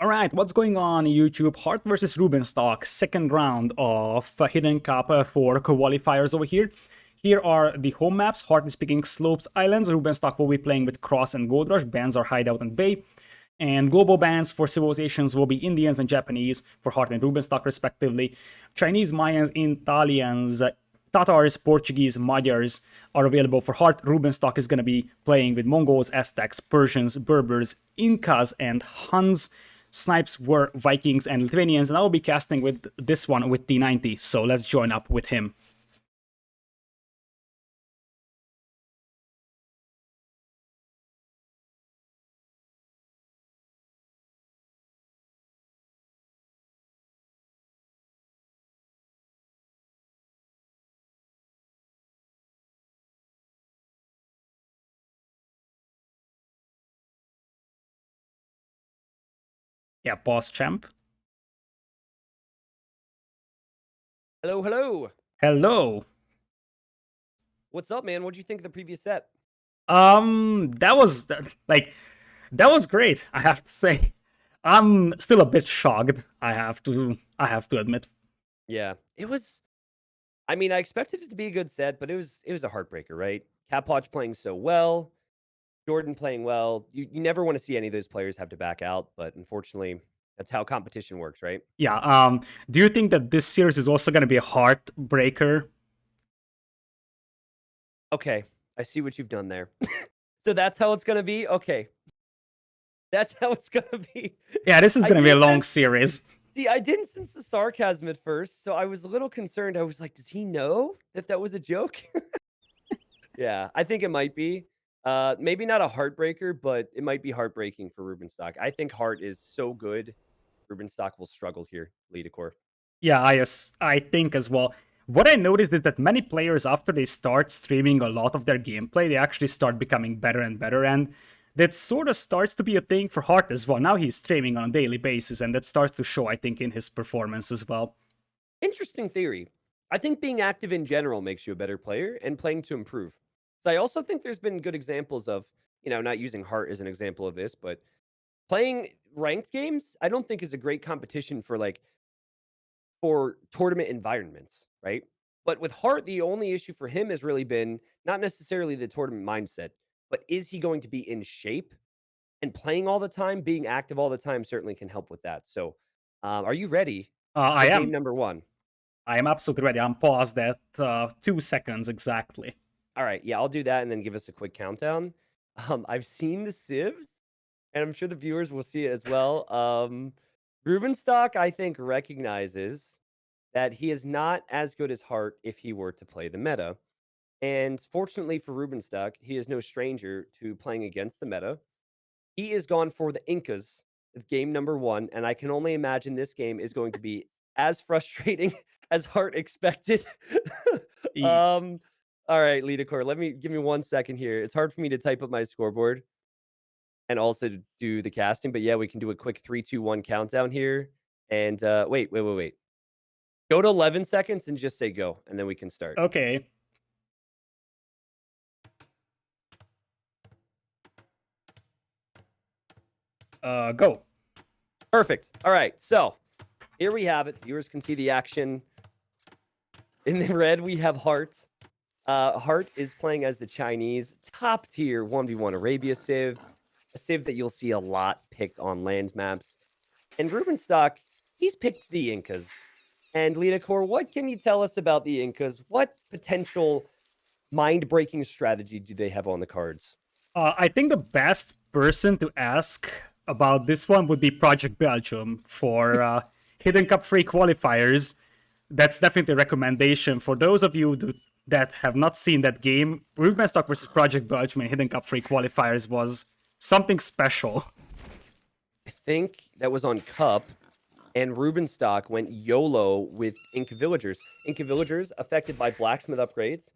Alright, what's going on YouTube? Hearttt versus Rubenstock, second round of Hidden Cup for qualifiers over here. Here are the home maps. Hearttt is picking Slopes Islands, Rubenstock will be playing with Cross and Gold Rush, bans are Hideout and Bay. And global bans for civilizations will be Indians and Japanese for Hearttt and Rubenstock respectively. Chinese, Mayans, Italians, Tatars, Portuguese, Magyars are available for Hearttt. Rubenstock is going to be playing with Mongols, Aztecs, Persians, Berbers, Incas, and Huns. Snipes were Vikings and Lithuanians, and I will be casting with this one with T90, so let's join up with him. Yeah, pause champ. Hello, hello. Hello. What's up, man? What'd you think of the previous set? That was great, I have to say. I'm still a bit shocked, I have to admit. Yeah, it was. I mean, I expected it to be a good set, but it was a heartbreaker, right? Capotch playing so well, Jordan playing well. You never want to see any of those players have to back out, but unfortunately, that's how competition works, right? Yeah, do you think that this series is also going to be a heartbreaker? Okay, I see what you've done there. So that's how it's gonna be? Okay. That's how it's gonna be. Yeah, this is I going to be a didn't long sense series. See, I didn't sense the sarcasm at first, so I was a little concerned. I was like, "Does he know that that was a joke?" Yeah, I think it might be. Maybe not a heartbreaker, but it might be heartbreaking for Rubenstock. I think Hearttt is so good. Rubenstock will struggle here, Leadcore. Yeah, I think as well. What I noticed is that many players, after they start streaming a lot of their gameplay, they actually start becoming better and better, and that sort of starts to be a thing for Hearttt as well. Now he's streaming on a daily basis, and that starts to show, I think, in his performance as well. Interesting theory. I think being active in general makes you a better player and playing to improve. So I also think there's been good examples of, not using Hearttt as an example of this, but playing ranked games, I don't think is a great competition for tournament environments, right? But with Hearttt, the only issue for him has really been not necessarily the tournament mindset, but is he going to be in shape? And playing all the time, being active all the time certainly can help with that. So, are you ready I for game am. number one? I am absolutely ready. I'm paused at 2 seconds exactly. All right, yeah, I'll do that and then give us a quick countdown. I've seen the sieves, and I'm sure the viewers will see it as well. Rubenstock, I think, recognizes that he is not as good as Hearttt if he were to play the meta. And fortunately for Rubenstock, he is no stranger to playing against the meta. He is gone for the Incas with game number one, and I can only imagine this game is going to be as frustrating as Hearttt expected. um, all right, Leadcore, give me 1 second here. It's hard for me to type up my scoreboard and also to do the casting, but yeah, we can do a quick 3, 2, 1 countdown here. And wait. Go to 11 seconds and just say go, and then we can start. Okay. Go. Perfect. All right, so here we have it. Viewers can see the action. In the red, we have Hearttt. Hearttt is playing as the Chinese top tier 1v1 Arabia Civ, a Civ that you'll see a lot picked on land maps. And Rubenstock, he's picked the Incas. And Leadcore, what can you tell us about the Incas? What potential mind-breaking strategy do they have on the cards? I think the best person to ask about this one would be Project Belgium for Hidden Cup free qualifiers. That's definitely a recommendation for those of you that have not seen that game. Rubenstock versus Project Belgium in Hidden Cup free qualifiers was something special. I think that was on Cup, and Rubenstock went YOLO with Inca Villagers. Inca Villagers affected by blacksmith upgrades.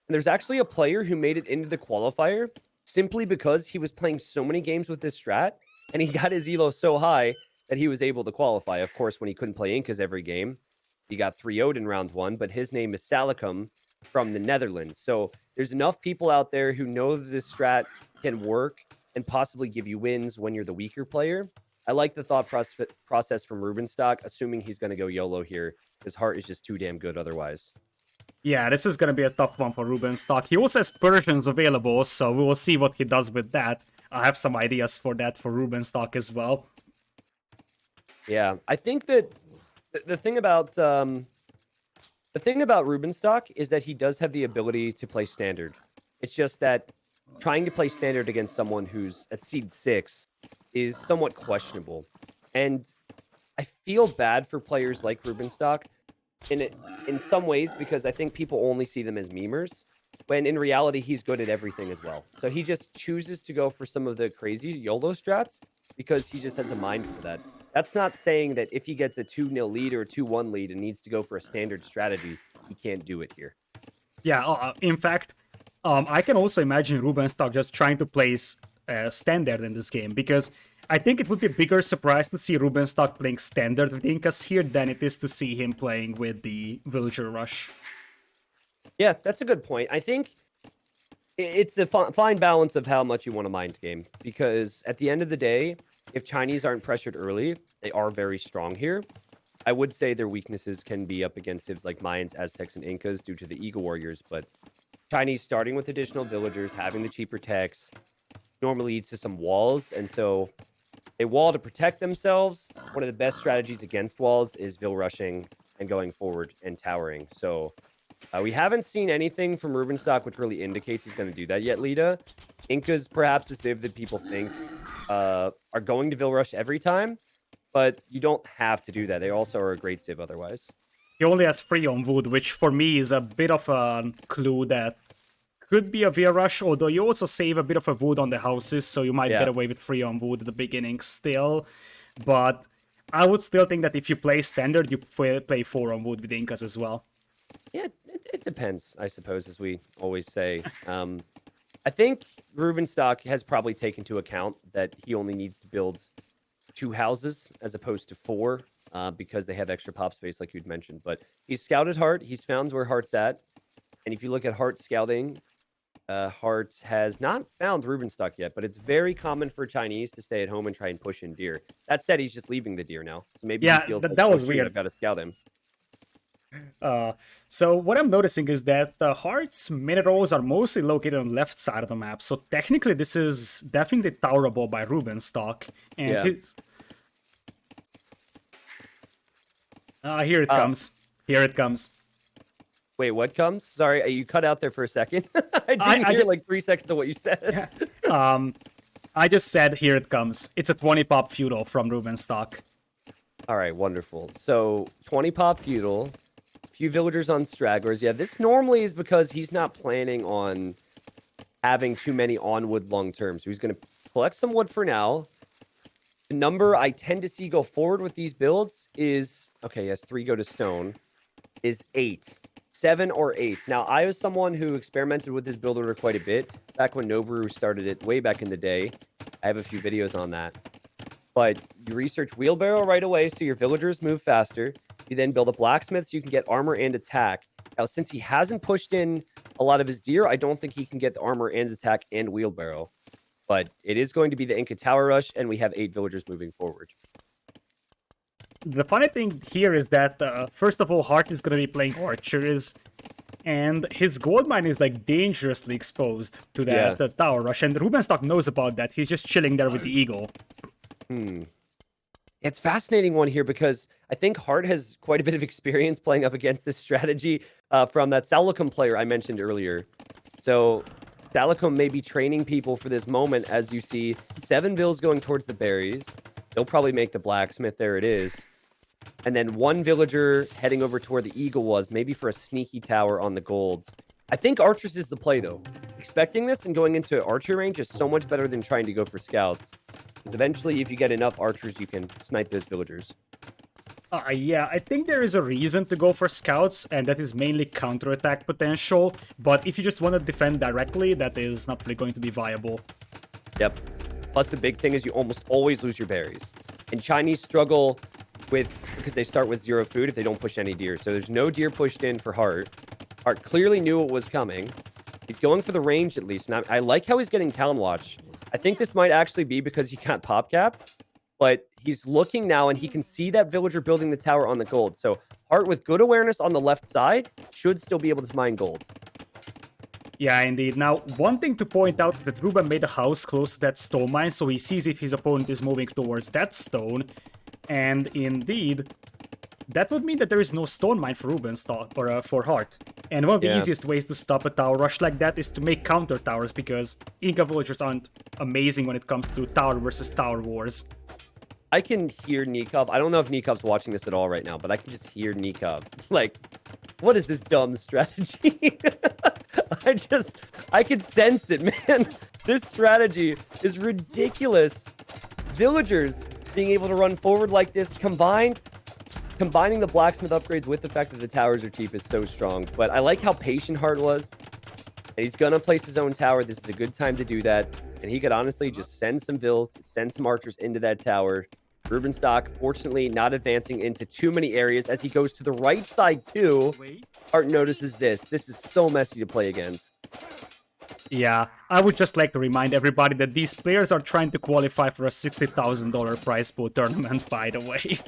And there's actually a player who made it into the qualifier simply because he was playing so many games with this strat, and he got his elo so high that he was able to qualify. Of course, when he couldn't play Incas every game, he got 3-0'd in round one, but his name is Salicum from the Netherlands. So there's enough people out there who know that this strat can work and possibly give you wins when you're the weaker player. I like the thought process from Rubenstock, assuming he's going to go YOLO here, because Heartt is just too damn good otherwise. Yeah, this is gonna be a tough one for Rubenstock. He also has Persians available, so we will see what he does with that. I have some ideas for that for Rubenstock as well. Yeah, I think that the thing about Rubenstock is that he does have the ability to play standard. It's just that trying to play standard against someone who's at seed 6 is somewhat questionable. And I feel bad for players like Rubenstock in some ways, because I think people only see them as memers, when in reality he's good at everything as well. So he just chooses to go for some of the crazy YOLO strats because he just has a mind for that. That's not saying that if he gets a 2-0 lead or a 2-1 lead and needs to go for a standard strategy, he can't do it here. Yeah, in fact, I can also imagine Rubenstock just trying to place standard in this game, because I think it would be a bigger surprise to see Rubenstock playing standard with Incas here than it is to see him playing with the Villager Rush. Yeah, that's a good point. I think it's a fine balance of how much you want to mind game, because at the end of the day, if Chinese aren't pressured early, they are very strong here. I would say their weaknesses can be up against civs like Mayans, Aztecs, and Incas due to the Eagle Warriors, but Chinese starting with additional villagers, having the cheaper techs, normally leads to some walls, and so they wall to protect themselves. One of the best strategies against walls is vill rushing and going forward and towering. So we haven't seen anything from Rubenstock which really indicates he's going to do that yet, Lita. Inca's perhaps a civ that people think are going to vill rush every time, but you don't have to do that. They also are a great civ otherwise. He only has 3 on wood, which for me is a bit of a clue that could be a Veer Rush, although you also save a bit of a wood on the houses, so you might get away with 3 on wood at the beginning still. But I would still think that if you play standard, you play 4 on wood with Incas as well. Yeah, it depends, I suppose, as we always say. I think Rubenstock has probably taken into account that he only needs to build 2 houses as opposed to 4, because they have extra pop space, like you'd mentioned. But he's scouted Heartt. He's found where Heartt's at. And if you look at Heartt scouting, Heartt has not found Rubenstock yet, but it's very common for Chinese to stay at home and try and push in deer. That said, he's just leaving the deer now. So maybe he feels that was weird. I've got to scout him. So what I'm noticing is that Heartt's minerals are mostly located on the left side of the map, so technically this is definitely towerable by Rubenstock. And here it comes. Here it comes. Wait, what comes? Sorry, you cut out there for a second. I didn't hear like 3 seconds of what you said. I just said here it comes. It's a 20 pop feudal from Rubenstock. All right, wonderful. So 20 pop feudal, few villagers on stragglers. Yeah, this normally is because he's not planning on having too many on wood long term. So he's going to collect some wood for now. The number I tend to see go forward with these builds is, okay, yes, 3 go to stone, is 8. 7 or 8. Now, I was someone who experimented with this build order quite a bit back when Noboru started it way back in the day. I have a few videos on that. But you research wheelbarrow right away so your villagers move faster. You then build a blacksmith so you can get armor and attack. Now, since he hasn't pushed in a lot of his deer, I don't think he can get the armor and attack and wheelbarrow. But it is going to be the Inca Tower Rush, and we have 8 villagers moving forward. The funny thing here is that, first of all, Heartt is going to be playing archers, and his gold mine is like dangerously exposed to that tower rush, and Rubenstock knows about that. He's just chilling there with the eagle. It's fascinating one here because I think Heartt has quite a bit of experience playing up against this strategy from that Salacom player I mentioned earlier. So Salacom may be training people for this moment as you see 7 bills going towards the berries. They'll probably make the blacksmith. There it is. And then 1 villager heading over to where the eagle was, maybe for a sneaky tower on the golds. I think archers is the play, though. Expecting this and going into archer range is so much better than trying to go for scouts. Because eventually, if you get enough archers, you can snipe those villagers. Yeah, I think there is a reason to go for scouts, and that is mainly counterattack potential. But if you just want to defend directly, that is not really going to be viable. Yep. Plus, the big thing is you almost always lose your berries. And Chinese struggle because they start with 0 food if they don't push any deer. So there's no deer pushed in for Heartt. Heartt clearly knew what was coming. He's going for the range at least. And I like how he's getting Talon Watch. I think this might actually be because he got pop cap. But he's looking now, and he can see that villager building the tower on the gold. So Hearttt, with good awareness on the left side, should still be able to mine gold. Yeah, indeed. Now, one thing to point out is that Ruben made a house close to that stone mine, so he sees if his opponent is moving towards that stone. And indeed, that would mean that there is no stone mine for Rubenstock or for Hearttt. And one of the easiest ways to stop a tower rush like that is to make counter towers, because Inca villagers aren't amazing when it comes to tower versus tower wars. I can hear Nikov. I don't know if Nikov's watching this at all right now, but I can just hear Nikov. Like, what is this dumb strategy? I can sense it, man. This strategy is ridiculous. Villagers being able to run forward like this, combining the blacksmith upgrades with the fact that the towers are cheap is so strong. But I like how patient Hearttt was. And he's gonna place his own tower. This is a good time to do that. And he could honestly just send some vills, send some archers into that tower. Rubenstock, fortunately, not advancing into too many areas as he goes to the right side too. Hearttt notices this. This is so messy to play against. Yeah, I would just like to remind everybody that these players are trying to qualify for a $60,000 prize pool tournament, by the way.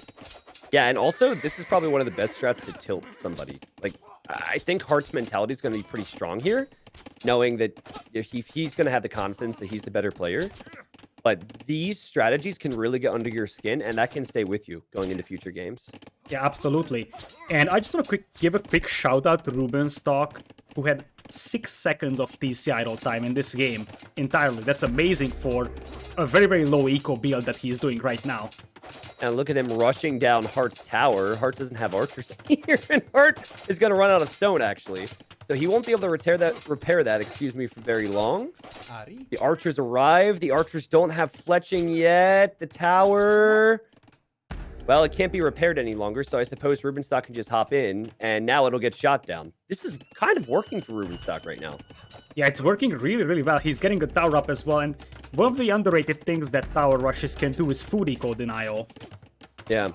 Yeah, and also, this is probably one of the best strats to tilt somebody. Like, I think Heartt's mentality is going to be pretty strong here, knowing that he's going to have the confidence that he's the better player. But these strategies can really get under your skin, and that can stay with you going into future games. Yeah, absolutely. And I just want to give a quick shout out to Rubenstock, who had 6 seconds of TC idle time in this game entirely. That's amazing for a very, very low eco build that he's doing right now. And look at him rushing down Heartt's tower. Hearttt doesn't have archers here, and Hearttt is going to run out of stone, actually. So he won't be able to repair that, for very long. The archers arrive. The archers don't have fletching yet. The tower... Well, it can't be repaired any longer, so I suppose Rubenstock can just hop in, and now it'll get shot down. This is kind of working for Rubenstock right now. Yeah, it's working really, really well. He's getting a tower up as well, and one of the underrated things that tower rushes can do is food eco denial. Yeah.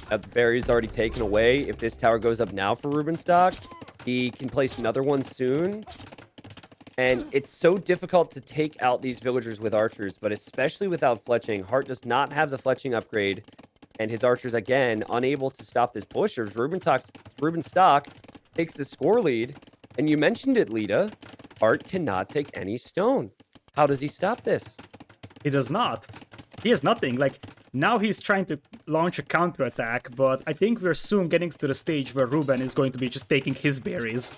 The berry's already taken away. If this tower goes up now for Rubenstock, he can place another one soon. And it's so difficult to take out these villagers with archers, but especially without fletching. Hearttt does not have the fletching upgrade, and his archers, again, unable to stop this push. Rubenstock takes the score lead, and you mentioned it, Lita. Hearttt cannot take any stone. How does he stop this? He does not. He has nothing. Like, now he's trying to launch a counterattack, but I think we're soon getting to the stage where Ruben is going to be just taking his berries.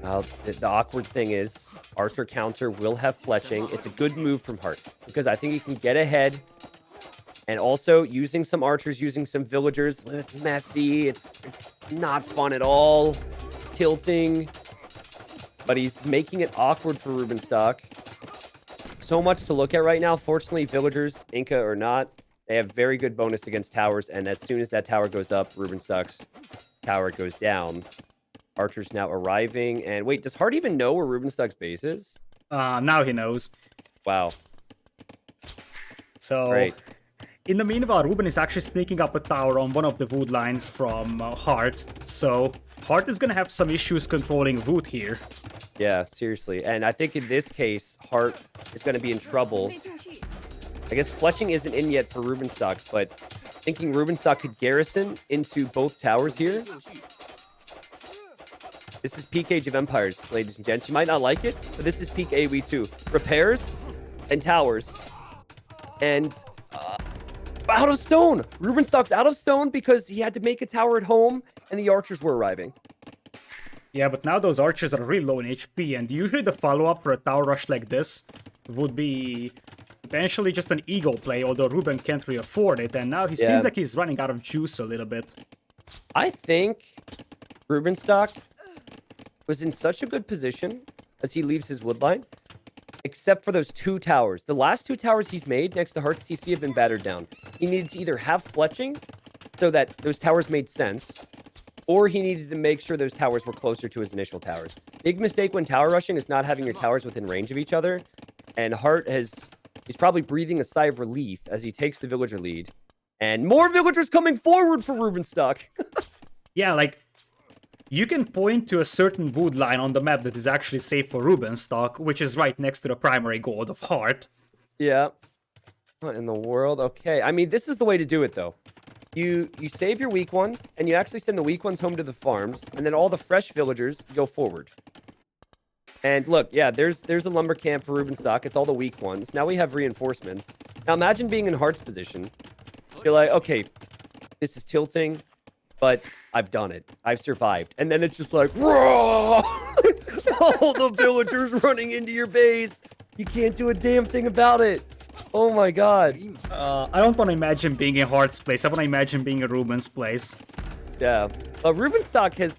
Well, the awkward thing is, archer counter will have fletching. It's a good move from Hearttt, because I think he can get ahead. And also, using some archers, using some villagers, it's messy. It's not fun at all. Tilting. But he's making it awkward for Rubenstock. So much to look at right now. Fortunately, villagers, Inca or not, they have very good bonus against towers. And as soon as that tower goes up, Rubenstock's tower goes down. Archer's now arriving. And wait, does Hearttt even know where Rubenstock's base is? Now he knows. Wow. So, great. In the meanwhile, Ruben is actually sneaking up a tower on one of the wood lines from Hearttt. So, Hearttt is going to have some issues controlling wood here. Yeah, seriously. And I think in this case, Hearttt is going to be in trouble. I guess fletching isn't in yet for Rubenstock, but thinking Rubenstock could garrison into both towers here. This is peak Age of Empires, ladies and gents. You might not like it, but this is peak AoE2. Repairs and towers. And out of stone! Rubenstock's out of stone because he had to make a tower at home, and the archers were arriving. Yeah, but now those archers are really low in HP, and usually the follow-up for a tower rush like this would be potentially just an ego play, although Ruben can't really afford it, and now he seems like he's running out of juice a little bit. I think Rubenstock was in such a good position as he leaves his woodline, except for those 2 towers. The last 2 towers he's made next to Heartt's TC have been battered down. He needed to either have fletching so that those towers made sense, or he needed to make sure those towers were closer to his initial towers. Big mistake when tower rushing is not having your towers within range of each other, and he's probably breathing a sigh of relief as he takes the villager lead. And more villagers coming forward for Rubenstock. Yeah, like, you can point to a certain wood line on the map that is actually safe for Rubenstock, which is right next to the primary gold of Hearttt. Yeah. What in the world? Okay. I mean, this is the way to do it, though. You save your weak ones, and you actually send the weak ones home to the farms, and then all the fresh villagers go forward. And look, yeah, there's a lumber camp for Rubenstock. It's all the weak ones. Now we have reinforcements. Now imagine being in Heartt's position. You're like, okay, this is tilting, but I've done it. I've survived. And then it's just like, raw! All the villagers running into your base. You can't do a damn thing about it. Oh my god. I don't want to imagine being in Heartt's place. I want to imagine being in Ruben's place. Yeah. Rubenstock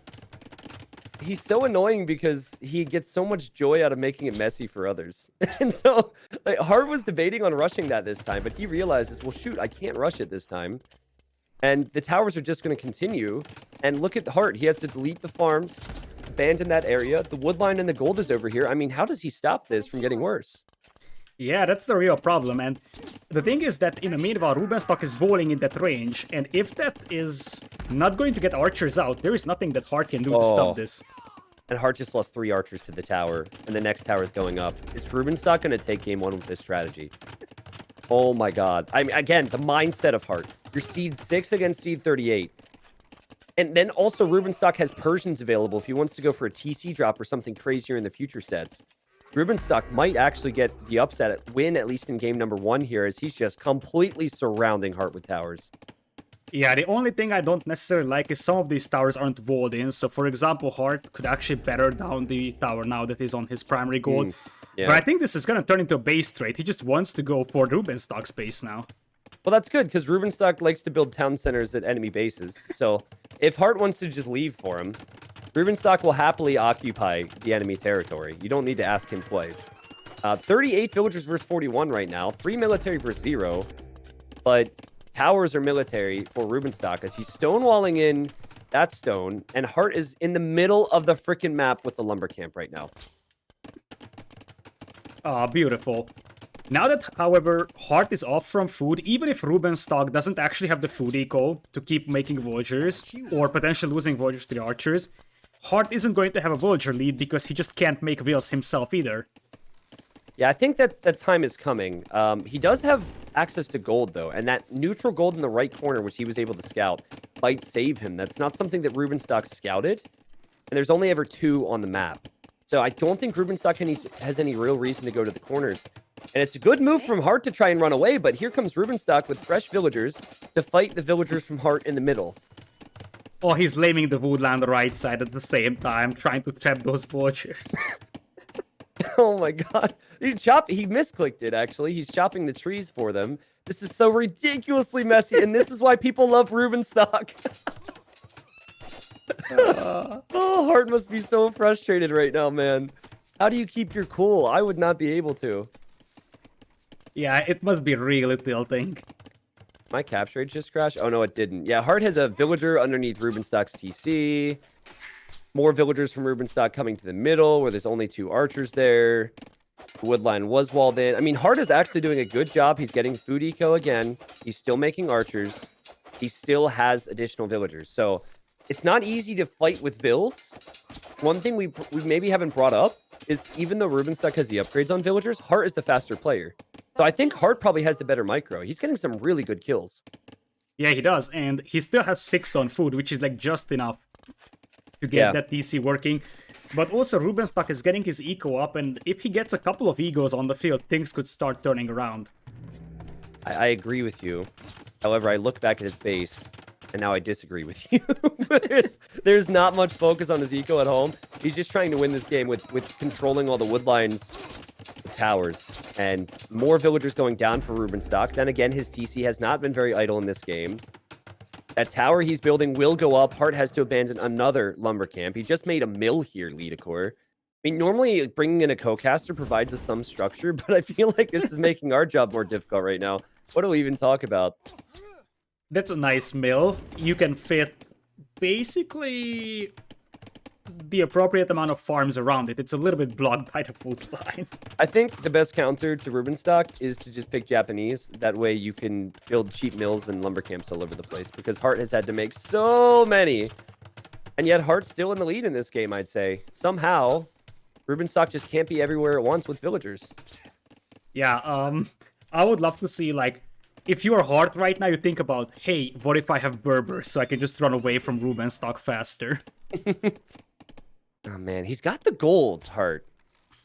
he's so annoying because he gets so much joy out of making it messy for others. And so, like, Heartt was debating on rushing that this time, but he realizes, well, shoot, I can't rush it this time. And the towers are just going to continue. And look at Heartt. He has to delete the farms, abandon that area. The wood line and the gold is over here. I mean, how does he stop this from getting worse? Yeah, that's the real problem, and the thing is that in the meanwhile, Rubenstock is walling in that range, and if that is not going to get archers out, there is nothing that Heartt can do to stop this. And Heartt just lost 3 archers to the tower, and the next tower is going up. Is Rubenstock going to take game 1 with this strategy? Oh my god. I mean, again, the mindset of Heartt. You're seed 6 against seed 38. And then also Rubenstock has Persians available if he wants to go for a TC drop or something crazier in the future sets. Rubenstock might actually get the upset win, at least in game number 1 here, as he's just completely surrounding Heartt with towers. Yeah, the only thing I don't necessarily like is some of these towers aren't walled in. So, for example, Heartt could actually better down the tower now that he's on his primary gold. Yeah. But I think this is going to turn into a base trade. He just wants to go for Rubenstock's base now. Well, that's good, because Rubenstock likes to build town centers at enemy bases. So, if Heartt wants to just leave for him, Rubenstock will happily occupy the enemy territory. You don't need to ask him twice. 38 villagers versus 41 right now. 3 military versus 0. But towers are military for Rubenstock as he's stonewalling in that stone. And Heartt is in the middle of the freaking map with the lumber camp right now. Ah, beautiful. Now that, however, Heartt is off from food, even if Rubenstock doesn't actually have the food eco to keep making villagers, or potentially losing villagers to the archers, Heartt isn't going to have a villager lead because he just can't make vills himself either. Yeah, I think that time is coming. He does have access to gold, though, and that neutral gold in the right corner, which he was able to scout, might save him. That's not something that Rubenstock scouted, and there's only ever 2 on the map. So I don't think Rubenstock has any real reason to go to the corners. And it's a good move from Heartt to try and run away, but here comes Rubenstock with fresh villagers to fight the villagers from Heartt in the middle. Oh, he's laming the woodland on the right side at the same time, trying to trap those villagers. Oh my god. He misclicked it, actually. He's chopping the trees for them. This is so ridiculously messy, and this is why people love Rubenstock. Oh, Heartt must be so frustrated right now, man. How do you keep your cool? I would not be able to. Yeah, it must be really tilting. My capture rate just crashed? Oh, no, it didn't. Yeah, Heartt has a villager underneath Rubenstock's TC. More villagers from Rubenstock coming to the middle, where there's only 2 archers there. The woodline was walled in. I mean, Heartt is actually doing a good job. He's getting food eco again. He's still making archers. He still has additional villagers. So it's not easy to fight with vills. One thing we maybe haven't brought up is even though Rubenstock has the upgrades on villagers, Heartt is the faster player. So I think Heartt probably has the better micro. He's getting some really good kills. Yeah, he does, and he still has 6 on food, which is like just enough to get that DC working. But also Rubenstock is getting his eco up, and if he gets a couple of egos on the field, things could start turning around. I agree with you. However, I look back at his base, and now I disagree with you. there's not much focus on his eco at home. He's just trying to win this game with controlling all the wood lines, the towers, and more villagers going down for Rubenstock. Then again, his TC has not been very idle in this game. That tower he's building will go up. Heartt has to abandon another lumber camp. He just made a mill here, Leadacor. I mean, normally bringing in a co-caster provides us some structure, but I feel like this is making our job more difficult right now. What do we even talk about? That's a nice mill. You can fit basically the appropriate amount of farms around it. It's a little bit blocked by the food line. I think the best counter to Rubenstock is to just pick Japanese. That way you can build cheap mills and lumber camps all over the place, because Heartt has had to make so many. And yet Heartt's still in the lead in this game, I'd say. Somehow, Rubenstock just can't be everywhere at once with villagers. Yeah, I would love to see, like, if you're Hearttt right now, you think about, hey, what if I have Berber so I can just run away from Rubenstock faster? Oh man, he's got the gold, Hearttt.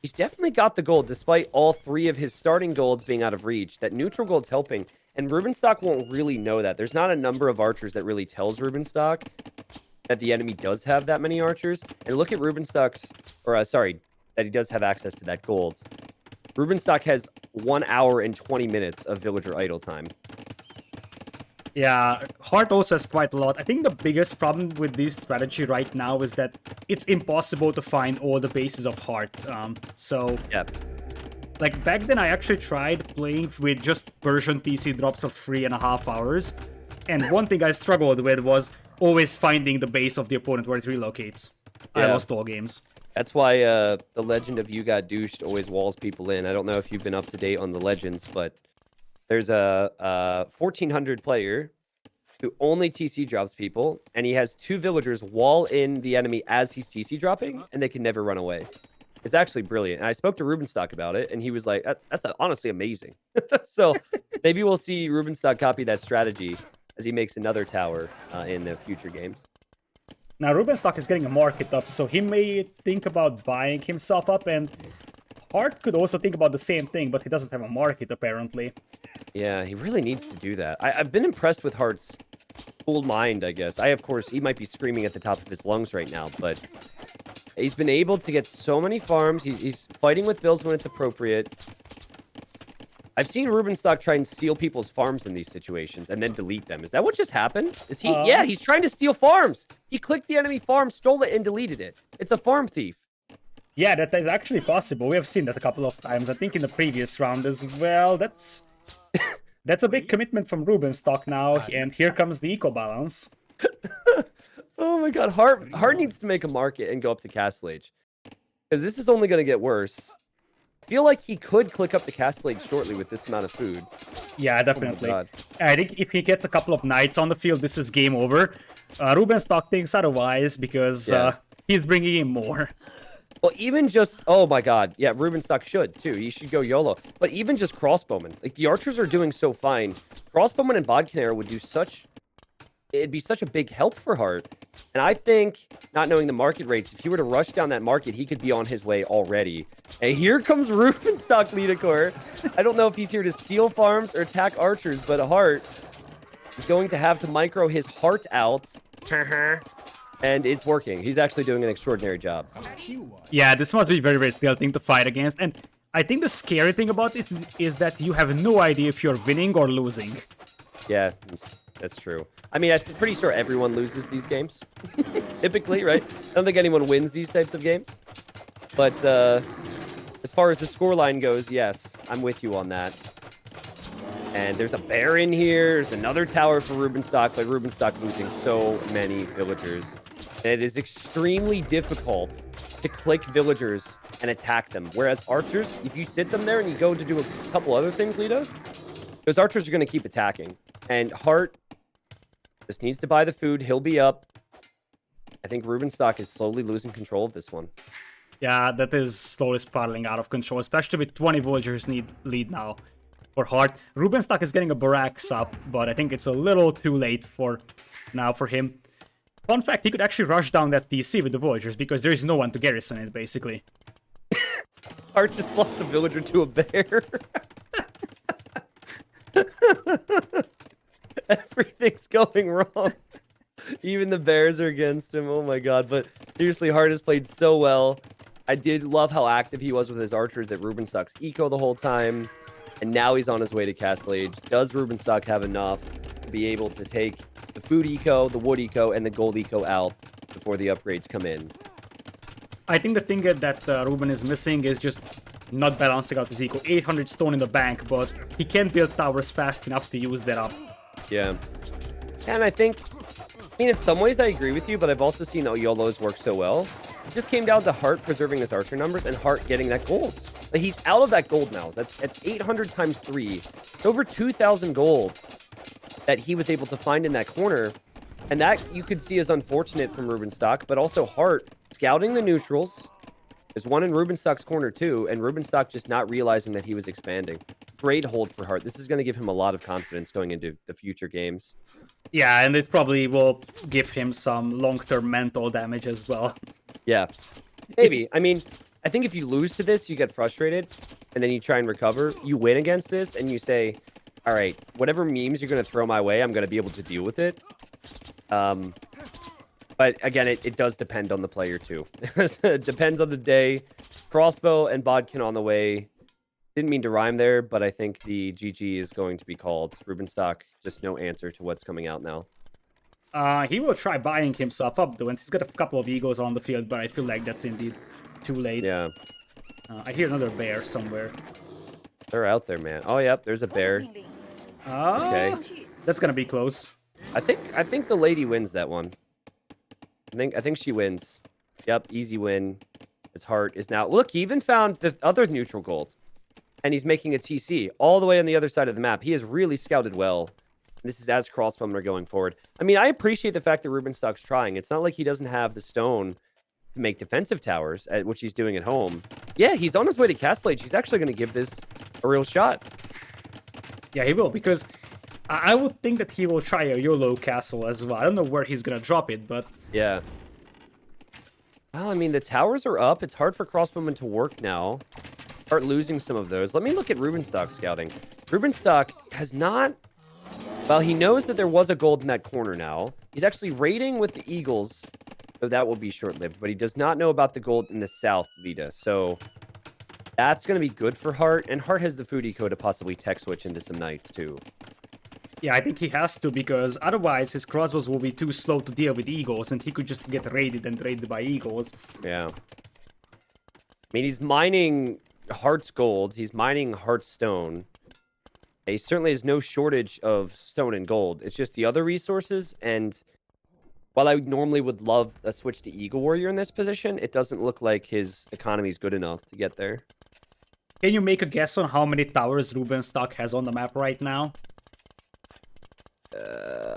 He's definitely got the gold, despite all 3 of his starting golds being out of reach. That neutral gold's helping, and Rubenstock won't really know that. There's not a number of archers that really tells Rubenstock that the enemy does have that many archers. And look at Rubenstock's, or sorry, that he does have access to that gold. Rubenstock has 1 hour and 20 minutes of villager idle time. Yeah, Hearttt also has quite a lot. I think the biggest problem with this strategy right now is that it's impossible to find all the bases of Hearttt. Yeah. Like, back then I actually tried playing with just Persian TC drops of 3.5 hours, and one thing I struggled with was always finding the base of the opponent where it relocates. Yeah. I lost all games. That's why the legend of You Got Douched always walls people in. I don't know if you've been up to date on the legends, but there's a 1400 player who only TC drops people, and he has 2 villagers wall in the enemy as he's TC dropping, and they can never run away. It's actually brilliant. And I spoke to Rubenstock about it, and he was like, that's honestly amazing. So maybe we'll see Rubenstock copy that strategy as he makes another tower in the future games. Now, Rubenstock is getting a market up, so he may think about buying himself up, and Hearttt could also think about the same thing, but he doesn't have a market, apparently. Yeah, he really needs to do that. I've been impressed with Heartt's cool mind, I guess. Of course, he might be screaming at the top of his lungs right now, but he's been able to get so many farms. He's fighting with vills when it's appropriate. I've seen Rubenstock try and steal people's farms in these situations and then delete them. Is that what just happened? Is he? Yeah, he's trying to steal farms. He clicked the enemy farm, stole it, and deleted it. It's a farm thief. Yeah, that is actually possible. We have seen that a couple of times. I think in the previous round as well. That's a big commitment from Rubenstock now, and here comes the eco balance. Oh my god, Hearttt needs to make a market and go up to Castle Age. Because this is only going to get worse. I feel like he could click up the Castle Age shortly with this amount of food. Yeah, definitely. Oh I think if he gets a couple of knights on the field, this is game over. Rubenstock thinks otherwise because he's bringing in more. Well, even just... Oh my god. Yeah, Rubenstock should, too. He should go YOLO. But even just crossbowmen. Like, the archers are doing so fine. Crossbowmen and Bodkin would do such... It'd be such a big help for Hearttt. And I think, not knowing the market rates, if he were to rush down that market, he could be on his way already. And here comes Rubenstock Leadacor. I don't know if he's here to steal farms or attack archers, but Hearttt is going to have to micro his heart out. And it's working. He's actually doing an extraordinary job. Yeah, this must be very, very tilting to fight against. And I think the scary thing about this is that you have no idea if you're winning or losing. Yeah, that's true. I mean, I'm pretty sure everyone loses these games. Typically, right? I don't think anyone wins these types of games. But as far as the scoreline goes, yes, I'm with you on that. And there's a Baron here. There's another tower for Rubenstock, but Rubenstock losing so many villagers. And it is extremely difficult to click villagers and attack them. Whereas archers, if you sit them there and you go to do a couple other things, Lito, those archers are going to keep attacking. And Hearttt just needs to buy the food. He'll be up. I think Rubenstock is slowly losing control of this one. Yeah, that is slowly spiraling out of control, especially with 20 villagers lead now for Hearttt. Rubenstock is getting a barracks up, but I think it's a little too late for him. Fun fact, he could actually rush down that TC with the villagers because there is no one to garrison it, basically. Hearttt just lost a villager to a bear. Everything's going wrong. Even the bears are against him. Oh my god. But seriously, Hearttt has played so well. I did love how active he was with his archers at Rubenstock's eco the whole time. And now he's on his way to Castle Age. Does Rubenstock have enough to be able to take the food eco, the wood eco, and the gold eco out before the upgrades come in? I think the thing that Ruben is missing is just not balancing out his eco. 800 stone in the bank, but he can't build towers fast enough to use that up. Yeah. And I think, in some ways I agree with you, but I've also seen how YOLOs work so well. It just came down to Hearttt preserving his archer numbers and Hearttt getting that gold. Like, he's out of that gold now. That's 800 times 3. It's over 2,000 gold that he was able to find in that corner. And that you could see as unfortunate from Rubenstock, but also Hearttt scouting the neutrals. There's one in Rubenstock's corner too, and Rubenstock just not realizing that he was expanding. great hold for Hearttt. This is going to give him a lot of confidence going into the future games. Yeah, and it probably will give him some long-term mental damage as well. Yeah, maybe. I mean, I think if you lose to this, you get frustrated, and then you try and recover. You win against this, and you say, all right, whatever memes you're going to throw my way, I'm going to be able to deal with it. But again, it does depend on the player, too. It depends on the day. Crossbow and Bodkin on the way. Didn't mean to rhyme there, but I think the GG is going to be called. Rubenstock, just no answer to what's coming out now. He will try buying himself up, though, and he's got a couple of egos on the field, but I feel like that's indeed too late. Yeah. I hear another bear somewhere. They're out there, man. Oh, yep, there's a bear. Okay. That's gonna be close. I think the lady wins that one. I think she wins. Yep, easy win. His Hearttt is now... Look, he even found the other neutral gold. And he's making a TC all the way on the other side of the map. He has really scouted well. This is as Crossbowmer going forward. I mean, I appreciate the fact that Rubenstock's trying. It's not like he doesn't have the stone to make defensive towers, which he's doing at home. Yeah, he's on his way to Castle Age. He's actually going to give this a real shot. Yeah, he will, because I would think that he will try a YOLO castle as well. I don't know where he's gonna drop it, but... Yeah. Well, I mean, the towers are up. It's hard for Crossbowman to work now. Start losing some of those. Let me look at Rubenstock scouting. Rubenstock has not... Well, he knows that there was a gold in that corner now. He's actually raiding with the Eagles, so that will be short-lived. But he does not know about the gold in the south, Lita. So that's going to be good for Hearttt. And Hearttt has the food eco to possibly tech switch into some knights, too. Yeah, I think he has to, because otherwise his crossbows will be too slow to deal with eagles, and he could just get raided and raided by eagles. Yeah. I mean, he's mining Heartt's gold. He's mining Heartt's stone. He certainly has no shortage of stone and gold. It's just the other resources. And while I normally would love a switch to Eagle Warrior in this position, it doesn't look like his economy is good enough to get there. Can you make a guess on how many towers Rubenstock has on the map right now?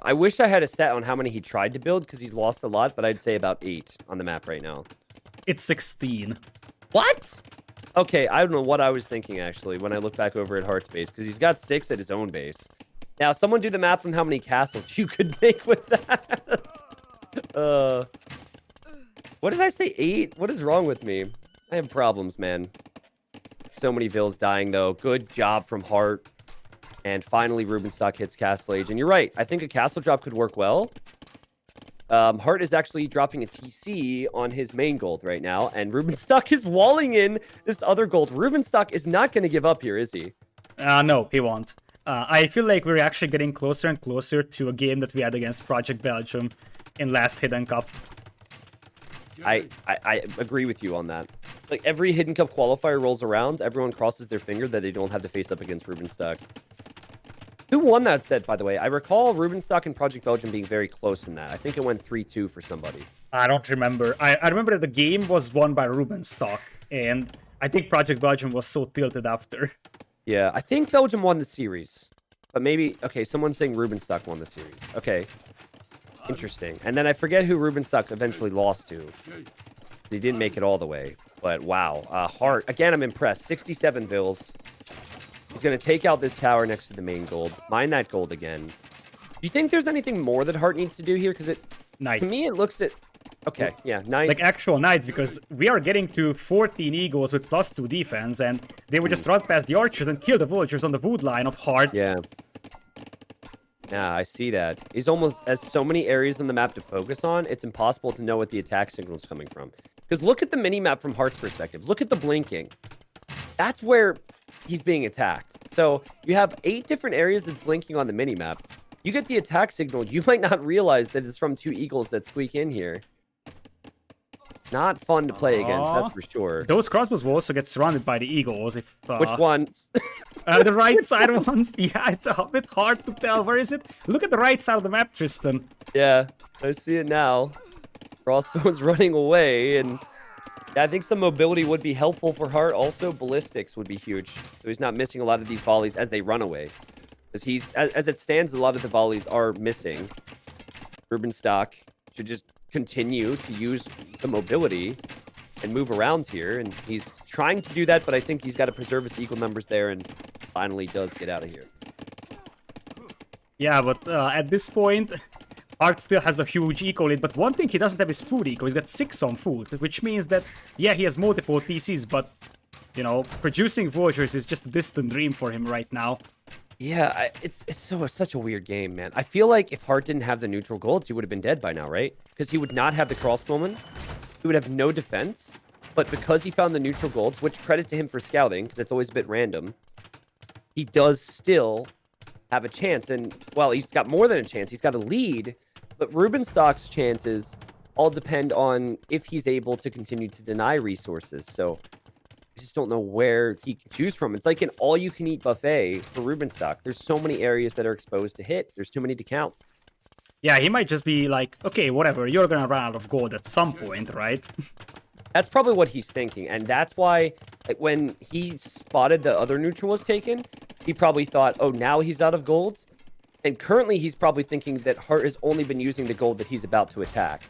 I wish I had a set on how many he tried to build, because he's lost a lot, but I'd say about 8 on the map right now. It's 16. What? Okay, I don't know what I was thinking, actually, when I look back over at Heartt's base, because he's got 6 at his own base. Now, someone do the math on how many castles you could make with that. What did I say? 8? What is wrong with me? I have problems, man. So many vills dying, though. Good job from Hearttt. And finally, Rubenstock hits Castle Age. And you're right. I think a castle drop could work well. Hearttt is actually dropping a TC on his main gold right now. And Rubenstock is walling in this other gold. Rubenstock is not going to give up here, is he? No, he won't. I feel like we're actually getting closer and closer to a game that we had against Project Belgium in last Hidden Cup. I agree with you on that. Like, every Hidden Cup qualifier rolls around, everyone crosses their finger that they don't have to face up against Rubenstock. Who won that set, by the way? I recall Rubenstock and Project Belgium being very close in that. I think it went 3-2 for somebody. I don't remember. I remember that the game was won by Rubenstock, and I think Project Belgium was so tilted after. Yeah, I think Belgium won the series. But maybe... Okay, someone's saying Rubenstock won the series. Okay. Interesting. And then I forget who Rubenstock eventually lost to. He didn't make it all the way. But wow. Hearttt. Again, I'm impressed. 67 vills. He's going to take out this tower next to the main gold. Mine that gold again. Do you think there's anything more that Hearttt needs to do here? Because Knights. To me, it looks at... Okay, yeah, knights. Like actual knights, because we are getting to 14 eagles with +2 defense, and they would just run past the archers and kill the villagers on the wood line of Hearttt. Yeah. Yeah, I see that. He's almost... Has so many areas on the map to focus on, it's impossible to know what the attack signal is coming from. Because look at the mini-map from Heartt's perspective. Look at the blinking. That's where he's being attacked. So you have 8 different areas that's blinking on the mini-map. You get the attack signal, you might not realize that it's from 2 eagles that squeak in here. Not fun to play against, that's for sure. Those crossbows will also get surrounded by the eagles if... Which ones? The right side ones. Yeah, it's a bit hard to tell. Where is it? Look at the right side of the map, Tristan. Yeah, I see it now. Crossbow's running away, and I think some mobility would be helpful for Hearttt. Also, ballistics would be huge, so he's not missing a lot of these volleys as they run away. Because he's, as it stands, a lot of the volleys are missing. Rubenstock should just continue to use the mobility and move around here, and he's trying to do that, but I think he's got to preserve his eagle numbers there, and finally does get out of here. Yeah, but at this point, Hearttt still has a huge eco lead, but one thing he doesn't have is food eco. He's got 6 on food, which means that, yeah, he has multiple TCs, but, you know, producing villagers is just a distant dream for him right now. Yeah, it's such a weird game, man. I feel like if Hearttt didn't have the neutral golds, he would have been dead by now, right? Because he would not have the crossbowman. He would have no defense. But because he found the neutral golds, which credit to him for scouting, because it's always a bit random, he does still have a chance. And, well, he's got more than a chance. He's got a lead. But Rubenstock's chances all depend on if he's able to continue to deny resources. So I just don't know where he can choose from. It's like an all-you-can-eat buffet for Rubenstock. There's so many areas that are exposed to hit. There's too many to count. Yeah, he might just be like, okay, whatever, you're gonna run out of gold at some point, right? That's probably what he's thinking. And that's why, like, when he spotted the other neutral was taken, he probably thought, oh, now he's out of gold. And currently, he's probably thinking that Hearttt has only been using the gold that he's about to attack,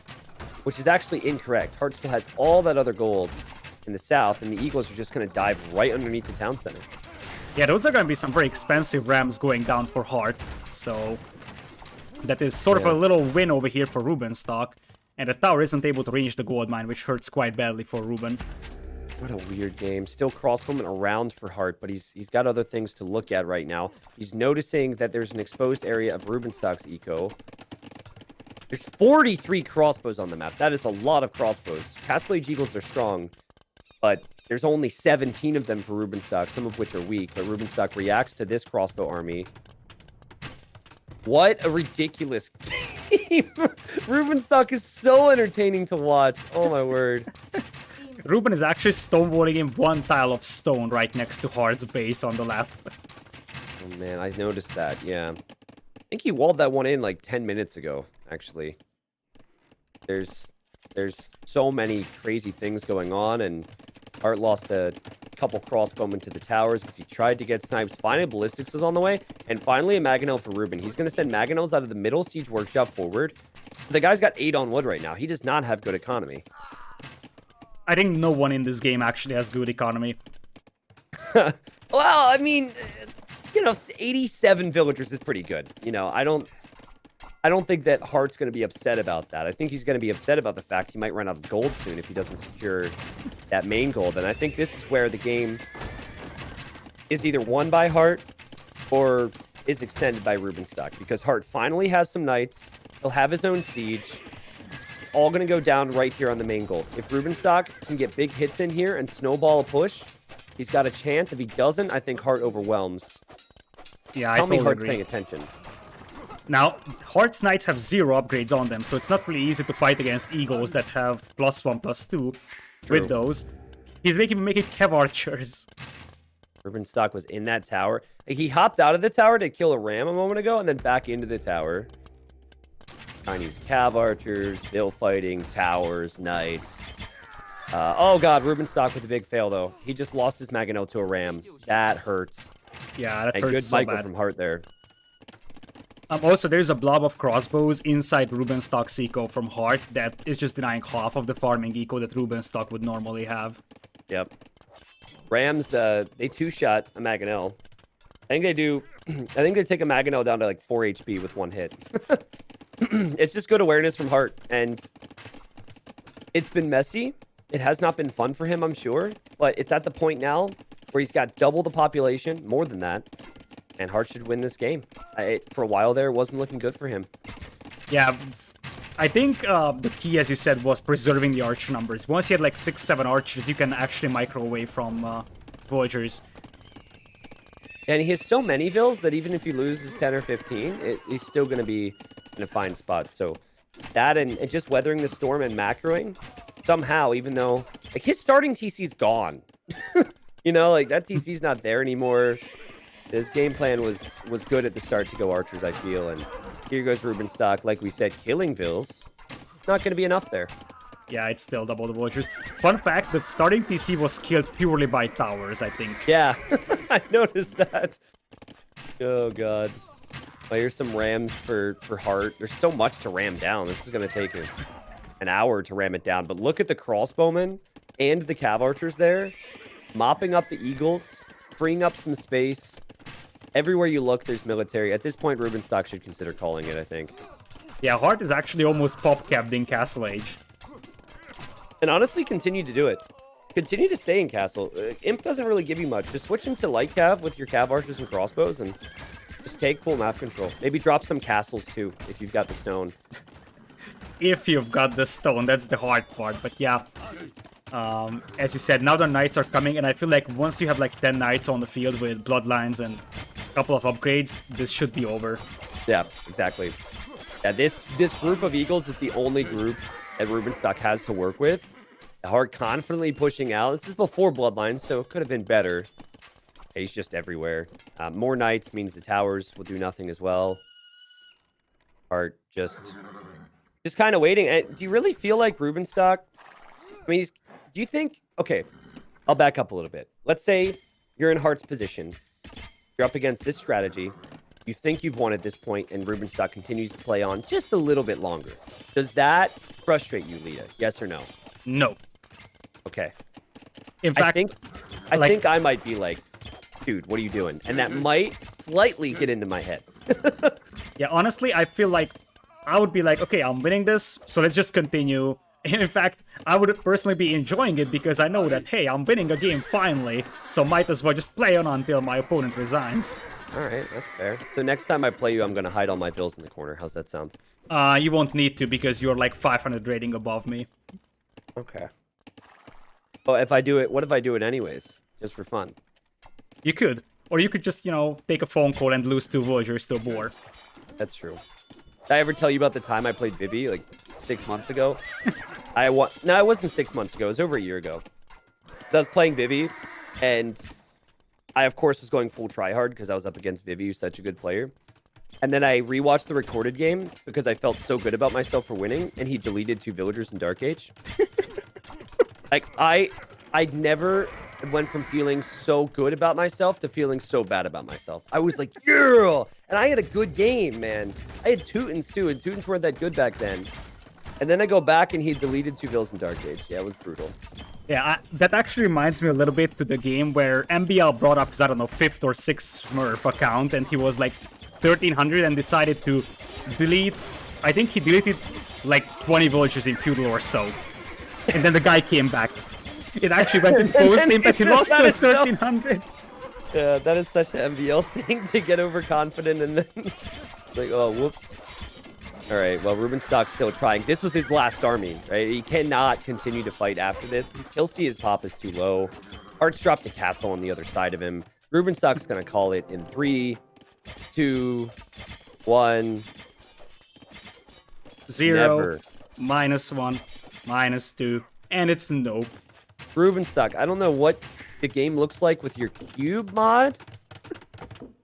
which is actually incorrect. Hearttt still has all that other gold in the south, and the Eagles are just going to dive right underneath the town center. Yeah, those are going to be some very expensive rams going down for Hearttt, so that is sort of a little win over here for Rubenstock, and the tower isn't able to reach the gold mine, which hurts quite badly for Ruben. What a weird game. Still crossbowman around for Hearttt, but he's got other things to look at right now. He's noticing that there's an exposed area of Rubenstock's eco. There's 43 crossbows on the map. That is a lot of crossbows. Castle Age Eagles are strong, but there's only 17 of them for Rubenstock, some of which are weak. But Rubenstock reacts to this crossbow army. What a ridiculous game. Rubenstock is so entertaining to watch. Oh my word. Ruben is actually stonewalling him one tile of stone right next to Heartt's base on the left. Oh man, I noticed that, yeah. I think he walled that one in like 10 minutes ago, actually. There's so many crazy things going on, and Hearttt lost a couple crossbowmen to the towers as he tried to get snipes. Finally, ballistics is on the way, and finally a Mangonel for Ruben. He's going to send Mangonels out of the middle siege workshop forward. The guy's got 8 on wood right now. He does not have good economy. I think no one in this game actually has good economy. Well, I mean, you know, 87 villagers is pretty good. You know, I don't think that Heartt's going to be upset about that. I think he's going to be upset about the fact he might run out of gold soon if he doesn't secure that main gold. And I think this is where the game is either won by Hearttt or is extended by Rubenstock, because Hearttt finally has some knights. He'll have his own siege. It's all going to go down right here on the main gold. If Rubenstock can get big hits in here and snowball a push, he's got a chance. If he doesn't, I think Hearttt overwhelms. Yeah, Tell I me totally Heartt's agree. paying attention. Now, Heartt's knights have 0 upgrades on them, so it's not really easy to fight against eagles that have +1/+2 with those. He's making Cav archers. Rubenstock was in that tower. He hopped out of the tower to kill a ram a moment ago and then back into the tower. Chinese Cav archers, bill fighting, towers, knights. Oh god, Rubenstock with a big fail though. He just lost his Mangonel to a ram. That hurts. Yeah, that And hurts good so Michael bad. from Hearttt there. Also, there's a blob of crossbows inside Rubenstock's eco from Hearttt that is just denying half of the farming eco that Rubenstock would normally have. Yep. Rams, they two-shot a Mangonel. I think they do. I think they take a Mangonel down to like 4 HP with one hit. It's just good awareness from Hearttt, and it's been messy. It has not been fun for him, I'm sure, but it's at the point now where he's got double the population, more than that, and Hearttt should win this game. For a while there, it wasn't looking good for him. Yeah, I think the key, as you said, was preserving the archer numbers. Once you had like 6-7 archers, you can actually micro away from villagers. And he has so many vills that even if he loses 10 or 15, he's still going to be in a fine spot. So that and just weathering the storm and macroing, somehow, even though like his starting TC's gone. You know, like that TC's not there anymore. His game plan was good at the start to go archers, I feel. And here goes Rubenstock, like we said, killing vills. Not going to be enough there. Yeah, it's still double the villagers. Fun fact, that starting PC was killed purely by towers, I think. Yeah, I noticed that. Oh, God. Well, here's some rams for Hearttt. There's so much to ram down. This is going to take an hour to ram it down. But look at the crossbowmen and the cav archers there. Mopping up the eagles, freeing up some space. Everywhere you look, there's military. At this point, Rubenstock should consider calling it, I think. Yeah, Hearttt is actually almost pop-capped in Castle Age. And honestly, continue to do it. Continue to stay in Castle. Imp doesn't really give you much. Just switch him to light cav with your cav archers and crossbows and just take full map control. Maybe drop some castles too, if you've got the stone. If you've got the stone, that's the hard part. But yeah, as you said, now the knights are coming, and I feel like once you have like 10 knights on the field with bloodlines and a couple of upgrades, this should be over. Yeah, exactly. Yeah, this group of Eagles is the only group that Rubenstock has to work with. Hearttt confidently pushing out. This is before bloodlines, so it could have been better. He's just everywhere. More knights means the towers will do nothing as well. Hearttt just kind of waiting. Do you really feel like Rubenstock? I mean, do you think? Okay, I'll back up a little bit. Let's say you're in Heartt's position. You're up against this strategy. You think you've won at this point, and Rubenstock continues to play on just a little bit longer. Does that frustrate you, Lita? Yes or no? No. Okay. In fact, I think I might be like, dude, what are you doing? And that might slightly get into my head. Yeah, honestly, I feel like I would be like, okay, I'm winning this, so let's just continue. In fact, I would personally be enjoying it because I know that, hey, I'm winning a game finally, so might as well just play on until my opponent resigns. All right, that's fair. So next time I play you, I'm going to hide all my vills in the corner. How's that sound? You won't need to because you're like 500 rating above me. Okay. Oh, if I do it, what if I do it anyways? Just for fun. You could. Or you could just, take a phone call and lose 2 villagers to a boar. That's true. Did I ever tell you about the time I played Vivi, like 6 months ago? No, it wasn't 6 months ago. It was over a year ago. So I was playing Vivi, and I, of course, was going full tryhard because I was up against Vivi, who's such a good player. And then I rewatched the recorded game because I felt so good about myself for winning, and he deleted 2 villagers in Dark Age. Like, I never went from feeling so good about myself to feeling so bad about myself. I was like, yeah! And I had a good game, man. I had Teutons, too, and Teutons weren't that good back then. And then I go back, and he deleted 2 vills in Dark Age. Yeah, it was brutal. Yeah, that actually reminds me a little bit to the game where MBL brought up his, I don't know, 5th or 6th Smurf account, and he was like 1300 and decided to delete, I think he deleted like 20 villagers in Feudal or so. And then the guy came back. It actually went in post-imp, but he lost to 1300. Yeah, that is such an MBL thing to get overconfident and then like, oh, whoops. All right, well, Rubenstock's still trying. This was his last army, right? He cannot continue to fight after this. He'll see his pop is too low. Heartt's dropped a castle on the other side of him. Rubenstock's going to call it in 3, 2, 1. 0, Never. -1, -2, and it's nope. Rubenstock, I don't know what the game looks like with your cube mod,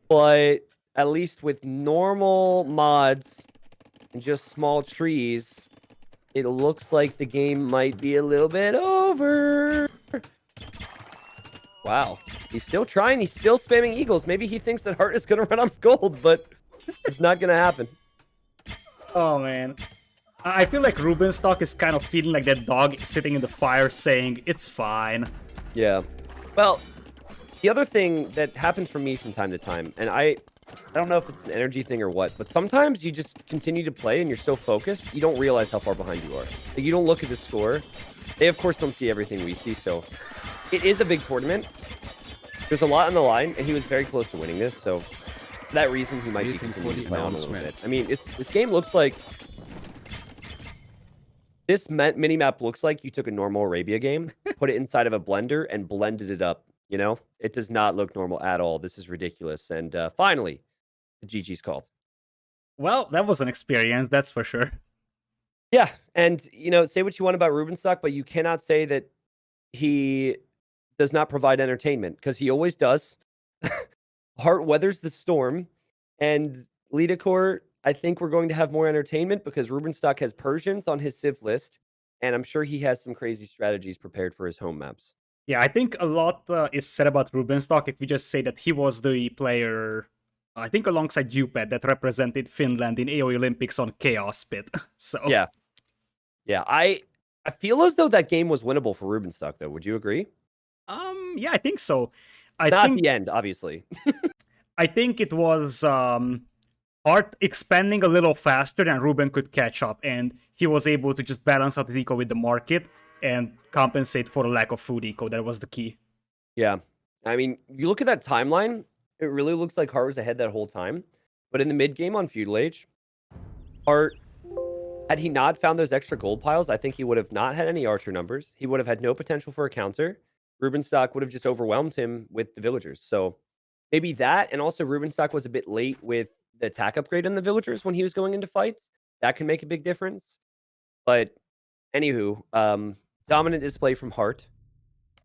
but at least with normal mods and just small trees, it looks like the game might be a little bit over. Wow. He's still trying. He's still spamming eagles. Maybe he thinks that Hearttt is going to run out of gold, but it's not going to happen. Oh, man. I feel like Rubenstock is kind of feeling like that dog sitting in the fire saying, it's fine. Yeah. Well, the other thing that happens for me from time to time, and I don't know if it's an energy thing or what, but sometimes you just continue to play and you're so focused, you don't realize how far behind you are. Like, you don't look at the score. They, of course, don't see everything we see, so it is a big tournament. There's a lot on the line, and he was very close to winning this, so for that reason, he might be continuing to play on a little bit. I mean, this game looks like... This mini-map looks like you took a normal Arabia game, put it inside of a blender, and blended it up, you know? It does not look normal at all. This is ridiculous. And finally, the GG's called. Well, that was an experience, that's for sure. Yeah, and, say what you want about Rubenstock, but you cannot say that he does not provide entertainment, because he always does. Hearttt weathers the storm, and Lidacor... I think we're going to have more entertainment because Rubenstock has Persians on his Civ list, and I'm sure he has some crazy strategies prepared for his home maps. Yeah, I think a lot is said about Rubenstock if we just say that he was the player, I think alongside UPED, that represented Finland in AOE Olympics on Chaos Pit. So yeah, I feel as though that game was winnable for Rubenstock, though. Would you agree? Yeah, I think so. Not at the end, obviously. I think it was Hearttt expanding a little faster than Ruben could catch up, and he was able to just balance out his eco with the market and compensate for the lack of food eco. That was the key. Yeah. I mean, you look at that timeline, it really looks like Heartt was ahead that whole time. But in the mid game on Feudal Age, Heartt, had he not found those extra gold piles, I think he would have not had any archer numbers. He would have had no potential for a counter. Rubenstock would have just overwhelmed him with the villagers. So maybe that, and also Rubenstock was a bit late with the attack upgrade on the villagers when he was going into fights. That can make a big difference. But anywho, dominant display from Heartt.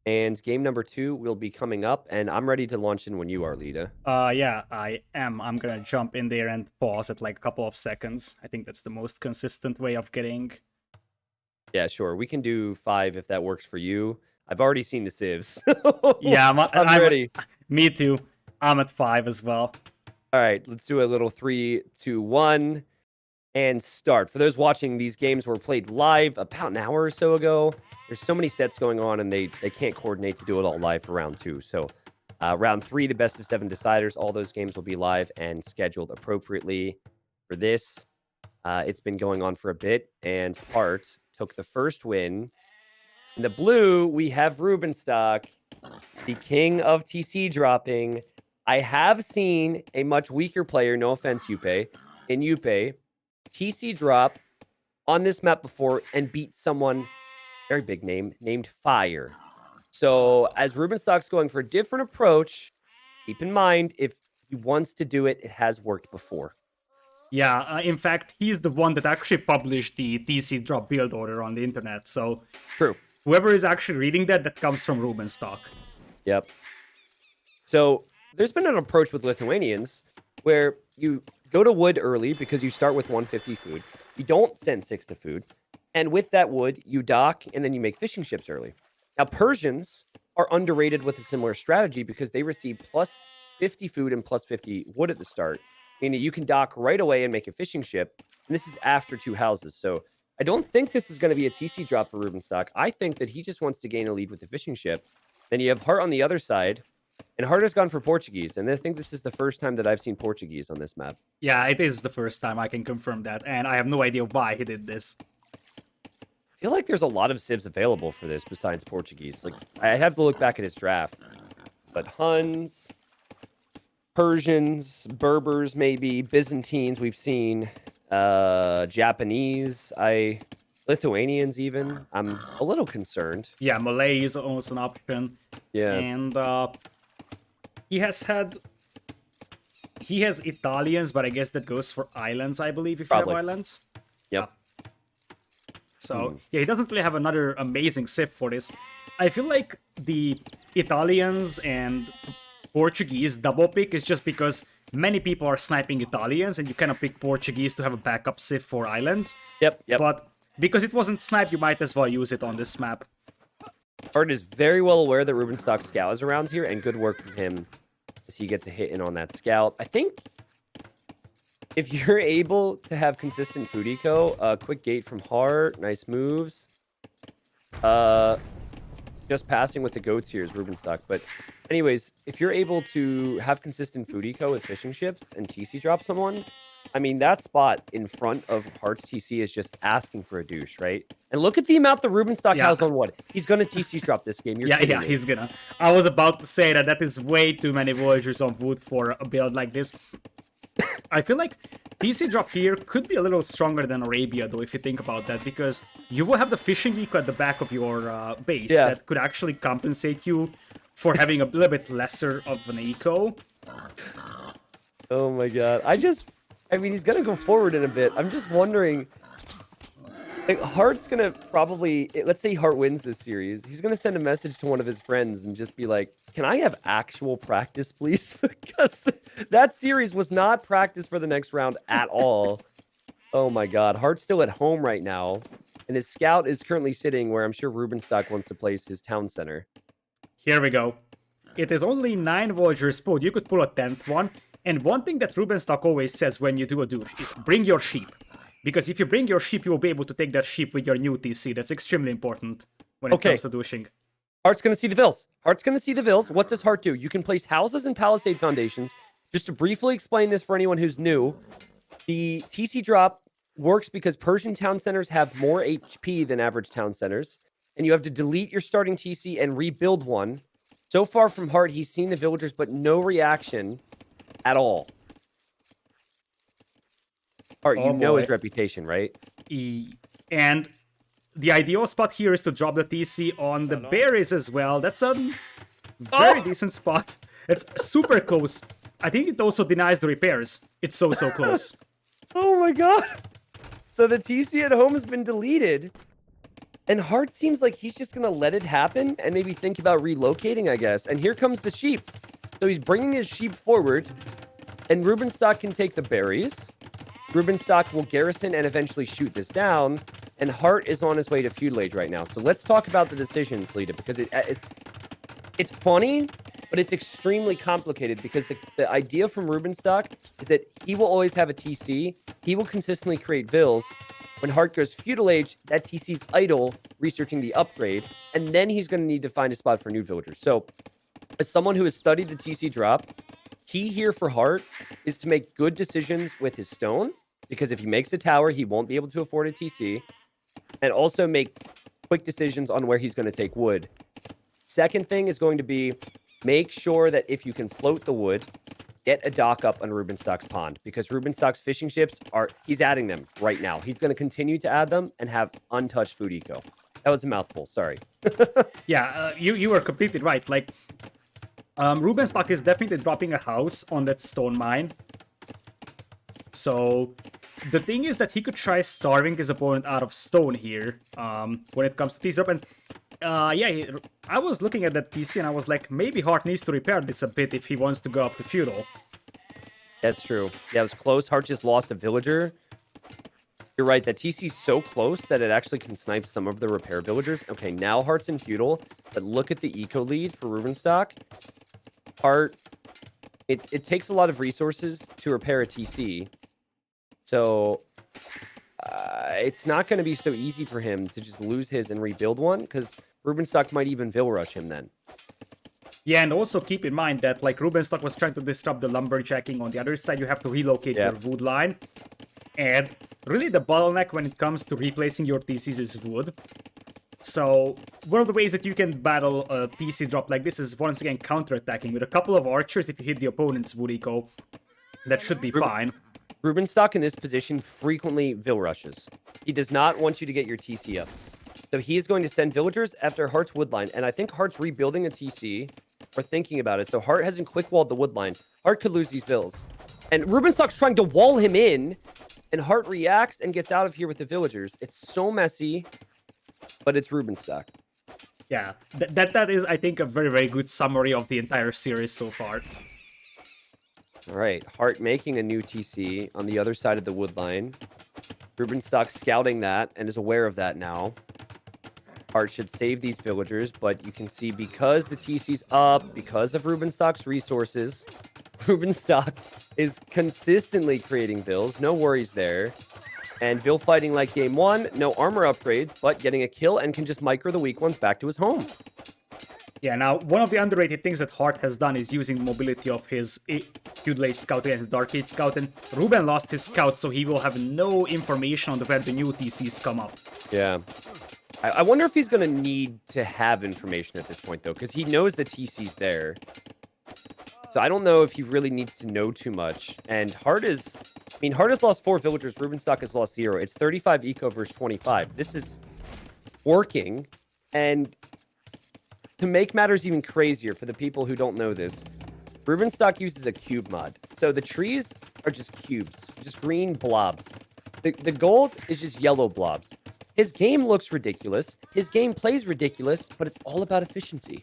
And game number 2 will be coming up, and I'm ready to launch in when you are, Lita. Yeah, I am. I'm gonna jump in there and pause it like a couple of seconds. I think that's the most consistent way of getting. Yeah, sure. We can do 5 if that works for you. I've already seen the civs. Yeah, I'm ready. Me too. I'm at 5 as well. All right, let's do a little 3, 2, 1, and start. For those watching, these games were played live about an hour or so ago. There's so many sets going on, and they can't coordinate to do it all live for round 2. So round 3, the best of 7 deciders, all those games will be live and scheduled appropriately for this. It's been going on for a bit, and Heartt took the first win. In the blue, we have Rubenstock, the king of TC dropping. I have seen a much weaker player, no offense, Yupe, in Yupe, TC drop on this map before and beat someone, very big name, named Fire. So as Rubenstock's going for a different approach, keep in mind, if he wants to do it, it has worked before. Yeah, in fact, he's the one that actually published the TC drop build order on the internet. So True. Whoever is actually reading that comes from Rubenstock. Yep. So there's been an approach with Lithuanians where you go to wood early because you start with 150 food. You don't send 6 to food. And with that wood, you dock and then you make fishing ships early. Now, Persians are underrated with a similar strategy because they receive plus 50 food and plus 50 wood at the start, meaning you can dock right away and make a fishing ship. And this is after 2 houses. So I don't think this is going to be a TC drop for Rubenstock. I think that he just wants to gain a lead with the fishing ship. Then you have Heartt on the other side. And Heartt has gone for Portuguese. And I think this is the first time that I've seen Portuguese on this map. Yeah, it is the first time. I can confirm that. And I have no idea why he did this. I feel like there's a lot of civs available for this besides Portuguese. Like, I have to look back at his draft. But Huns, Persians, Berbers maybe, Byzantines we've seen, Japanese, Lithuanians even. I'm a little concerned. Yeah, Malay is also an option. Yeah. And he has Italians, but I guess that goes for islands, I believe, if Probably. you have islands. Yep. So, yeah, he doesn't really have another amazing civ for this. I feel like the Italians and Portuguese double pick is just because many people are sniping Italians and you cannot pick Portuguese to have a backup civ for islands. Yep. But because it wasn't sniped, you might as well use it on this map. Heartt is very well aware that Rubenstock's scout is around here, and good work from him as he gets a hit in on that scout. I think if you're able to have consistent food eco, quick gate from Heartt, nice moves. Just passing with the goats here is Rubenstock. But anyways, if you're able to have consistent food eco with fishing ships and TC drop someone, I mean, that spot in front of Heartt's TC is just asking for a douche, right? And look at the amount the Rubenstock has on wood. He's going to TC drop this game. Yeah, he's gonna. I was about to say that is way too many villagers on wood for a build like this. I feel like TC drop here could be a little stronger than Arabia, though, if you think about that, because you will have the fishing eco at the back of your base that could actually compensate you for having a little bit lesser of an eco. Oh my god. I mean, he's going to go forward in a bit. I'm just wondering, like, Heartt's going to probably, let's say Heartt wins this series. He's going to send a message to one of his friends and just be like, can I have actual practice, please? Because that series was not practice for the next round at all. Oh my god. Heartt's still at home right now. And his scout is currently sitting where I'm sure Rubenstock wants to place his town center. Here we go. It is only 9 villagers pulled. You could pull a 10th one. And one thing that Rubenstock always says when you do a douche is bring your sheep. Because if you bring your sheep, you will be able to take that sheep with your new TC. That's extremely important when it comes to douching. Heartt's going to see the vills. Heartt's going to see the vills. What does Heartt do? You can place houses and palisade foundations Just to briefly explain this for anyone who's new, the TC drop works because Persian town centers have more HP than average town centers, and you have to delete your starting TC and rebuild one. So far from Hearttt, he's seen the villagers, but no reaction at all. Hearttt, you know his reputation, right? And the ideal spot here is to drop the TC on the berries as well. That's a very decent spot. It's super close. I think it also denies the repairs. It's so close. Oh my god. So the TC at home has been deleted. And Hearttt seems like he's just going to let it happen and maybe think about relocating, I guess. And here comes the sheep. So he's bringing his sheep forward. And Rubenstock can take the berries. Rubenstock will garrison and eventually shoot this down. And Hearttt is on his way to feudal age right now. So let's talk about the decisions, Lita, because it's funny, but it's extremely complicated because the idea from Rubenstock is that he will always have a TC. He will consistently create vills. When Hearttt goes feudal age, that TC's idle, researching the upgrade, and then he's going to need to find a spot for new villagers. So, as someone who has studied the TC drop, key here for Hearttt is to make good decisions with his stone, because if he makes a tower, he won't be able to afford a TC, and also make quick decisions on where he's going to take wood. Second thing is going to be make sure that if you can float the wood, get a dock up on Rubenstock's pond, because Rubenstock's fishing ships he's adding them right now. He's going to continue to add them and have untouched food eco. That was a mouthful, sorry. Yeah, you were completely right. Like, Rubenstock is definitely dropping a house on that stone mine. So, the thing is that he could try starving his opponent out of stone here, when it comes to TC drop. And yeah, I was looking at that TC and I was like, maybe Hearttt needs to repair this a bit if he wants to go up to feudal. That's true. Yeah, it was close. Hearttt just lost a villager. You're right, that TC's so close that it actually can snipe some of the repair villagers. Okay, now Heartt's in feudal, but look at the eco lead for Rubenstock. Hearttt, it takes a lot of resources to repair a TC. So, it's not going to be so easy for him to just lose his and rebuild one, because Rubenstock might even vill rush him then. Yeah, and also keep in mind that, like, Rubenstock was trying to disrupt the lumberjacking. On the other side, you have to relocate your wood line. And really the bottleneck when it comes to replacing your TCs is wood. So, one of the ways that you can battle a TC drop like this is once again counterattacking with a couple of archers. If you hit the opponent's wood eco, that should be fine. Rubenstock in this position frequently vill rushes. He does not want you to get your TC up. So he is going to send villagers after Heartt's woodline. And I think Heartt's rebuilding a TC, or thinking about it. So Hearttt hasn't quick-walled the woodline. Hearttt could lose these vills. And Rubenstock's trying to wall him in, and Hearttt reacts and gets out of here with the villagers. It's so messy, but it's Rubenstock. Yeah, that is, I think, a very, very good summary of the entire series so far. All right, Hearttt making a new TC on the other side of the wood line. Rubenstock scouting that and is aware of that now. Hearttt should save these villagers, but you can see because the TC's up, because of Rubenstock's resources, Rubenstock is consistently creating vills. No worries there. And vill fighting like game one, no armor upgrades, but getting a kill and can just micro the weak ones back to his home. Yeah, now, one of the underrated things that Hearttt has done is using the mobility of his Feudal Age Scout against his Dark Age Scout, and Ruben lost his Scout, so he will have no information on where the new TCs come up. Yeah. I wonder if he's going to need to have information at this point, though, because he knows the TC's there. So I don't know if he really needs to know too much. And Hearttt has lost 4 villagers. Rubenstock has lost 0. It's 35 eco versus 25. This is working, and to make matters even crazier for the people who don't know this, Rubenstock uses a cube mod. So the trees are just cubes, just green blobs. The gold is just yellow blobs. His game looks ridiculous. His game plays ridiculous, but it's all about efficiency.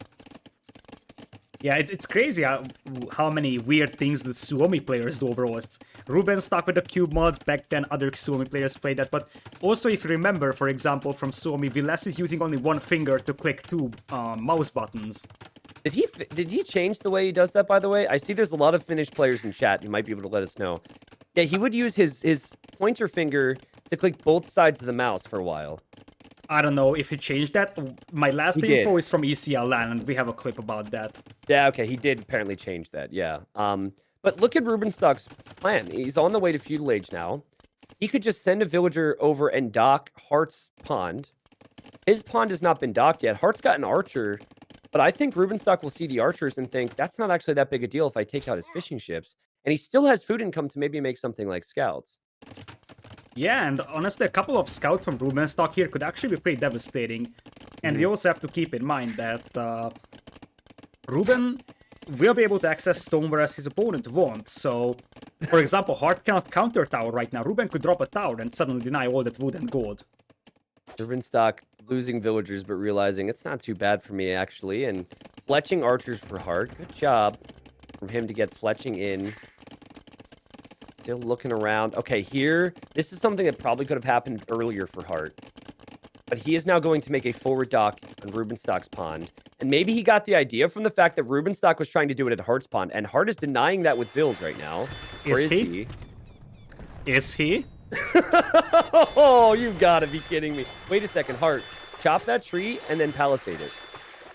Yeah, it's crazy how many weird things the Suomi players do overall. It's Rubenstock with the cube mods, back then other Suomi players played that, but also if you remember, for example, from Suomi, Viles is using only one finger to click 2 mouse buttons. Did he change the way he does that, by the way? I see there's a lot of Finnish players in chat who might be able to let us know. Yeah, he would use his pointer finger to click both sides of the mouse for a while. I don't know if he changed that. My last info is from ECL LAN, and we have a clip about that. Yeah, okay, he did apparently change that, yeah. But look at Rubenstock's plan. He's on the way to Feudal Age now. He could just send a villager over and dock Heartt's pond. His pond has not been docked yet. Heartt's got an archer, but I think Rubenstock will see the archers and think, that's not actually that big a deal if I take out his fishing ships. And he still has food income to maybe make something like scouts. Yeah, and honestly, a couple of scouts from Rubenstock here could actually be pretty devastating. And we also have to keep in mind that Ruben will be able to access stone, whereas his opponent won't. So, for example, Heartt cannot counter tower right now. Ruben could drop a tower and suddenly deny all that wood and gold. Rubenstock losing villagers, but realizing it's not too bad for me, actually. And fletching archers for Heartt. Good job from him to get fletching in. Still looking around. Okay, here, this is something that probably could have happened earlier for Heartt. But he is now going to make a forward dock on Rubenstock's pond. And maybe he got the idea from the fact that Rubenstock was trying to do it at Heartt's pond. And Heartt is denying that with builds right now. Or is he? Is he? Oh, you've got to be kidding me. Wait a second, Heartt. Chop that tree and then palisade it.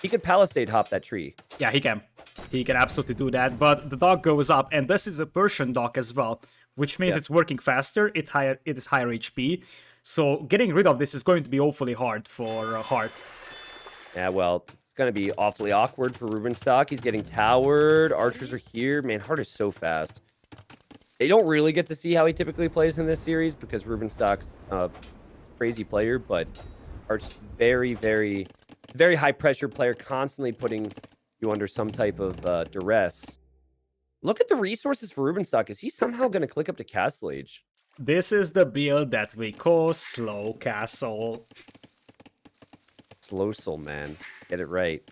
He could palisade hop that tree. Yeah, he can. He can absolutely do that. But the dock goes up, and this is a Persian dock as well, which means it's working faster. It is higher HP. So getting rid of this is going to be awfully hard for Heartt. Yeah, well, it's going to be awfully awkward for Rubenstock. He's getting towered. Archers are here. Man, Heartt is so fast. They don't really get to see how he typically plays in this series because Rubenstock's a crazy player, but Heartt's very, very, very high pressure player, constantly putting you under some type of duress. Look at the resources for Rubenstock. Is he somehow going to click up to Castle Age? This is the build that we call Slow Castle. Slow soul, man. Get it right.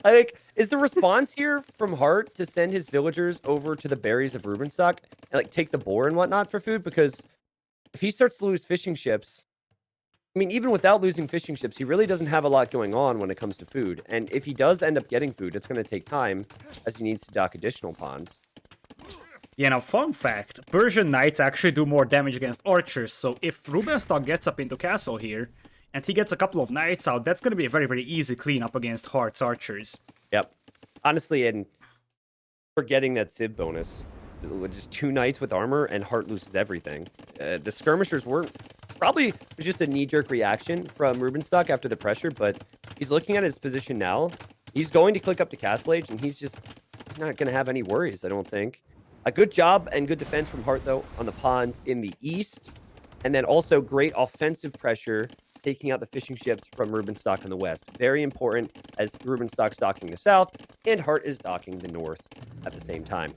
I think, is the response here from Heartt to send his villagers over to the berries of Rubenstock and like take the boar and whatnot for food? Because if he starts to lose fishing ships, I mean, even without losing fishing ships, he really doesn't have a lot going on when it comes to food. And if he does end up getting food, it's going to take time as he needs to dock additional ponds. Yeah, now, fun fact, Persian knights actually do more damage against archers, so if Rubenstock gets up into castle here, and he gets a couple of knights out, that's going to be a very, very easy cleanup against Heartt's archers. Yep. Honestly, and forgetting that Civ bonus, with just 2 knights with armor, and Heartt loses everything. The skirmishers weren't... Probably it was just a knee-jerk reaction from Rubenstock after the pressure, but he's looking at his position now. He's going to click up to Castle Age, and he's not going to have any worries, I don't think. A good job and good defense from Heartt, though, on the pond in the east. And then also great offensive pressure, taking out the fishing ships from Rubenstock in the west. Very important as Rubenstock's docking the south, and Heartt is docking the north at the same time.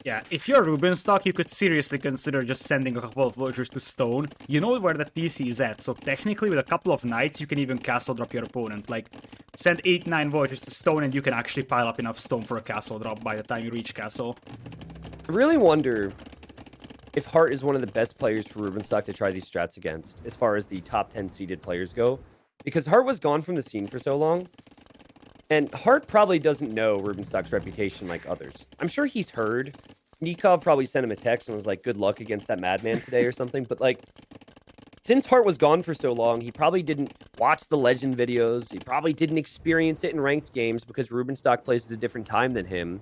Yeah, if you're Rubenstock, you could seriously consider just sending a couple of villagers to stone. You know where the TC is at, so technically with a couple of knights, you can even castle drop your opponent. Like, send 8-9 villagers to stone and you can actually pile up enough stone for a castle drop by the time you reach castle. I really wonder if Heartt is one of the best players for Rubenstock to try these strats against, as far as the top 10 seeded players go. Because Heartt was gone from the scene for so long, and Heartt probably doesn't know Rubenstock's reputation like others. I'm sure he's heard. Nikov probably sent him a text and was like, good luck against that madman today or something. But like, since Heartt was gone for so long, he probably didn't watch the legend videos. He probably didn't experience it in ranked games because Rubenstock plays at a different time than him.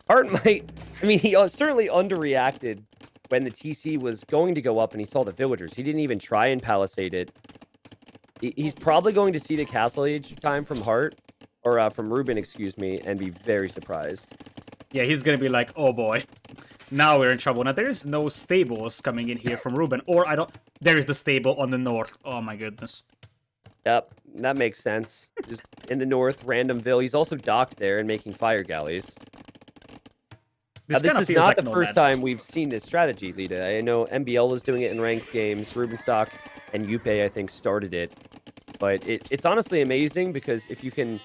Heartt might, I mean, he certainly underreacted when the TC was going to go up and he saw the villagers. He didn't even try and palisade it. He's probably going to see the Castle Age time from Heartt, or from Ruben, excuse me, and be very surprised. Yeah, he's gonna be like, oh boy, now we're in trouble. Now, there's no stables coming in here from Ruben, or there is the stable on the north. Oh my goodness. Yep, that makes sense. Just in the north, Randomville. He's also docked there and making fire galleys. This is not the first time we've seen this strategy, Lita. I know MBL was doing it in ranked games. Rubenstock and Yupe, I think, started it. But it's honestly amazing because if you can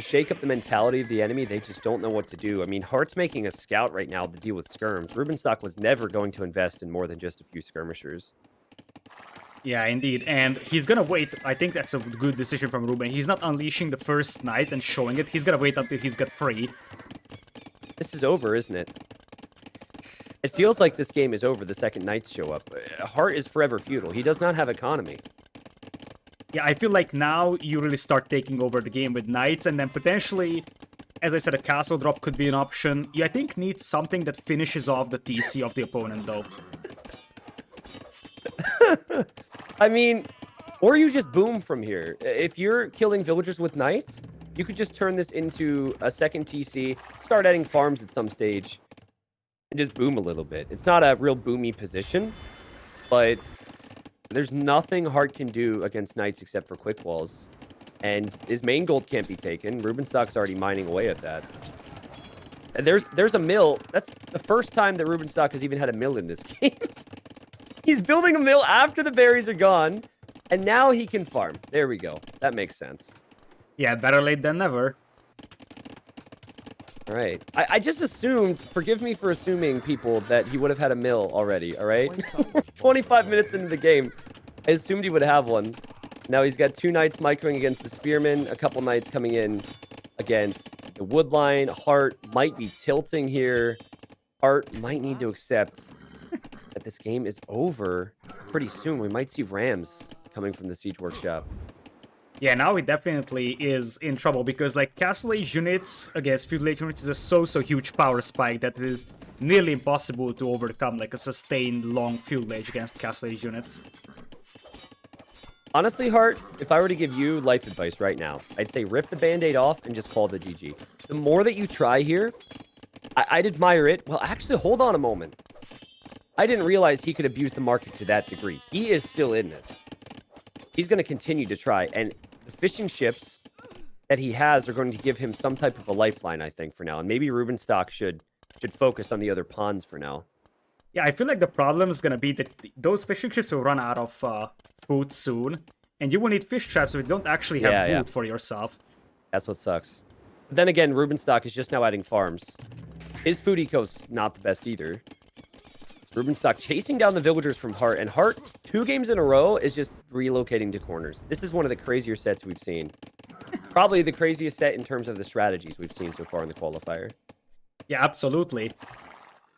shake up the mentality of the enemy, they just don't know what to do. I mean, Heartt's making a scout right now to deal with skirms. Rubenstock was never going to invest in more than just a few skirmishers. Yeah, indeed. And he's gonna wait. I think that's a good decision from Ruben. He's not unleashing the first knight and showing it. He's gonna wait until he's got free. This is over, isn't it? It feels like this game is over the second knights show up. Heartt is forever feudal. He does not have economy. Yeah, I feel like now you really start taking over the game with knights, and then potentially as I said, a castle drop could be an option. You, I think, need something that finishes off the TC of the opponent, though. I mean, or you just boom from here. If you're killing villagers with knights, you could just turn this into a second TC, start adding farms at some stage, and just boom a little bit. It's not a real boomy position, but there's nothing Hearttt can do against knights except for quick walls. And his main gold can't be taken. Rubenstock's already mining away at that. And there's a mill. That's the first time that Rubenstock has even had a mill in this game. He's building a mill after the berries are gone, and now he can farm. There we go. That makes sense. Yeah, better late than never. All right. I just assumed, forgive me for assuming, people, that he would have had a mill already, all right? 25 minutes into the game. I assumed he would have one. Now he's got 2 knights microing against the spearman, a couple knights coming in against the woodline. Hearttt might be tilting here. Hearttt might need to accept that this game is over pretty soon. We might see Rams coming from the Siege Workshop. Yeah, now he definitely is in trouble because, like, Castle Age units against Feudal Age units is a so huge power spike that it is nearly impossible to overcome, like, a sustained long Feudal Age against Castle Age units. Honestly, Hearttt, if I were to give you life advice right now, I'd say rip the Band-Aid off and just call the GG. The more that you try here, I'd admire it. Well, actually, hold on a moment. I didn't realize he could abuse the market to that degree. He is still in this. He's going to continue to try, and the fishing ships that he has are going to give him some type of a lifeline, I think, for now. And maybe Rubenstock should focus on the other pawns for now. Yeah, I feel like the problem is going to be that those fishing ships will run out of food soon, and you will need fish traps if you don't actually have food for yourself. That's what sucks. But then again, Rubenstock is just now adding farms. His food eco's not the best either. Rubenstock chasing down the villagers from Hearttt, and Hearttt, 2 games in a row, is just relocating to corners. This is one of the crazier sets we've seen. Probably the craziest set in terms of the strategies we've seen so far in the qualifier. Yeah, absolutely.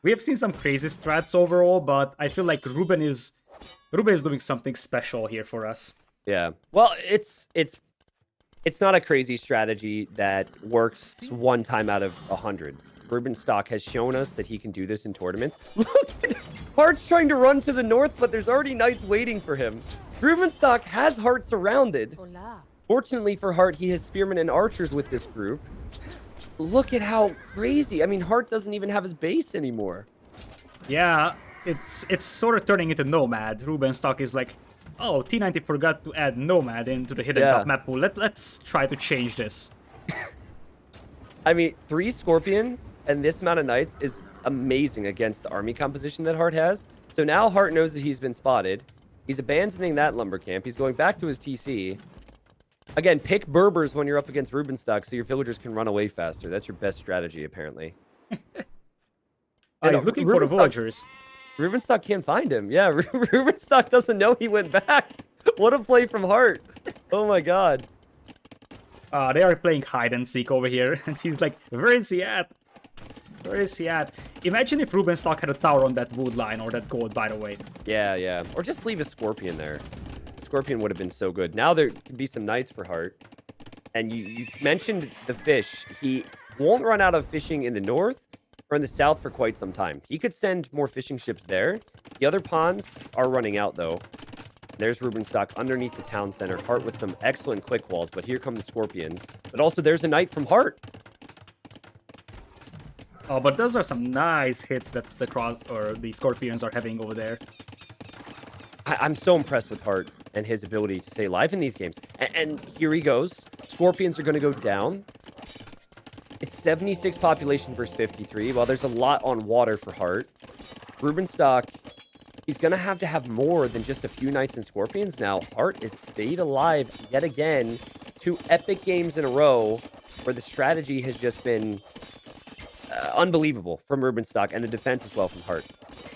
We have seen some crazy strats overall, but I feel like Ruben is doing something special here for us. Yeah. Well, it's not a crazy strategy that works 1 time out of 100. Rubenstock has shown us that he can do this in tournaments. Look, Heartt's trying to run to the north, but there's already knights waiting for him. Rubenstock has Hearttt surrounded. Fortunately for Hearttt, he has spearmen and archers with this group. Look at how crazy. I mean, Hearttt doesn't even have his base anymore. Yeah, it's sort of turning into Nomad. Rubenstock is like, oh, T90 forgot to add Nomad into the Hidden Cup map pool. Let's try to change this. I mean, 3 Scorpions and this amount of knights is amazing against the army composition that Hearttt has. So now Hearttt knows that he's been spotted. He's abandoning that lumber camp. He's going back to his TC. Again, pick Berbers when you're up against Rubenstock so your villagers can run away faster. That's your best strategy, apparently. He's looking for the villagers. Rubenstock can't find him. Yeah, Rubenstock doesn't know he went back. What a play from Hearttt. Oh my god. They are playing hide and seek over here, and he's like, where is he at? Where is he at? Imagine if Rubenstock had a tower on that wood line, or that gold, by the way. Yeah. Or just leave a Scorpion there. Scorpion would have been so good. Now there can be some knights for Hearttt. And you mentioned the fish. He won't run out of fishing in the north or in the south for quite some time. He could send more fishing ships there. The other ponds are running out, though. There's Rubenstock underneath the town center. Hearttt with some excellent quick walls, but here come the Scorpions. But also there's a knight from Hearttt. Oh, but those are some nice hits that the Scorpions are having over there. I'm so impressed with Hearttt and his ability to stay alive in these games. And here he goes. Scorpions are going to go down. It's 76 population versus 53. Well, there's a lot on water for Hearttt. Rubenstock, he's going to have more than just a few knights and Scorpions now. Hearttt has stayed alive yet again. 2 epic games in a row where the strategy has just been unbelievable from Rubenstock, and the defense as well from Hearttt.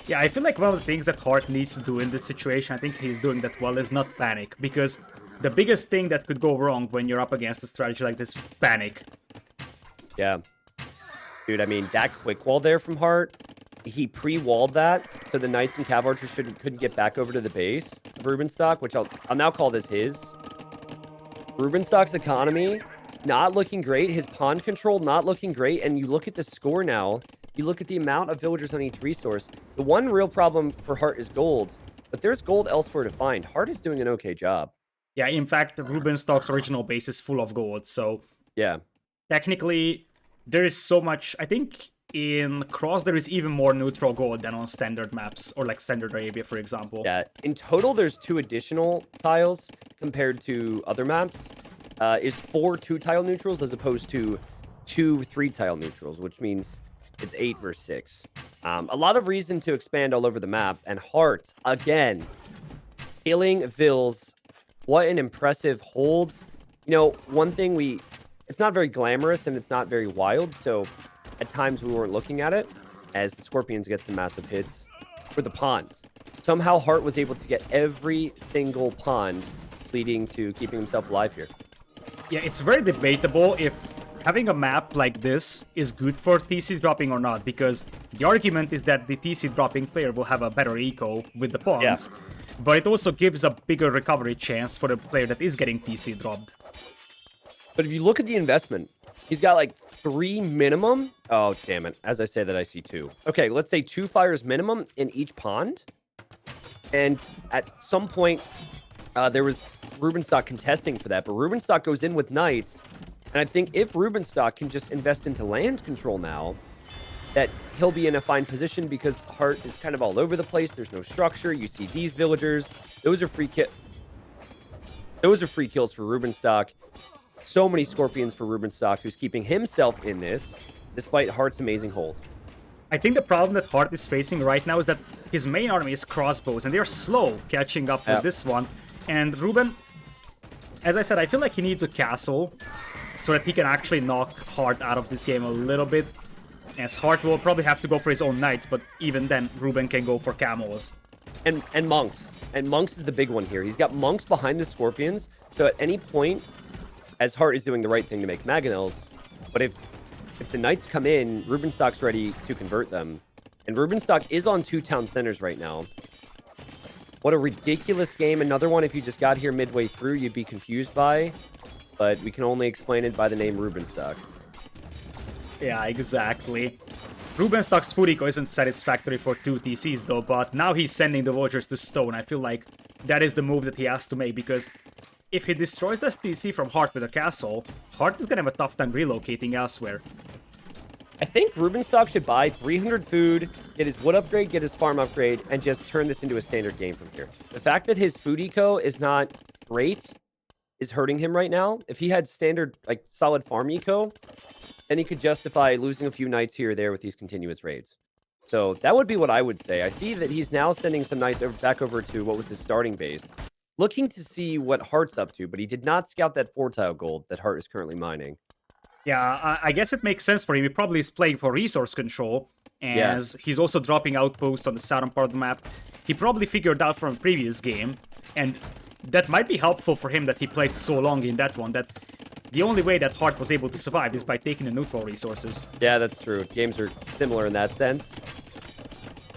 Yeah, I feel like one of the things that Hearttt needs to do in this situation, I think he's doing that well, is not panic. Because the biggest thing that could go wrong when you're up against a strategy like this, panic. Yeah. Dude, I mean, that quick wall there from Hearttt, he pre-walled that, so the knights and cav archers couldn't get back over to the base of Rubenstock, which I'll now call this his. Rubenstock's economy not looking great. His pawn control not looking great. And you look at the score now. You look at the amount of villagers on each resource. The one real problem for Hearttt is gold. But there's gold elsewhere to find. Hearttt is doing an okay job. Yeah, in fact, Rubenstock's original base is full of gold, so Yeah. technically there is so much. I think in Cross there is even more neutral gold than on standard maps, or like standard Arabia, for example. Yeah. In total, there's 2 additional tiles compared to other maps. Is 4 2-tile neutrals as opposed to 2 3-tile neutrals, which means it's 8 versus 6. A lot of reason to expand all over the map, and Hearttt, again, killing Vils. What an impressive hold. You know, one thing it's not very glamorous and it's not very wild, so at times we weren't looking at it, as the Scorpions get some massive hits for the pawns. Somehow Hearttt was able to get every single pawn, leading to keeping himself alive here. Yeah, it's very debatable if having a map like this is good for TC dropping or not, because the argument is that the TC dropping player will have a better eco with the pawns, but it also gives a bigger recovery chance for the player that is getting TC dropped. But if you look at the investment, he's got like 3 minimum. Oh, damn it. As I say that, I see 2. Okay, let's say 2 fires minimum in each pond. And at some point, there was Rubenstock contesting for that, but Rubenstock goes in with knights. And I think if Rubenstock can just invest into land control now, that he'll be in a fine position, because Hearttt is kind of all over the place. There's no structure. You see these villagers. Those are free kills for Rubenstock. So many Scorpions for Rubenstock, who's keeping himself in this, despite Heartt's amazing hold. I think the problem that Hearttt is facing right now is that his main army is crossbows, and they're slow catching up with this one. And Ruben, as I said, I feel like he needs a castle so that he can actually knock Hearttt out of this game a little bit. As Hearttt will probably have to go for his own knights, but even then, Ruben can go for camels. And monks. And monks is the big one here. He's got monks behind the Scorpions, so at any point, as Hearttt is doing the right thing to make mangonels, but if the knights come in, Rubenstock's ready to convert them. And Rubenstock is on 2 town centers right now. What a ridiculous game. Another one, if you just got here midway through, you'd be confused by. But we can only explain it by the name Rubenstock. Yeah, exactly. Rubenstock's food eco isn't satisfactory for 2 TCs though, but now he's sending the villagers to stone. I feel like that is the move that he has to make, because if he destroys this TC from Hearttt with a castle, Hearttt is gonna have a tough time relocating elsewhere. I think Rubenstock should buy 300 food, get his wood upgrade, get his farm upgrade, and just turn this into a standard game from here. The fact that his food eco is not great is hurting him right now. If he had standard, like, solid farm eco, then he could justify losing a few knights here or there with these continuous raids. So that would be what I would say. I see that he's now sending some knights back over to what was his starting base, looking to see what Heartt's up to, but he did not scout that 4-tile gold that Hearttt is currently mining. Yeah, I guess it makes sense for him. He probably is playing for resource control, as he's also dropping outposts on the southern part of the map. He probably figured out from a previous game, and that might be helpful for him that he played so long in that one, that the only way that Hearttt was able to survive is by taking the neutral resources. Yeah, that's true. Games are similar in that sense.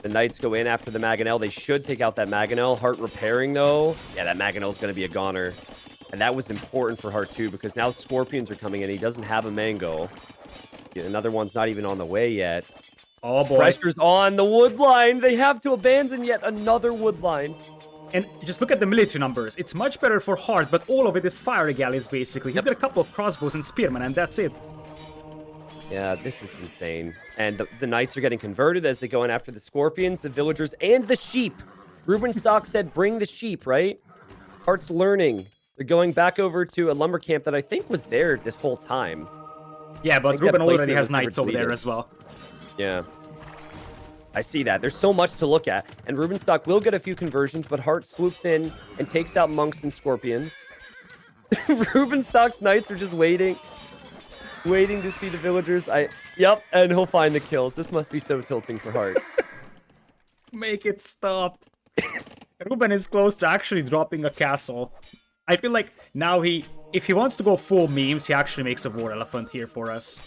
The knights go in after the Mangonel. They should take out that Mangonel. Hearttt repairing, though. Yeah, that Mangonel's going to be a goner. And that was important for Hearttt, too, because now Scorpions are coming in. He doesn't have a Mango. Another one's not even on the way yet. Oh, boy. Pressure's on the wood line. They have to abandon yet another wood line. And just look at the military numbers. It's much better for Hearttt, but all of it is fire galleys, basically. He's got a couple of crossbows and spearmen, and that's it. Yeah, this is insane. And the knights are getting converted as they go in after the Scorpions, the villagers, and the sheep. Rubenstock said, bring the sheep, right? Heartt's learning. They're going back over to a lumber camp that I think was there this whole time. Yeah, but Ruben already has knights over there as well. Yeah. I see that. There's so much to look at. And Rubenstock will get a few conversions, but Hearttt swoops in and takes out monks and Scorpions. Rubenstock's knights are just waiting to see the villagers. Yep, and he'll find the kills. This must be so tilting for Hearttt. Make it stop. Ruben is close to actually dropping a castle. I feel like now if he wants to go full memes, he actually makes a war elephant here for us.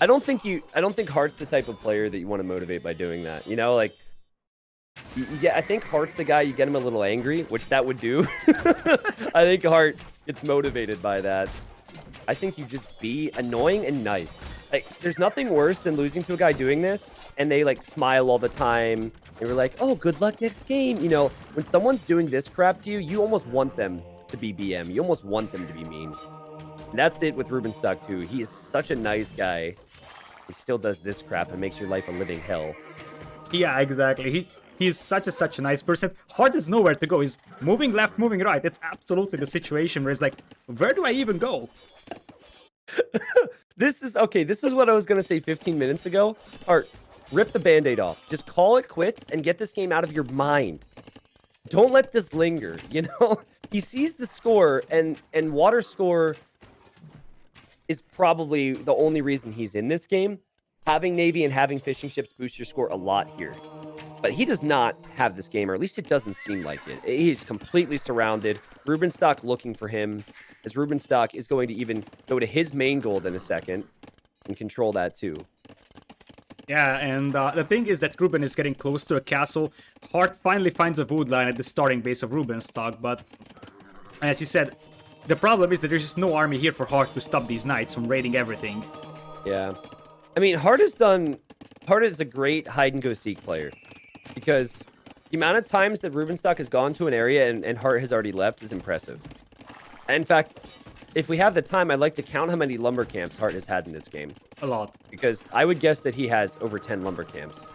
I don't think Heartt's the type of player that you want to motivate by doing that. You know, like, yeah, I think Heartt's the guy you get him a little angry, which that would do. I think Hearttt gets motivated by that. I think you just be annoying and nice. Like, there's nothing worse than losing to a guy doing this, and they, like, smile all the time, and we're like, "Oh, good luck next game." You know, when someone's doing this crap to you, you almost want them to be BM. You almost want them to be mean. And that's it with Rubenstock, too. He is such a nice guy. He still does this crap and makes your life a living hell. Yeah, exactly. He's such a nice person. Hearttt is nowhere to go. He's moving left, moving right. It's absolutely the situation where it's like, where do I even go? This is what I was gonna say 15 minutes ago. Hearttt, rip the band-aid off. Just call it quits and get this game out of your mind. Don't let this linger, you know? He sees the score, and water score is probably the only reason he's in this game. Having Navy and having fishing ships boost your score a lot here. But he does not have this game, or at least it doesn't seem like it. He's completely surrounded. Rubenstock looking for him, as Rubenstock is going to even go to his main gold in a second and control that too. Yeah, and the thing is that Ruben is getting close to a castle. Hearttt finally finds a wood line at the starting base of Rubenstock, but as you said, the problem is that there's just no army here for Hearttt to stop these knights from raiding everything. Yeah. I mean, Hearttt is a great hide-and-go-seek player, because the amount of times that Rubenstock has gone to an area and Hearttt has already left is impressive. In fact, if we have the time, I'd like to count how many lumber camps Hearttt has had in this game. A lot. Because I would guess that he has over 10 lumber camps.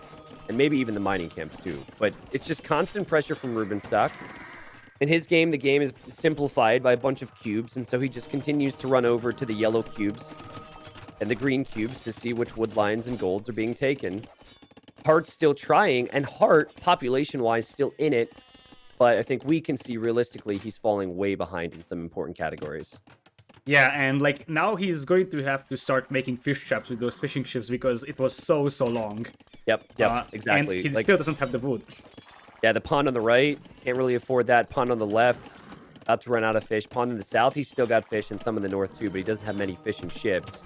And maybe even the mining camps too. But it's just constant pressure from Rubenstock. In his game, the game is simplified by a bunch of cubes, and so he just continues to run over to the yellow cubes and the green cubes to see which wood lines and golds are being taken. Heartt's still trying, and Hearttt, population-wise, still in it. But I think we can see realistically he's falling way behind in some important categories. Yeah, and like now he's going to have to start making fish traps with those fishing ships because it was so long. Yep, exactly. And he still doesn't have the wood. Yeah, the pond on the right, can't really afford that. Pond on the left, about to run out of fish. Pond in the south, he's still got fish, and some in the north too, but he doesn't have many fishing ships.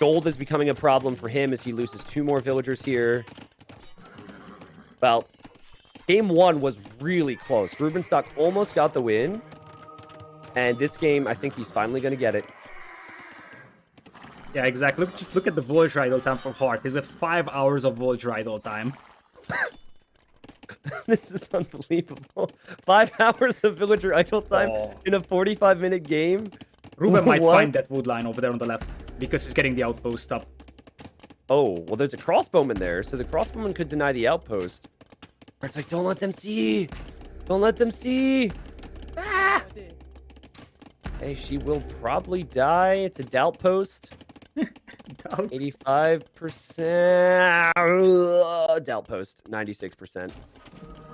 Gold is becoming a problem for him as he loses 2 more villagers here. Well, game 1 was really close. Rubenstock almost got the win. And this game, I think he's finally going to get it. Yeah, exactly. Just look at the voyage idle time for Hearttt. He's at 5 hours of voyage idle time. This is unbelievable. 5 hours of villager idle time in a 45-minute game. Ruben might find that wood line over there on the left because he's getting the outpost up. Oh, well, there's a crossbowman there, so the crossbowman could deny the outpost. It's like, don't let them see. Don't let them see. Ah! Hey, she will probably die. It's a doubt post. Doubt. 85%. Doubt post. 96%.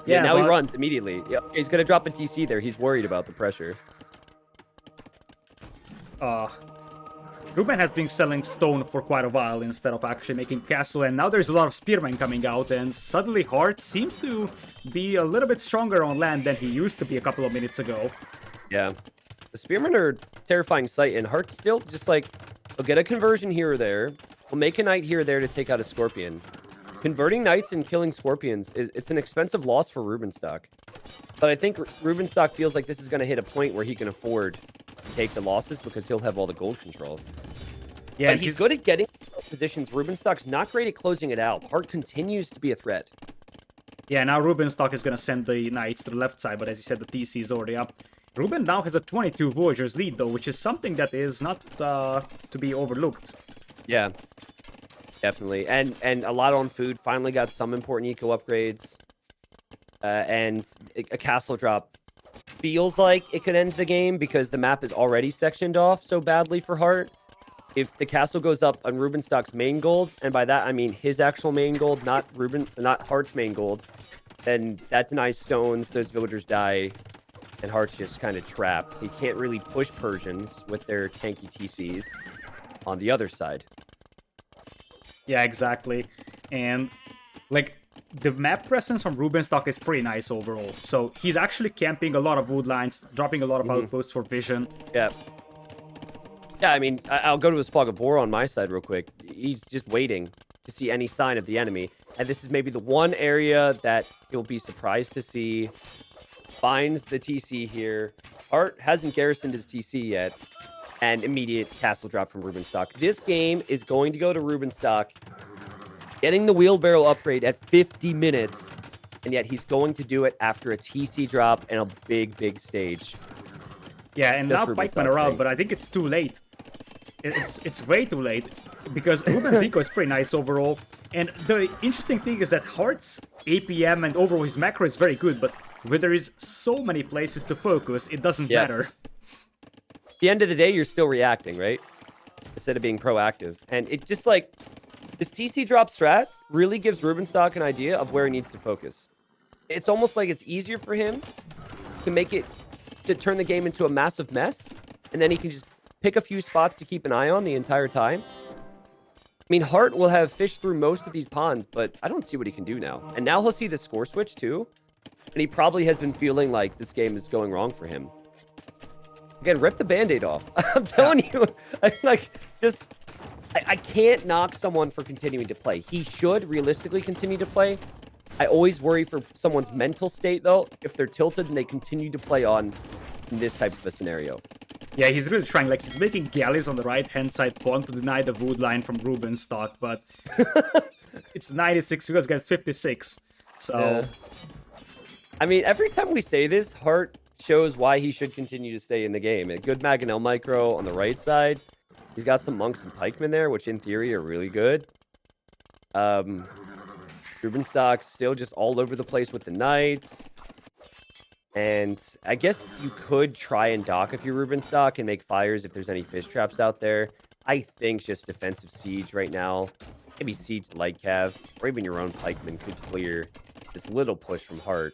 Yeah, now he runs immediately. Yeah, he's going to drop a TC there. He's worried about the pressure. Ruben has been selling stone for quite a while instead of actually making castle, and now there's a lot of spearmen coming out, and suddenly Hearttt seems to be a little bit stronger on land than he used to be a couple of minutes ago. Yeah. The spearmen are a terrifying sight, and Heartt's still just like, he'll get a conversion here or there. He'll make a knight here or there to take out a scorpion. Converting knights and killing scorpions, it's an expensive loss for Rubenstock. But I think Rubenstock feels like this is going to hit a point where he can afford to take the losses because he'll have all the gold control. Yeah, but he's good at getting positions. Rubenstock's not great at closing it out. Hearttt continues to be a threat. Yeah, now Rubenstock is going to send the knights to the left side, but as you said, the TC is already up. Ruben now has a 22 Voyagers lead, though, which is something that is not to be overlooked. Yeah, definitely. And a lot on food. Finally got some important eco upgrades. And a castle drop feels like it could end the game because the map is already sectioned off so badly for Hearttt. If the castle goes up on Rubenstock's main gold, and by that I mean his actual main gold, not Heartt's main gold, then that denies stones, those villagers die, and Heartt's just kind of trapped. He can't really push Persians with their tanky TCs on the other side. Yeah, exactly. And, like, the map presence from Rubenstock is pretty nice overall. So he's actually camping a lot of wood lines, dropping a lot of outposts for vision. Yeah. Yeah, I mean, I'll go to his Fog of War on my side real quick. He's just waiting to see any sign of the enemy. And this is maybe the one area that he'll be surprised to see. Finds the TC here. Hearttt hasn't garrisoned his TC yet. and immediate castle drop from Rubenstock. This game is going to go to Rubenstock, getting the wheelbarrow upgrade at 50 minutes, and yet he's going to do it after a TC drop and a big stage. Yeah, and Just now Rubenstock Pikemen are out, thing. but I think it's too late. It's way too late, because Ruben's eco is pretty nice overall. And the interesting thing is that Heartt's APM and overall his macro is very good, but where there is so many places to focus, it doesn't matter. At the end of the day, you're still reacting, right? Instead of being proactive. And it just like, this TC drop strat really gives Rubenstock an idea of where he needs to focus. It's almost like it's easier for him to turn the game into a massive mess, and then he can just pick a few spots to keep an eye on the entire time. I mean, Heartt will have fished through most of these ponds, but I don't see what he can do now. And now he'll see the score switch too, and he probably has been feeling like this game is going wrong for him. Again, rip the Band-Aid off. I'm telling you, I can't knock someone for continuing to play. He should realistically continue to play. I always worry for someone's mental state, though, if they're tilted and they continue to play on in this type of a scenario. Yeah, he's really trying. Like, he's making galleys on the right-hand side pawn to deny the wood line from Rubenstock, but it's 96 seconds against 56. So, yeah. I mean, every time we say this, Heartt shows why he should continue to stay in the game. A good Maganel micro on the right side. He's got some monks and pikemen there, which in theory are really good. Rubenstock still just all over the place with the knights. And I guess you could try and dock if you're Rubenstock and make fires if there's any fish traps out there. I think just defensive siege right now. Maybe siege light cav, or even your own pikeman could clear this little push from Heartt.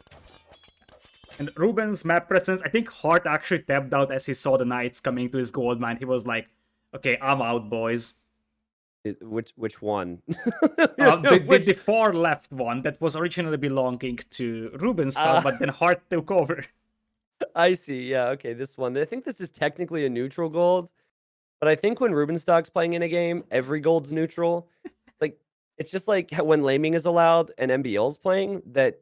And Ruben's map presence, I think Heartt actually tapped out as he saw the knights coming to his gold mine. He was like, okay, I'm out, boys. Which one? The far left one that was originally belonging to Rubenstock, but then Heartt took over. I see. Yeah, okay, this one. I think this is technically a neutral gold, but I think when Rubenstock's playing in a game, every gold's neutral. Like, it's just like when laming is allowed and MBL's playing, that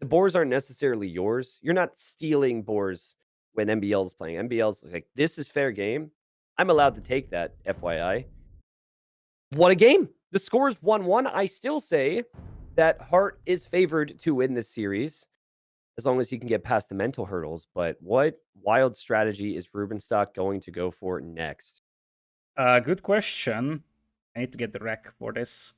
the boars aren't necessarily yours. You're not stealing boars when MBL's playing. MBL's like, this is fair game. I'm allowed to take that, FYI. What a game. The score is 1-1. I still say that Heartt is favored to win this series as long as he can get past the mental hurdles. But what wild strategy is Rubenstock going to go for next? Good question. I need to get the rec for this.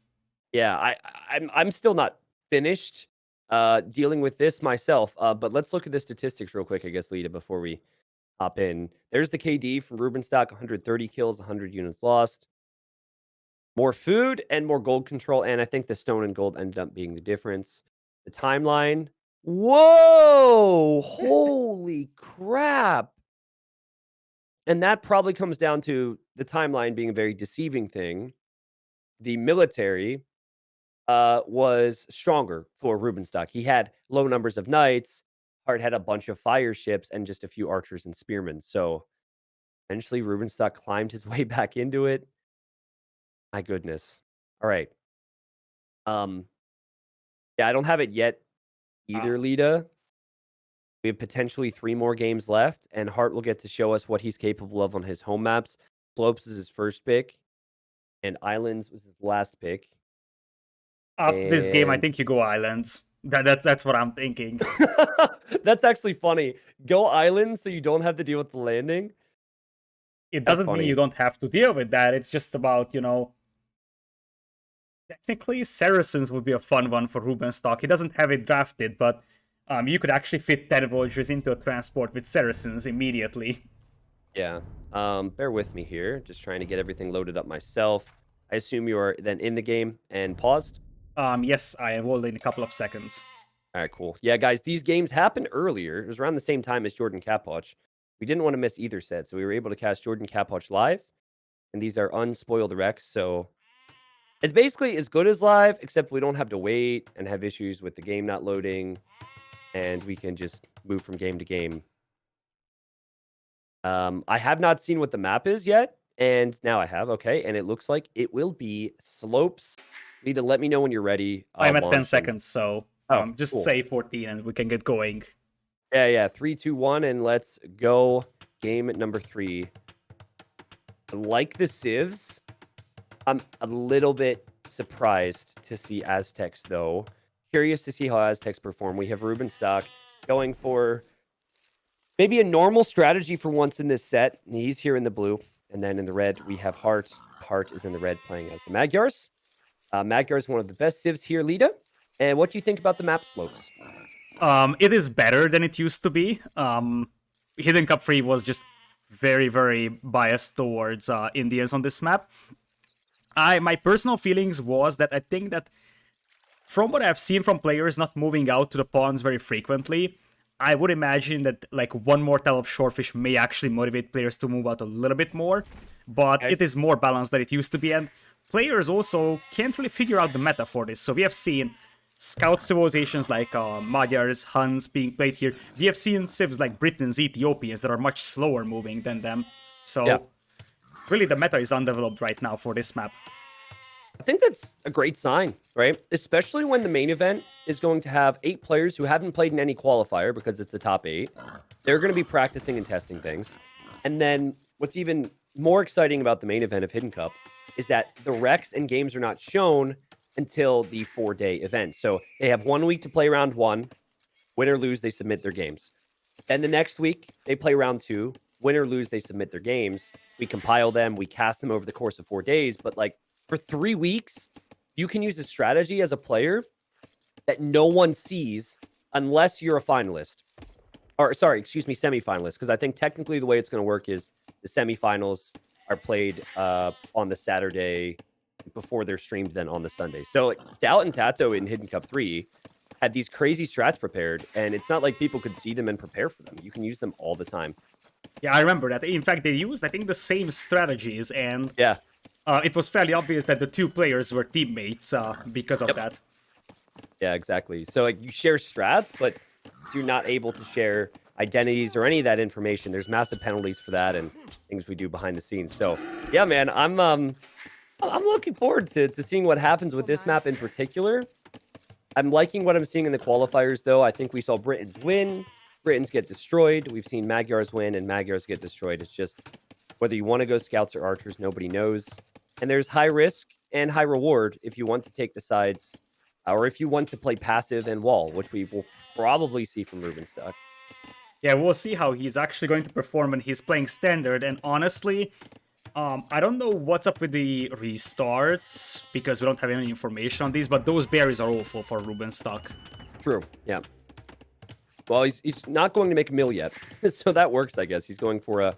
Yeah, I'm still not finished dealing with this myself. But let's look at the statistics real quick, I guess, Lita, before we hop in. There's the KD from Rubenstock, 130 kills, 100 units lost. More food and more gold control, and I think the stone and gold ended up being the difference. The timeline. Whoa! Holy crap! And that probably comes down to the timeline being a very deceiving thing. The military was stronger for Rubenstock. He had low numbers of knights. Heartt had a bunch of fire ships and just a few archers and spearmen. So eventually Rubenstock climbed his way back into it. My goodness. All right. Yeah, I don't have it yet either, Lita. We have potentially 3 more games left, and Heartt will get to show us what he's capable of on his home maps. Slopes is his first pick, and Islands was his last pick. After this game, I think you go Islands. That's what I'm thinking. That's actually funny. Go Islands so you don't have to deal with the landing. It doesn't mean you don't have to deal with that. It's just about, you know... Technically, Saracens would be a fun one for Rubenstock. He doesn't have it drafted, but you could actually fit 10 Voyagers into a transport with Saracens immediately. Yeah. Bear with me here. Just trying to get everything loaded up myself. I assume you are then in the game and paused? Yes, I enrolled in a couple of seconds. All right, cool. Yeah, guys, these games happened earlier. It was around the same time as Jordan Capoch. We didn't want to miss either set, so we were able to cast Jordan Capoch live. And these are unspoiled recs, so it's basically as good as live, except we don't have to wait and have issues with the game not loading, and we can just move from game to game. I have not seen what the map is yet, and now I have, okay, and it looks like it will be Slopes. You need to let me know when you're ready. I'm at 10 seconds, so just cool. say 14 and we can get going. Yeah, 3, 2, 1, and let's go. Game number 3. Like the civs, I'm a little bit surprised to see Aztecs, though. Curious to see how Aztecs perform. We have Rubenstock going for maybe a normal strategy for once in this set. He's here in the blue. And then in the red, we have Hearttt. Hearttt is in the red playing as the Magyars. Magyar is one of the best civs here, Lita. And what do you think about the map slopes? It is better than it used to be. Hidden Cup 3 was just very, very biased towards Indians on this map. My personal feelings was that I think that from what I've seen from players not moving out to the ponds very frequently, I would imagine that like one more tile of Shorefish may actually motivate players to move out a little bit more, but it is more balanced than it used to be, and players also can't really figure out the meta for this. So we have seen scout civilizations like Magyars, Huns being played here. We have seen civs like Britons, Ethiopians that are much slower moving than them. So really the meta is undeveloped right now for this map. I think that's a great sign, right? Especially when the main event is going to have 8 players who haven't played in any qualifier because it's the top 8. They're going to be practicing and testing things. And then what's even more exciting about the main event of Hidden Cup is that the recs and games are not shown until the 4-day event. So they have 1 week to play round 1. Win or lose, they submit their games. Then the next week, they play round 2. Win or lose, they submit their games. We compile them, we cast them over the course of 4 days. But like for 3 weeks, you can use a strategy as a player that no one sees unless you're a finalist. Or sorry, excuse me, semifinalist. Because I think technically the way it's going to work is the semifinals are played on the Saturday before they're streamed then on the Sunday. So like, Doubt and Tato in Hidden Cup 3 had these crazy strats prepared, and it's not like people could see them and prepare for them. You can use them all the time. Yeah, I remember that. In fact, they used, I think, the same strategies, and it was fairly obvious that the 2 players were teammates because of that. Yeah, exactly. So like you share strats, but you're not able to share identities or any of that information. There's massive penalties for that and things we do behind the scenes. So yeah, man, I'm looking forward to seeing what happens with this map in particular. I'm liking what I'm seeing in the qualifiers, though. I think we saw Britons win, Britons get destroyed. We've seen Magyars win and Magyars get destroyed. It's just whether you want to go scouts or archers, nobody knows. And there's high risk and high reward if you want to take the sides, or if you want to play passive and wall, which we will probably see from Rubenstock. Yeah, we'll see how he's actually going to perform when he's playing standard. And honestly, I don't know what's up with the restarts because we don't have any information on these, but those berries are awful for Rubenstock. True, yeah. Well, he's not going to make a mill yet, so that works, I guess. He's going for a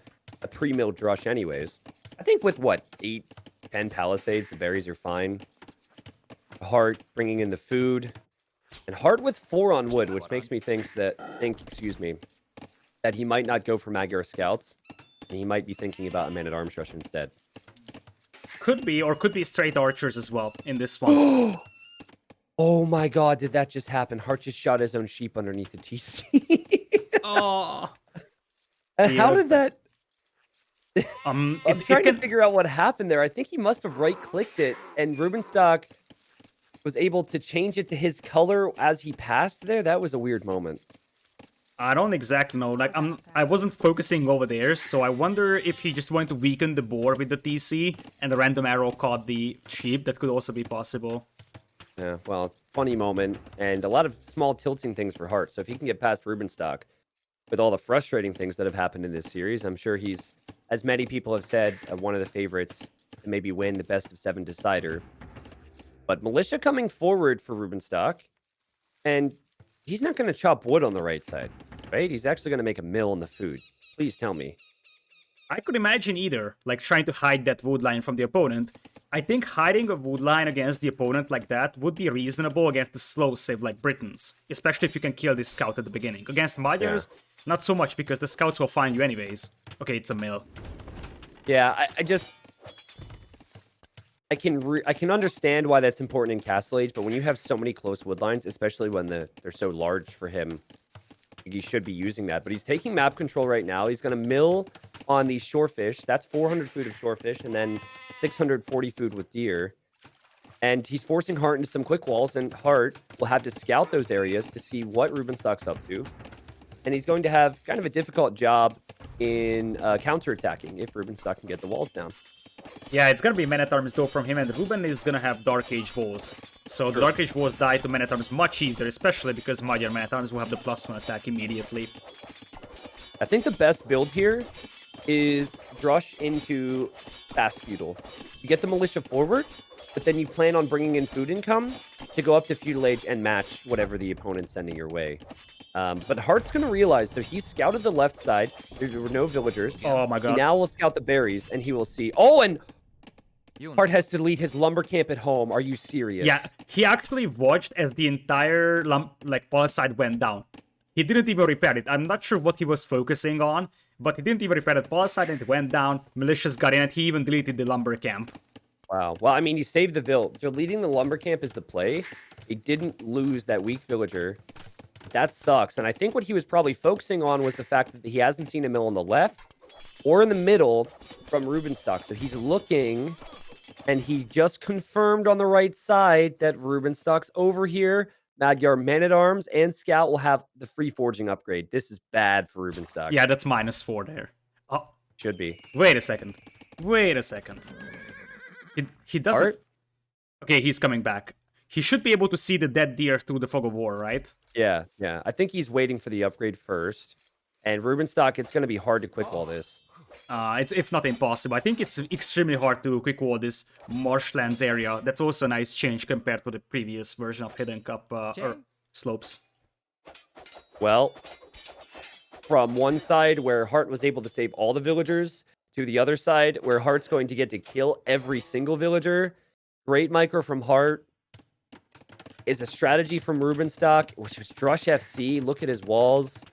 pre-mill drush anyways. I think with, what, 8, 10 palisades, the berries are fine. Hearttt bringing in the food. And Hearttt with 4 on wood, which makes me think that he might not go for Magyar Scouts. And he might be thinking about a man-at-arms rush instead. Could be, or could be straight archers as well in this one. Oh my god, did that just happen? Hearttt just shot his own sheep underneath the TC. Oh. How did that... I'm trying to figure out what happened there. I think he must have right-clicked it, and Rubenstock was able to change it to his color as he passed there. That was a weird moment. I don't exactly know. Like, I wasn't focusing over there, so I wonder if he just wanted to weaken the board with the TC, and the random arrow caught the sheep. That could also be possible. Yeah, well, funny moment, and a lot of small tilting things for Hearttt. So if he can get past Rubenstock with all the frustrating things that have happened in this series, I'm sure he's, as many people have said, one of the favorites to maybe win the best of 7 decider. But Militia coming forward for Rubenstock, and he's not going to chop wood on the right side, right? He's actually going to make a mill in the food. Please tell me. I could imagine either, like trying to hide that wood line from the opponent. I think hiding a wood line against the opponent like that would be reasonable against the slow civ like Britons, especially if you can kill this scout at the beginning. Against Magyars, not so much because the scouts will find you anyways. Okay, it's a mill. Yeah, I can understand why that's important in Castle Age, but when you have so many close wood lines, especially when they're so large for him, he should be using that. But he's taking map control right now. He's going to mill on these shorefish. That's 400 food of shorefish, and then 640 food with deer. And he's forcing Hearttt into some quick walls, and Hearttt will have to scout those areas to see what Rubenstock's up to. and he's going to have kind of a difficult job in counterattacking if Rubenstock can get the walls down. Yeah, it's gonna be Man-at-Arms though from him, and Ruben is gonna have Dark Age walls. So the Dark Age walls die to Man-at-Arms much easier, especially because Magyar Man-at-Arms will have the +1 attack immediately. I think the best build here is Drush into fast feudal. You get the militia forward, but then you plan on bringing in food income to go up to feudal age and match whatever the opponent's sending your way. But Heartt's going to realize, so he scouted the left side. There were no villagers. Oh my god. He now will scout the berries, and he will see. Oh, and Heartt has to lead his lumber camp at home. Are you serious? Yeah, he actually watched as the entire palace side went down. He didn't even repair it. I'm not sure what he was focusing on, but he didn't even repair the palace side and it went down. Militias got in and he even deleted the lumber camp. Wow. Well, I mean, you saved the vill. So leading the lumber camp is the play. He didn't lose that weak villager. That sucks. And I think what he was probably focusing on was the fact that he hasn't seen a mill on the left or in the middle from Rubenstock. So he's looking, and he just confirmed on the right side that Rubenstock's over here. Magyar Man-at-Arms and Scout will have the free forging upgrade. This is bad for Rubenstock. Yeah, that's -4 there. Oh, should be. Wait a second. Wait a second. He doesn't... Art? Okay, he's coming back. He should be able to see the dead deer through the fog of war, right? Yeah, yeah. I think he's waiting for the upgrade first. And Rubenstock, it's going to be hard to quick wall this. It's if not impossible. I think it's extremely hard to quick wall this marshlands area. That's also a nice change compared to the previous version of Hidden Cup or slopes. Well, from one side where Heartt was able to save all the villagers to the other side where Heartt's going to get to kill every single villager. Great micro from Heartt. Is a strategy from Rubenstock, which was Drush FC. Look at his walls.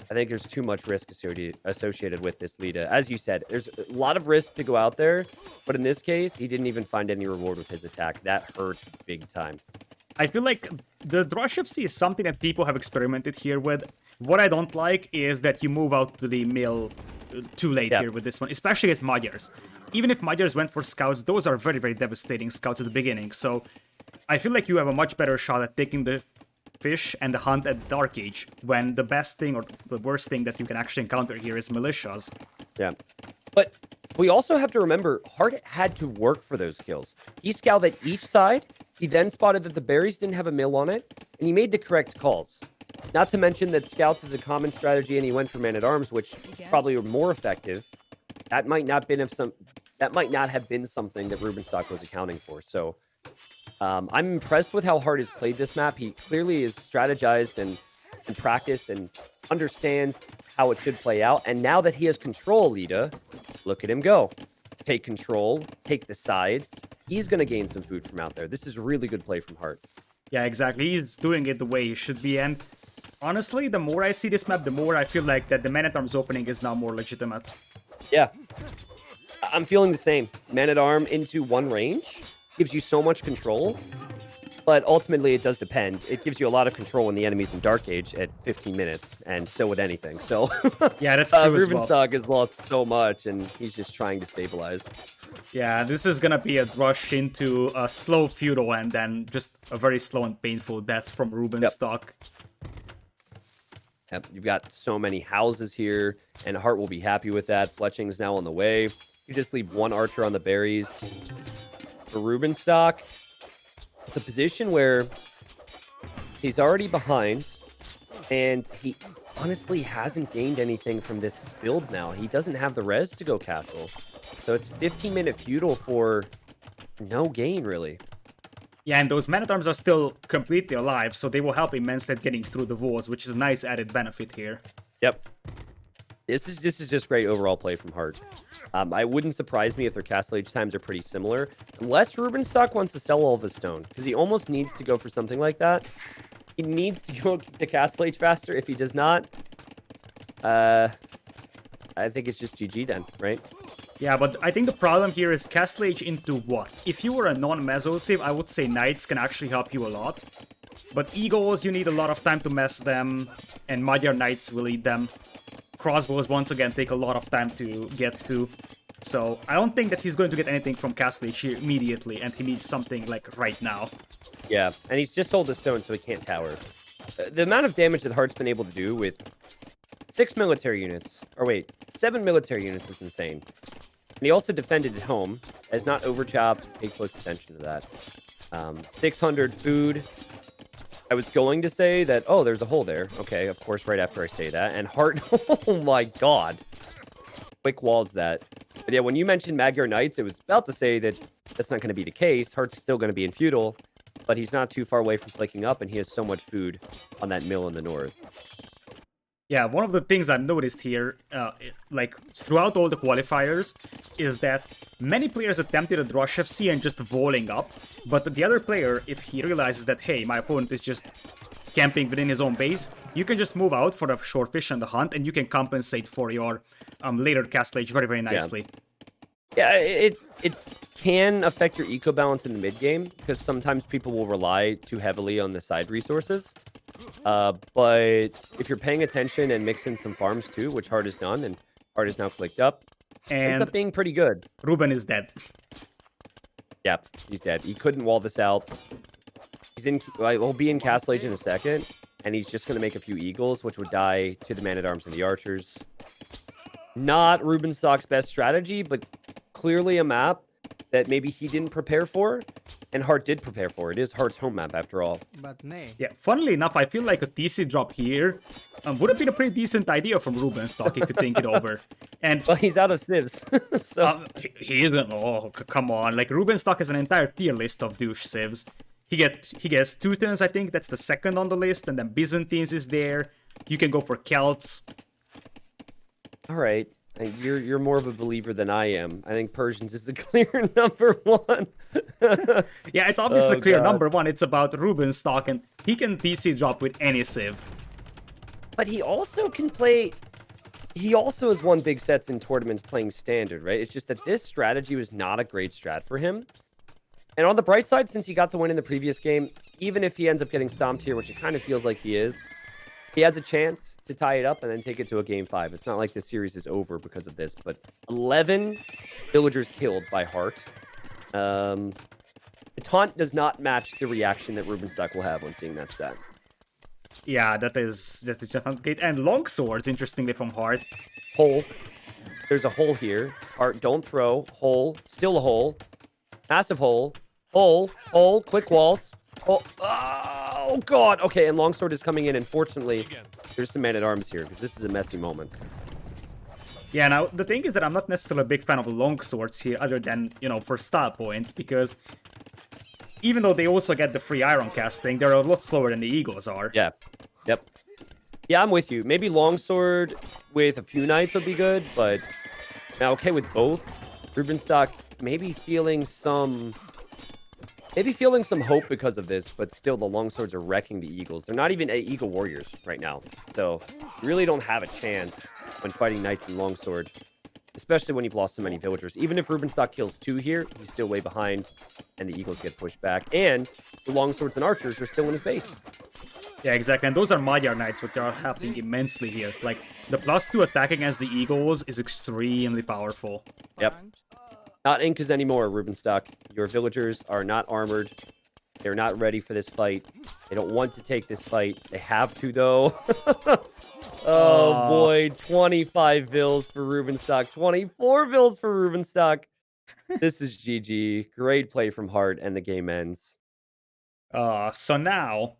I think there's too much risk associated with this Lita. As you said, there's a lot of risk to go out there, but in this case, he didn't even find any reward with his attack. That hurt big time. I feel like the Drush FC is something that people have experimented here with. What I don't like is that you move out to the mill too late here with this one, especially against Magyars. Even if Magyars went for scouts, those are very, very devastating scouts at the beginning. So I feel like you have a much better shot at taking the fish and the hunt at Dark Age when the best thing or the worst thing that you can actually encounter here is militias. Yeah. But we also have to remember, Heartt had to work for those kills. He scouted each side. He then spotted that the berries didn't have a mill on it, and he made the correct calls. Not to mention that scouts is a common strategy, and he went for Man-at-Arms, which probably were more effective. That might not have been something that Rubenstock was accounting for. So I'm impressed with how Heartt has played this map. He clearly is strategized and practiced and understands how it should play out. And now that he has control, Lita, look at him go. Take control, take the sides. He's going to gain some food from out there. This is really good play from Heartt. Yeah, exactly. He's doing it the way he should be. And honestly, the more I see this map, the more I feel like that the Man-at-Arms opening is now more legitimate. Yeah. I'm feeling the same. Man-at-Arm into one range gives you so much control, but ultimately it does depend. It gives you a lot of control when the enemy's in Dark Age at 15 minutes, and so would anything. So yeah, that's true as well. Rubenstock has lost so much, and he's just trying to stabilize. Yeah, this is gonna be a rush into a slow feudal and then just a very slow and painful death from Rubenstock. Yep, you've got so many houses here, and Heartt will be happy with that. Fletching's now on the way. You just leave one archer on the berries. For Rubenstock, it's a position where he's already behind, and he honestly hasn't gained anything from this build now. He doesn't have the res to go castle. So it's 15-minute feudal for no gain, really. Yeah, and those Man-at-Arms are still completely alive, so they will help immensely at getting through the walls, which is a nice added benefit here. Yep. This is just great overall play from Heartt. I wouldn't surprise me if their castle age times are pretty similar, unless Rubenstock wants to sell all of his stone, because he almost needs to go for something like that. He needs to go to castle age faster. If he does not, I think it's just GG then, right? Yeah, but I think the problem here is castle age into what? If you were a non-meso civ, I would say knights can actually help you a lot. But eagles, you need a lot of time to mess them, and Magyar knights will eat them. Crossbows, once again, take a lot of time to get to. So I don't think that he's going to get anything from castle age here immediately, and he needs something like right now. Yeah, and he's just sold the stone, so he can't tower. The amount of damage that Heartt's been able to do with 6 military units. Or wait, 7 military units is insane. And he also defended at home. Has not overchopped. Pay close attention to that. 600 food. I was going to say that, oh, there's a hole there. Okay, of course, right after I say that. And Hearttt, oh my god. Quick walls that. But yeah, when you mentioned Magyar Knights, it was about to say that that's not going to be the case. Heartt's still going to be in feudal, but he's not too far away from flaking up, and he has so much food on that mill in the north. Yeah, one of the things I've noticed here, like throughout all the qualifiers, is that many players attempted a rush FC and just walling up, but the other player, if he realizes that, hey, my opponent is just camping within his own base, you can just move out for a short fish and the hunt, and you can compensate for your later castlage very, very nicely. Yeah, it can affect your eco balance in the mid game because sometimes people will rely too heavily on the side resources. But if you're paying attention and mixing some farms too, which Hearttt has done, and Hearttt is now clicked up, ends up being pretty good. Ruben is dead. Yep, he's dead. He couldn't wall this out. He's in. He'll be in Castle Age in a second, and he's just going to make a few eagles, which would die to the man-at-arms and the archers. Not Rubenstock's best strategy, but clearly a map that maybe he didn't prepare for, and Hearttt did prepare for. It is Heartt's home map, after all. But nay. Yeah, funnily enough, I feel like a TC drop here would have been a pretty decent idea from Rubenstock if you think it over. And well, he's out of civs. So he isn't. Oh, come on! Like Rubenstock has an entire tier list of douche civs. He gets Teutons, I think that's the second on the list, and then Byzantines is there. You can go for Celts. All right. You're more of a believer than I am. I think Persians is the clear number one. Yeah, it's obviously clear number one. It's about Rubenstock, and he can TC drop with any civ. But he also can play... He also has won big sets in tournaments playing standard, right? It's just that this strategy was not a great strat for him. And on the bright side, since he got the win in the previous game, even if he ends up getting stomped here, which it kind of feels like he is, he has a chance to tie it up and then take it to a game 5. It's not like the series is over because of this, but 11 villagers killed by Hearttt. The taunt does not match the reaction that Rubenstock will have when seeing that stat. Yeah, that is definitely great. And longswords, interestingly, from Hearttt. Hole. There's a hole here. Hearttt, don't throw. Hole. Still a hole. Massive hole. Hole. Hole. Quick walls. Oh, oh god. Okay, and longsword is coming in, and fortunately, there's some man-at-arms here, because this is a messy moment. Yeah, now, the thing is that I'm not necessarily a big fan of longswords here, other than, you know, for style points, because even though they also get the free iron casting, they're a lot slower than the eagles are. Yeah. Yep. Yeah, I'm with you. Maybe longsword with a few knights would be good, but now okay with both. Rubenstock maybe feeling some hope because of this, but still the longswords are wrecking the eagles. They're not even eagle warriors right now, so you really don't have a chance when fighting knights and longsword, especially when you've lost so many villagers. Even if Rubenstock kills 2 here, he's still way behind, and the eagles get pushed back, and the longswords and archers are still in his base. Yeah, exactly, and those are Magyar Knights, which are helping immensely here. Like, the +2 attack against the eagles is extremely powerful. Yep. Not Incas anymore, Rubenstock. Your villagers are not armored. They're not ready for this fight. They don't want to take this fight. They have to, though. Oh, boy. 25 vills for Rubenstock. 24 vills for Rubenstock. This is GG. Great play from Hearttt, and the game ends. So now,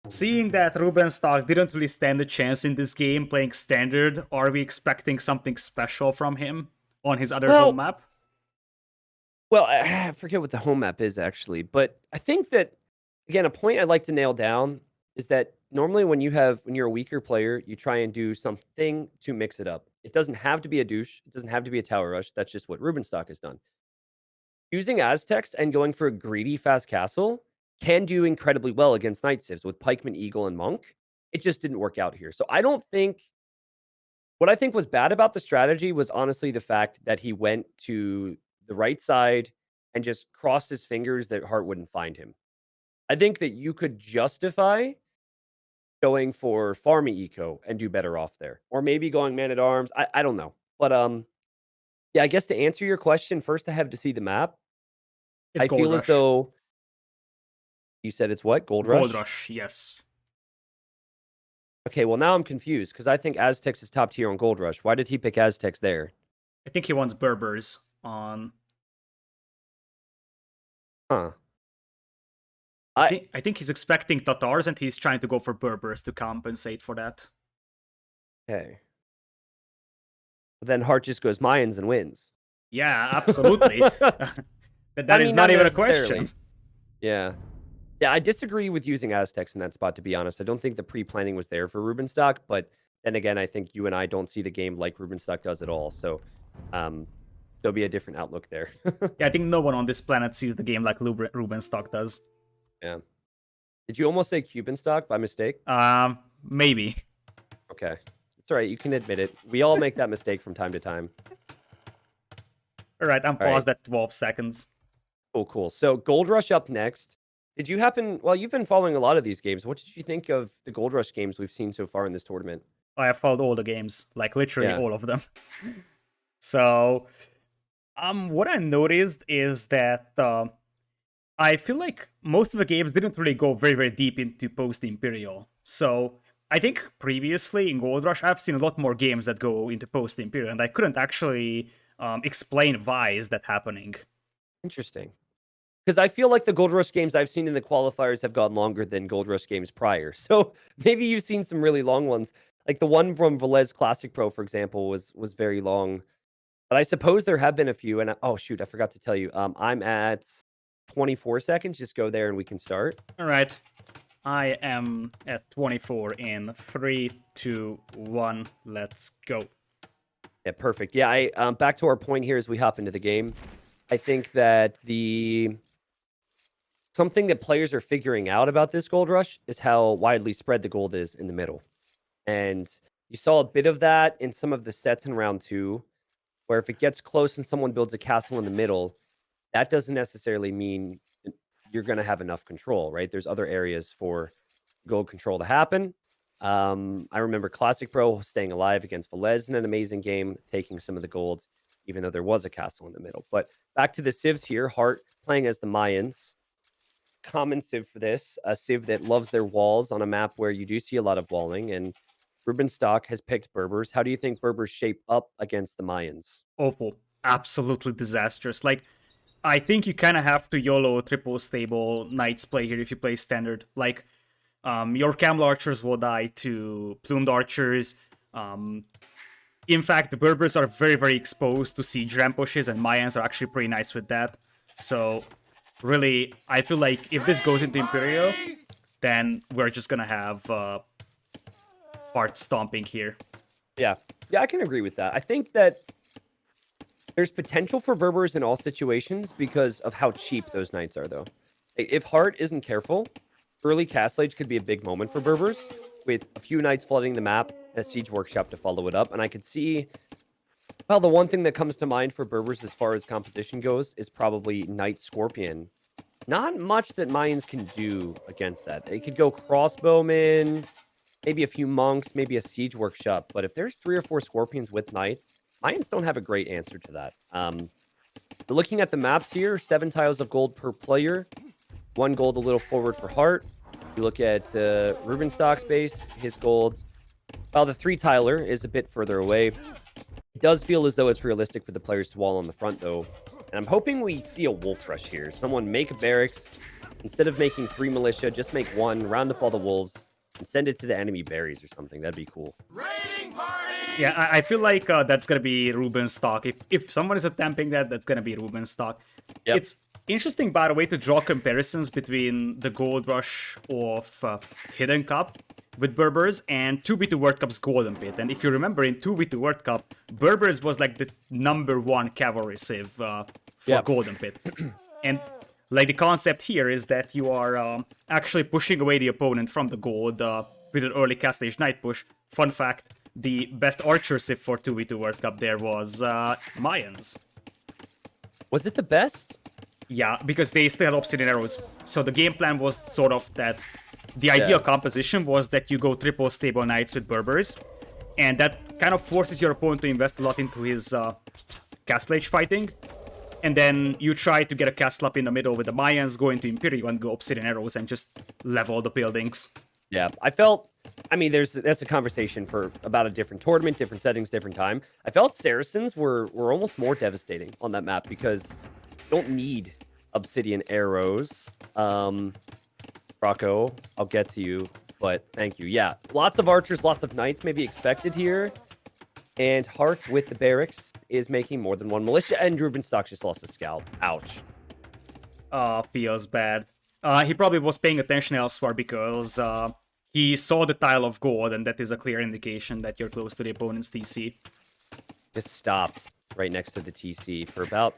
seeing that Rubenstock didn't really stand a chance in this game playing standard, are we expecting something special from him on his other home map? Well, I forget what the home map is, actually. But I think that, again, a point I'd like to nail down is that normally when you're a weaker player, you try and do something to mix it up. It doesn't have to be a douche. It doesn't have to be a tower rush. That's just what Rubenstock has done. Using Aztecs and going for a greedy fast castle can do incredibly well against Night Civs with Pikeman, Eagle, and Monk. It just didn't work out here. So I don't think... What I think was bad about the strategy was honestly the fact that he went to the right side and just crossed his fingers that Hearttt wouldn't find him. I think that you could justify going for farmy eco and do better off there. Or maybe going man-at-arms. I don't know. But yeah, I guess to answer your question, first I have to see the map. It's I feel as though... You said it's what? Gold Rush? Gold Rush, yes. Okay, well, now I'm confused because I think Aztecs is top tier on Gold Rush. Why did he pick Aztecs there? I think he wants Berbers on. Huh. I think he's expecting Tatars and he's trying to go for Berbers to compensate for that. Okay. Then Hearttt just goes Mayans and wins. Yeah, absolutely. that I is mean, not not even a necessarily. question. Yeah. Yeah, I disagree with using Aztecs in that spot, to be honest. I don't think the pre-planning was there for Rubenstock, but then again, I think you and I don't see the game like Rubenstock does at all. So there'll be a different outlook there. Yeah, I think no one on this planet sees the game like Rubenstock does. Yeah. Did you almost say Cubanstock by mistake? Maybe. Okay. It's all right. You can admit it. We all make that mistake from time to time. All right, I'm All right. paused at 12 seconds. Cool, cool. So Gold Rush up next. Did you happen, well, you've been following a lot of these games. What did you think of the Gold Rush games we've seen so far in this tournament? I have followed all the games, like literally Yeah. all of them. So, what I noticed is that I feel like most of the games didn't really go very, very deep into post-Imperial. So, I think previously in Gold Rush, I've seen a lot more games that go into post-Imperial, and I couldn't actually explain why is that happening. Interesting. Because I feel like the Gold Rush games I've seen in the qualifiers have gone longer than Gold Rush games prior. So maybe you've seen some really long ones. Like the one from Velez Classic Pro, for example, was very long. But I suppose there have been a few. And oh shoot, I forgot to tell you. I'm at 24 seconds. Just go there and we can start. All right. I am at 24 in 3, 2, 1. Let's go. Yeah, perfect. Yeah, I back to our point here as we hop into the game. I think that something that players are figuring out about this Gold Rush is how widely spread the gold is in the middle. And you saw a bit of that in some of the sets in round 2, where if it gets close and someone builds a castle in the middle, that doesn't necessarily mean you're going to have enough control, right? There's other areas for gold control to happen. I remember Classic Pro staying alive against Velez in an amazing game, taking some of the gold, even though there was a castle in the middle. But back to the civs here, Hearttt playing as the Mayans. Common civ for this, a civ that loves their walls on a map where you do see a lot of walling, and Rubenstock has picked Berbers. How do you think Berbers shape up against the Mayans? Awful. Absolutely disastrous. Like, I think you kind of have to YOLO triple stable Knights play here if you play standard. Like, your Camel Archers will die to Plumed Archers. In fact, the Berbers are very, very exposed to siege rampushes, and Mayans are actually pretty nice with that. So, really, I feel like if this goes into Imperial, then we're just gonna have Hearttt stomping here. Yeah, I can agree with that. I think that there's potential for Berbers in all situations because of how cheap those Knights are, though. If Hearttt isn't careful, early Castle Age could be a big moment for Berbers, with a few Knights flooding the map and a Siege Workshop to follow it up. And I could see, well, the one thing that comes to mind for Berbers as far as composition goes is probably Knight Scorpion. Not much that Mayans can do against that. They could go Crossbowmen, maybe a few Monks, maybe a Siege Workshop. But if there's 3 or 4 Scorpions with Knights, Mayans don't have a great answer to that. Looking at the maps here, 7 tiles of gold per player, 1 gold a little forward for Hearttt. You look at Rubenstock's base, his gold. While the 3-tiler is a bit further away, it does feel as though it's realistic for the players to wall on the front, though. And I'm hoping we see a Wolf Rush here. Someone make a barracks. Instead of making 3 militia, just make 1, round up all the wolves, and send it to the enemy berries or something. That'd be cool. Yeah, I feel like that's gonna be Rubenstock. If someone is attempting that, that's gonna be Rubenstock. Yep. It's interesting, by the way, to draw comparisons between the Gold Rush of Hidden Cup with Berbers and 2v2 World Cup's Golden Pit. And if you remember, in 2v2 World Cup, Berbers was like the #1 cavalry civ for Yep. Golden Pit. And like the concept here is that you are actually pushing away the opponent from the gold with an early Castle Age Knight push. Fun fact, the best archer civ for 2v2 World Cup there was Mayans. Was it the best? Yeah, because they still had obsidian arrows. So the game plan was sort of that the ideal composition was that you go triple stable Knights with Berbers, and that kind of forces your opponent to invest a lot into his Castle Age fighting. And then you try to get a castle up in the middle with the Mayans, go into Imperial and go obsidian arrows and just level the buildings. Yeah, I mean, that's a conversation for about a different tournament, different settings, different time. I felt Saracens were almost more devastating on that map because you don't need obsidian arrows. Rocco, I'll get to you, but thank you. Yeah, lots of archers, lots of knights may be expected here. And Hearttt with the barracks is making more than one militia, and Rubenstock just lost a scout. Ouch. Feels bad. He probably was paying attention elsewhere because he saw the tile of gold, and that is a clear indication that you're close to the opponent's TC. Just stopped right next to the TC for about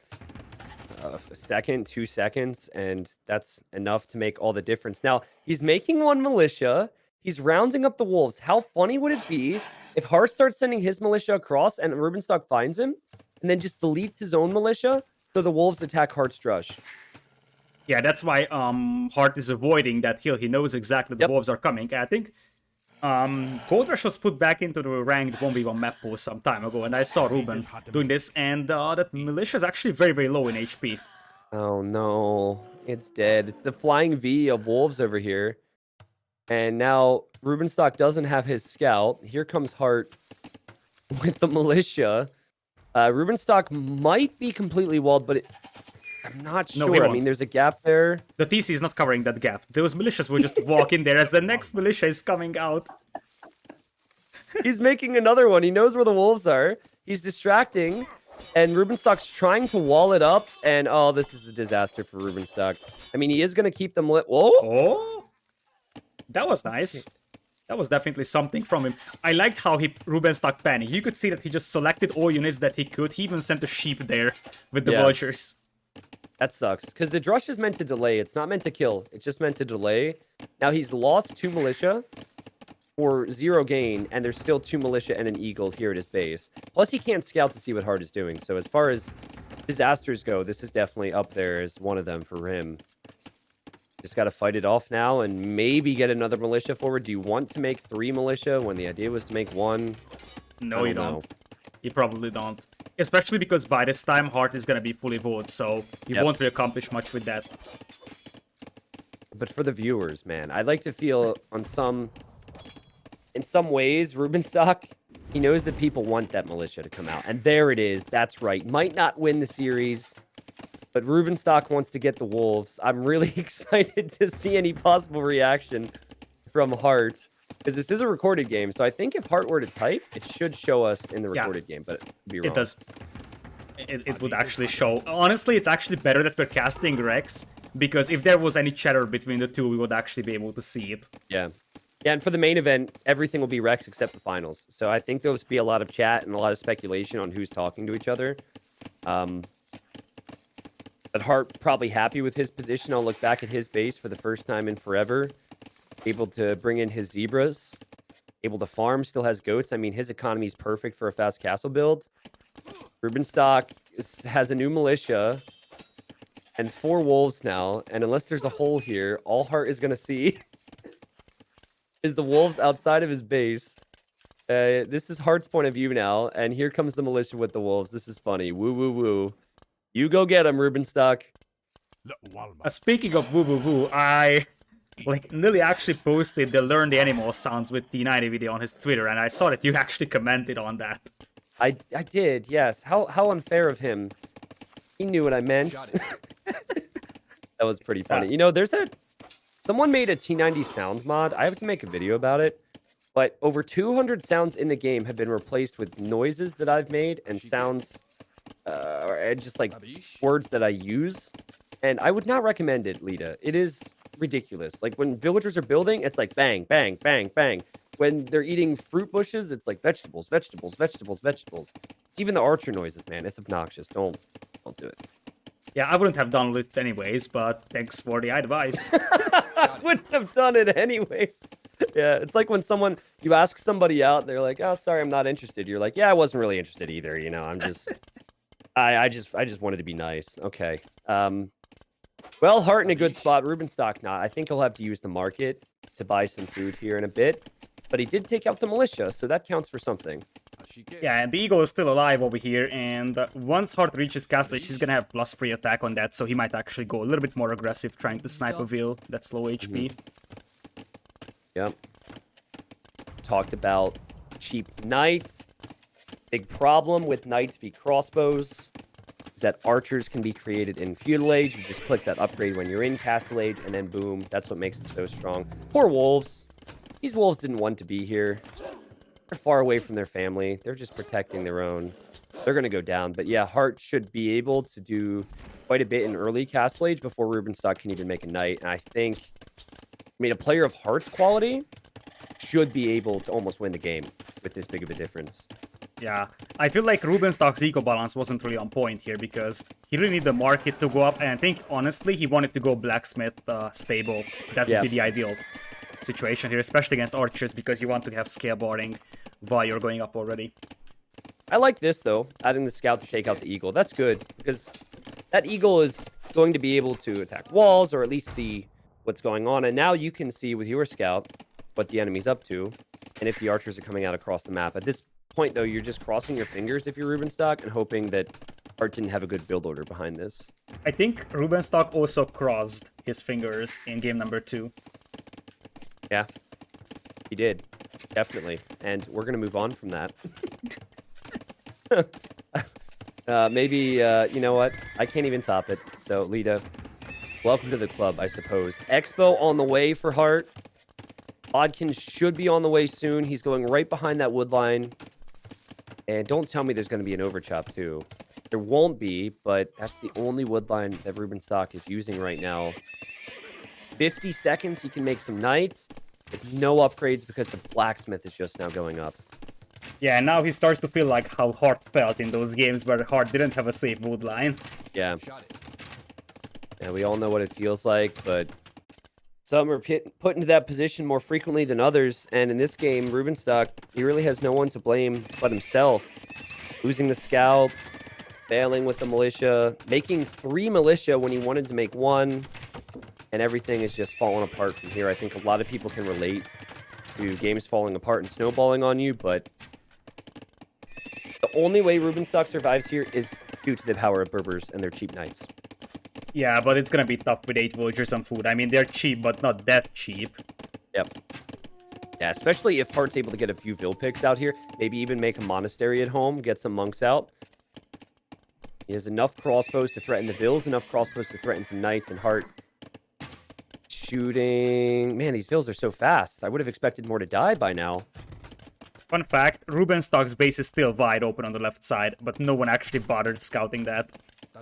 a second, 2 seconds, and that's enough to make all the difference. Now, he's making one militia. He's rounding up the wolves. How funny would it be if Hearttt starts sending his militia across and Rubenstock finds him and then just deletes his own militia so the wolves attack Heartt's drush? Yeah, that's why Hearttt is avoiding that hill. He knows exactly the wolves are coming. I think Gold Rush was put back into the ranked 1v1 map pool some time ago, and I saw Ruben doing this, and that militia is actually very, very low in HP. Oh no, it's dead. It's the flying V of wolves over here. And now Rubenstock doesn't have his scout. Here comes Hearttt with the militia. Rubenstock might be completely walled, but I'm not sure. No, I mean, there's a gap there. The TC is not covering that gap. Those militias will just walk in there as the next militia is coming out. He's making another one. He knows where the wolves are. He's distracting, and Rubenstock's trying to wall it up. And oh, this is a disaster for Rubenstock. I mean, he is going to keep them lit. Whoa! Oh, that was nice. That was definitely something from him. I liked how Rubenstock panicked. You could see that he just selected all units that he could. He even sent a sheep there with the vultures. That sucks, because the drush is meant to delay. It's not meant to kill. It's just meant to delay. Now he's lost 2 militia for 0 gain, and there's still 2 militia and an eagle here at his base. Plus, he can't scout to see what Hearttt is doing. So as far as disasters go, this is definitely up there as one of them for him. Just got to fight it off now and maybe get another militia forward. Do you want to make 3 militia when the idea was to make 1? No, you don't. You probably don't. Especially because by this time, Hearttt is going to be fully voted, so you won't really accomplish much with that. But for the viewers, man, I'd like to feel in some ways, Rubenstock, he knows that people want that militia to come out. And there it is. That's right. Might not win the series, but Rubenstock wants to get the wolves. I'm really excited to see any possible reaction from Hearttt. Because this is a recorded game, so I think if Hearttt were to type, it should show us in the recorded game, but it could be wrong. It does. It would actually show. Honestly, it's actually better that we're casting Rex, because if there was any chatter between the two, we would actually be able to see it. Yeah. Yeah, and for the main event, everything will be Rex except the finals. So I think there'll be a lot of chat and a lot of speculation on who's talking to each other. But Hearttt probably happy with his position. I'll look back at his base for the first time in forever. Able to bring in his zebras, able to farm, still has goats. I mean, his economy is perfect for a fast castle build. Rubenstock has a new militia and 4 wolves now, and unless there's a hole here, all Hearttt is going to see is the wolves outside of his base. This is Heartt's point of view now, and here comes the militia with the wolves. This is funny. Woo, woo, woo. You go get him, Rubenstock. Speaking of woo, woo, woo, I... Nilly actually posted the Learn the Animal Sounds with T90 video on his Twitter, and I saw that you actually commented on that. I did, yes. How unfair of him. He knew what I meant. That was pretty funny. You know, someone made a T90 sound mod. I have to make a video about it. But over 200 sounds in the game have been replaced with noises that I've made and sounds, or just like words that I use. And I would not recommend it, Lita. It is ridiculous. Like when villagers are building, it's like bang, bang, bang, bang. When they're eating fruit bushes, it's like vegetables, vegetables, vegetables, vegetables. Even the archer noises, man, it's obnoxious. Don't do it. Yeah, I wouldn't have done it anyways, but thanks for the advice. I wouldn't have done it anyways. Yeah, it's like when you ask somebody out, they're like, "Oh, sorry, I'm not interested." You're like, "Yeah, I wasn't really interested either." You know, I'm just, I just wanted to be nice. Okay. Well, Hearttt in a good spot. Rubenstock not. I think he'll have to use the market to buy some food here in a bit. But he did take out the militia, so that counts for something. Yeah, and the eagle is still alive over here, and once Hearttt reaches castle, he's gonna have +3 attack on that, so he might actually go a little bit more aggressive, trying to snipe a Vil that's low HP. Yep. Talked about cheap knights. Big problem with knights v crossbows is that archers can be created in feudal age. You just click that upgrade when you're in castle age, and then boom, that's what makes it so strong. Poor wolves. These wolves didn't want to be here. They're far away from their family. They're just protecting their own. They're going to go down. But yeah, Hearttt should be able to do quite a bit in early castle age before Rubenstock can even make a knight. And I think, a player of Heartt's quality should be able to almost win the game with this big of a difference. Yeah, I feel like Rubenstock's eco balance wasn't really on point here because he really needed the market to go up, and I think, honestly, he wanted to go blacksmith stable. That would be the ideal situation here, especially against archers, because you want to have scale barding while you're going up already. I like this, though, adding the scout to take out the eagle. That's good, because that eagle is going to be able to attack walls, or at least see what's going on, and now you can see with your scout what the enemy's up to, and if the archers are coming out across the map. At this point, though, you're just crossing your fingers if you're Rubenstock and hoping that Hearttt didn't have a good build order behind this. I think Rubenstock also crossed his fingers in game number 2. Yeah, he did. Definitely. And we're going to move on from that. Maybe, you know what? I can't even top it. So, Lita, welcome to the club, I suppose. Expo on the way for Hearttt. Bodkin should be on the way soon. He's going right behind that wood line. And don't tell me there's going to be an overchop, too. There won't be, but that's the only wood line that Rubenstock is using right now. 50 seconds, he can make some knights with no upgrades because the blacksmith is just now going up. Yeah, and now he starts to feel like how Hearttt felt in those games where Hearttt didn't have a safe wood line. Yeah. Yeah, we all know what it feels like, but some are put into that position more frequently than others, and in this game, Rubenstock, he really has no one to blame but himself. Losing the scout, failing with the militia, making 3 militia when he wanted to make 1, and everything is just falling apart from here. I think a lot of people can relate to games falling apart and snowballing on you, but the only way Rubenstock survives here is due to the power of Berbers and their cheap knights. Yeah, but it's gonna be tough with 8 villagers on food. I mean, they're cheap, but not that cheap. Yep. Yeah, especially if Heartt's able to get a few Vil picks out here. Maybe even make a monastery at home, get some monks out. He has enough crossbows to threaten the Vils, enough crossbows to threaten some knights, and Hearttt shooting. Man, these Vils are so fast. I would have expected more to die by now. Fun fact, Rubenstock's base is still wide open on the left side, but no one actually bothered scouting that.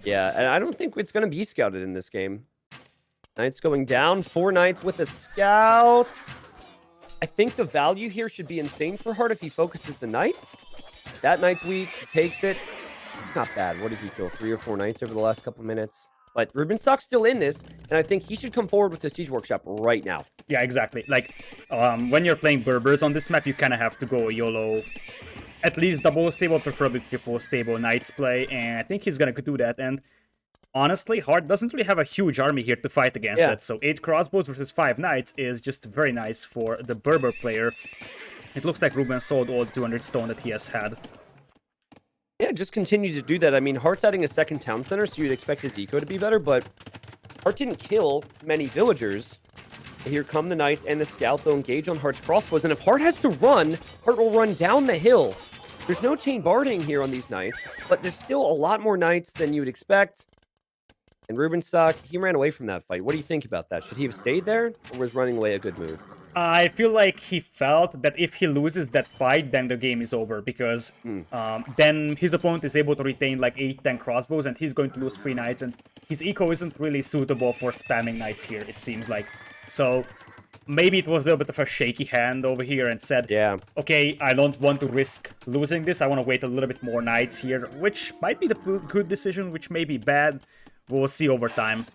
Yeah, and I don't think it's going to be scouted in this game. Knights going down. 4 knights with a scout. I think the value here should be insane for Hearttt if he focuses the knights. That knight's weak. He takes it. It's not bad. What did he kill? 3 or 4 knights over the last couple minutes? But Rubenstock's still in this, and I think he should come forward with the Siege Workshop right now. Yeah, exactly. Like, when you're playing Berbers on this map, you kind of have to go YOLO. At least double stable, preferably triple stable Knights play, and I think he's gonna do that. And honestly, Hearttt doesn't really have a huge army here to fight against that, so 8 crossbows versus 5 knights is just very nice for the Berber player. It looks like Ruben sold all the 200 stone that he has had. Yeah, just continue to do that. I mean, Heartt's adding a second town center, so you'd expect his eco to be better, but Hearttt didn't kill many villagers. Here come the knights and the scout. They'll engage on Heartt's crossbows, and if Hearttt has to run, Hearttt will run down the hill. There's no chain barding here on these knights, but there's still a lot more knights than you would expect. And Rubenstock, he ran away from that fight. What do you think about that? Should he have stayed there, or was running away a good move? I feel like he felt that if he loses that fight, then the game is over, because then his opponent is able to retain like 8-10 crossbows, and he's going to lose 3 knights, and his eco isn't really suitable for spamming knights here, it seems like. So maybe it was a little bit of a shaky hand over here and said, yeah, okay, I don't want to risk losing this, I want to wait a little bit more knights here, which might be the good decision, which may be bad. We'll see over time.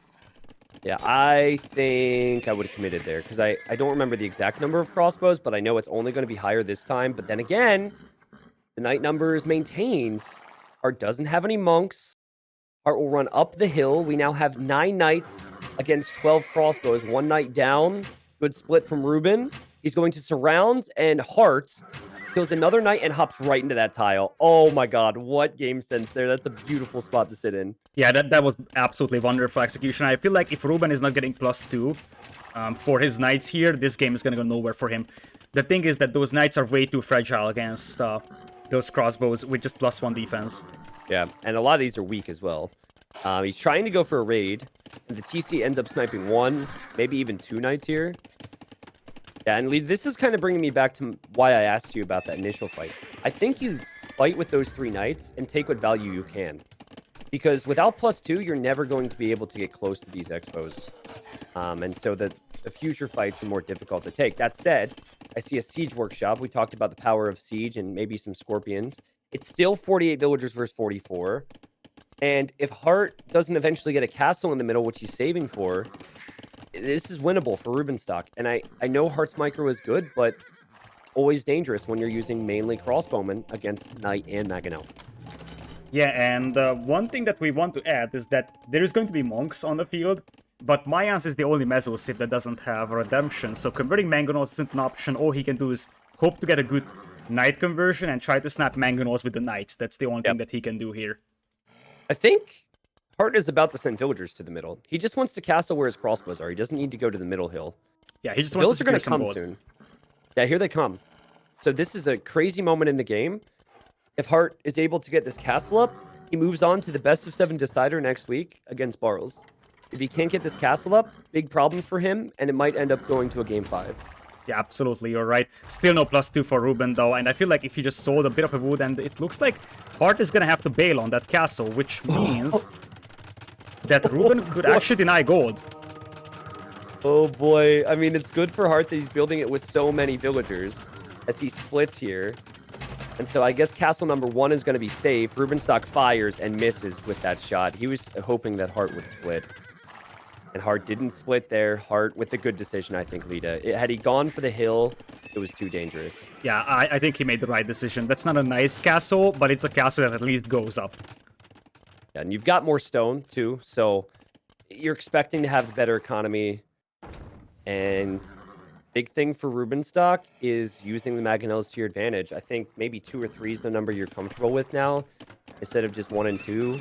Yeah, I think I would have committed there, because I don't remember the exact number of crossbows, but I know it's only going to be higher this time. But then again, the knight number is maintained. Hearttt doesn't have any monks. Hearttt will run up the hill. We now have 9 knights against 12 crossbows. 1 knight down. Good split from Ruben. He's going to surround, and Hearttt kills another knight and hops right into that tile. Oh my god, what game sense there. That's a beautiful spot to sit in. Yeah, that was absolutely wonderful execution. I feel like if Ruben is not getting +2, For his knights here, this game is gonna go nowhere for him. The thing is that those knights are way too fragile against those crossbows with just +1 defense. Yeah, and a lot of these are weak as well. He's trying to go for a raid, and the TC ends up sniping 1, maybe even 2 knights here. Yeah, and Lee, this is kind of bringing me back to why I asked you about that initial fight. I think you fight with those 3 knights and take what value you can. Because without +2, you're never going to be able to get close to these expos. And so the future fights are more difficult to take. That said, I see a siege workshop. We talked about the power of siege and maybe some scorpions. It's still 48 villagers versus 44. And if Hearttt doesn't eventually get a castle in the middle, which he's saving for, this is winnable for Rubenstock. And I know Heartt's micro is good, but it's always dangerous when you're using mainly crossbowmen against Knight and Maganel. Yeah, and one thing that we want to add is that there is going to be monks on the field, but Mayans is the only Meso Civ that doesn't have redemption, so converting Mangonels isn't an option. All he can do is hope to get a good Knight conversion and try to snap Mangonels with the Knights. That's the only thing that he can do here. I think Hearttt is about to send villagers to the middle. He just wants to castle where his crossbows are. He doesn't need to go to the middle hill. Yeah, he just wants to secure some come gold. soon. Yeah, here they come. So this is a crazy moment in the game. If Hearttt is able to get this castle up, he moves on to the best of 7 decider next week against Barles. If he can't get this castle up, big problems for him, and it might end up going to a game 5. Yeah, absolutely, you're right. Still no +2 for Ruben, though, and I feel like if you just sold a bit of a wood, and it looks like Hearttt is gonna have to bail on that castle, which means that Ruben could actually deny gold. Oh boy, I mean, it's good for Hearttt that he's building it with so many villagers as he splits here. And so I guess castle number 1 is going to be safe. Rubenstock fires and misses with that shot. He was hoping that Hearttt would split. And Hearttt didn't split there. Hearttt with a good decision, I think, Lita. Had he gone for the hill, it was too dangerous. Yeah, I think he made the right decision. That's not a nice castle, but it's a castle that at least goes up. Yeah, and you've got more stone, too. So you're expecting to have a better economy. And big thing for Rubenstock is using the Mangonels to your advantage. I think maybe 2 or 3 is the number you're comfortable with now, instead of just 1 and 2.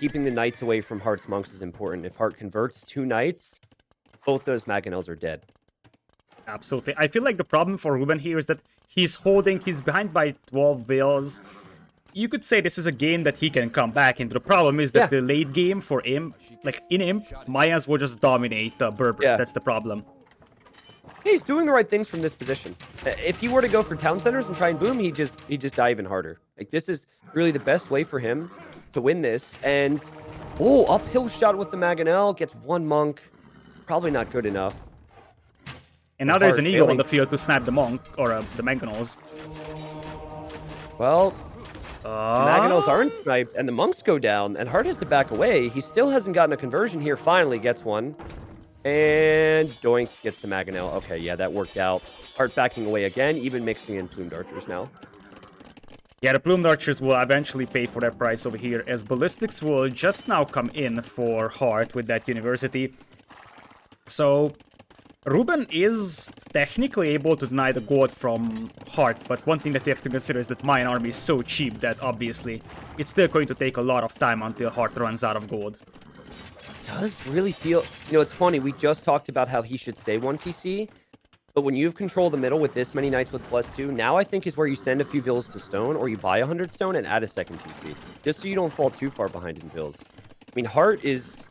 Keeping the knights away from Heartt's monks is important. If Hearttt converts 2 knights, both those Mangonels are dead. Absolutely. I feel like the problem for Ruben here is that he's behind by 12 vills. You could say this is a game that he can come back into. The problem is that the late game for him, like in Imp, Mayans will just dominate Berbers. Yeah. That's the problem. He's doing the right things from this position. If he were to go for town centers and try and boom, he'd just die even harder. Like, this is really the best way for him to win this. And uphill shot with the Maganel, gets 1 monk. Probably not good enough. And now there's an eagle on the field to snap the monk or the Mangonels. Well, the Mangonels aren't sniped, and the monks go down, and Hearttt has to back away. He still hasn't gotten a conversion here. Finally gets one. And Doink gets the Maganel. Okay, yeah, that worked out. Hearttt backing away again, even mixing in Plumed Archers now. Yeah, the Plumed Archers will eventually pay for their price over here, as Ballistics will just now come in for Hearttt with that University. So Ruben is technically able to deny the gold from Hearttt, but one thing that we have to consider is that Mayan army is so cheap that obviously it's still going to take a lot of time until Hearttt runs out of gold. Does really feel... You know, it's funny, we just talked about how he should stay 1 TC, but when you have control of the middle with this many knights with +2, now I think is where you send a few vills to stone, or you buy 100 stone and add a 2nd TC, just so you don't fall too far behind in vills. I mean, Hearttt is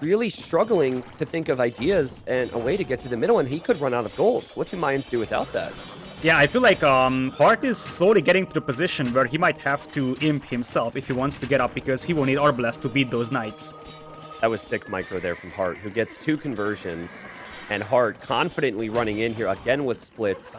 really struggling to think of ideas and a way to get to the middle, and he could run out of gold. What do Mayans do without that? Yeah, I feel like Hearttt is slowly getting to the position where he might have to imp himself if he wants to get up, because he will need Arbalest to beat those knights. That was sick micro there from Hearttt, who gets 2 conversions, and Hearttt confidently running in here again with splits.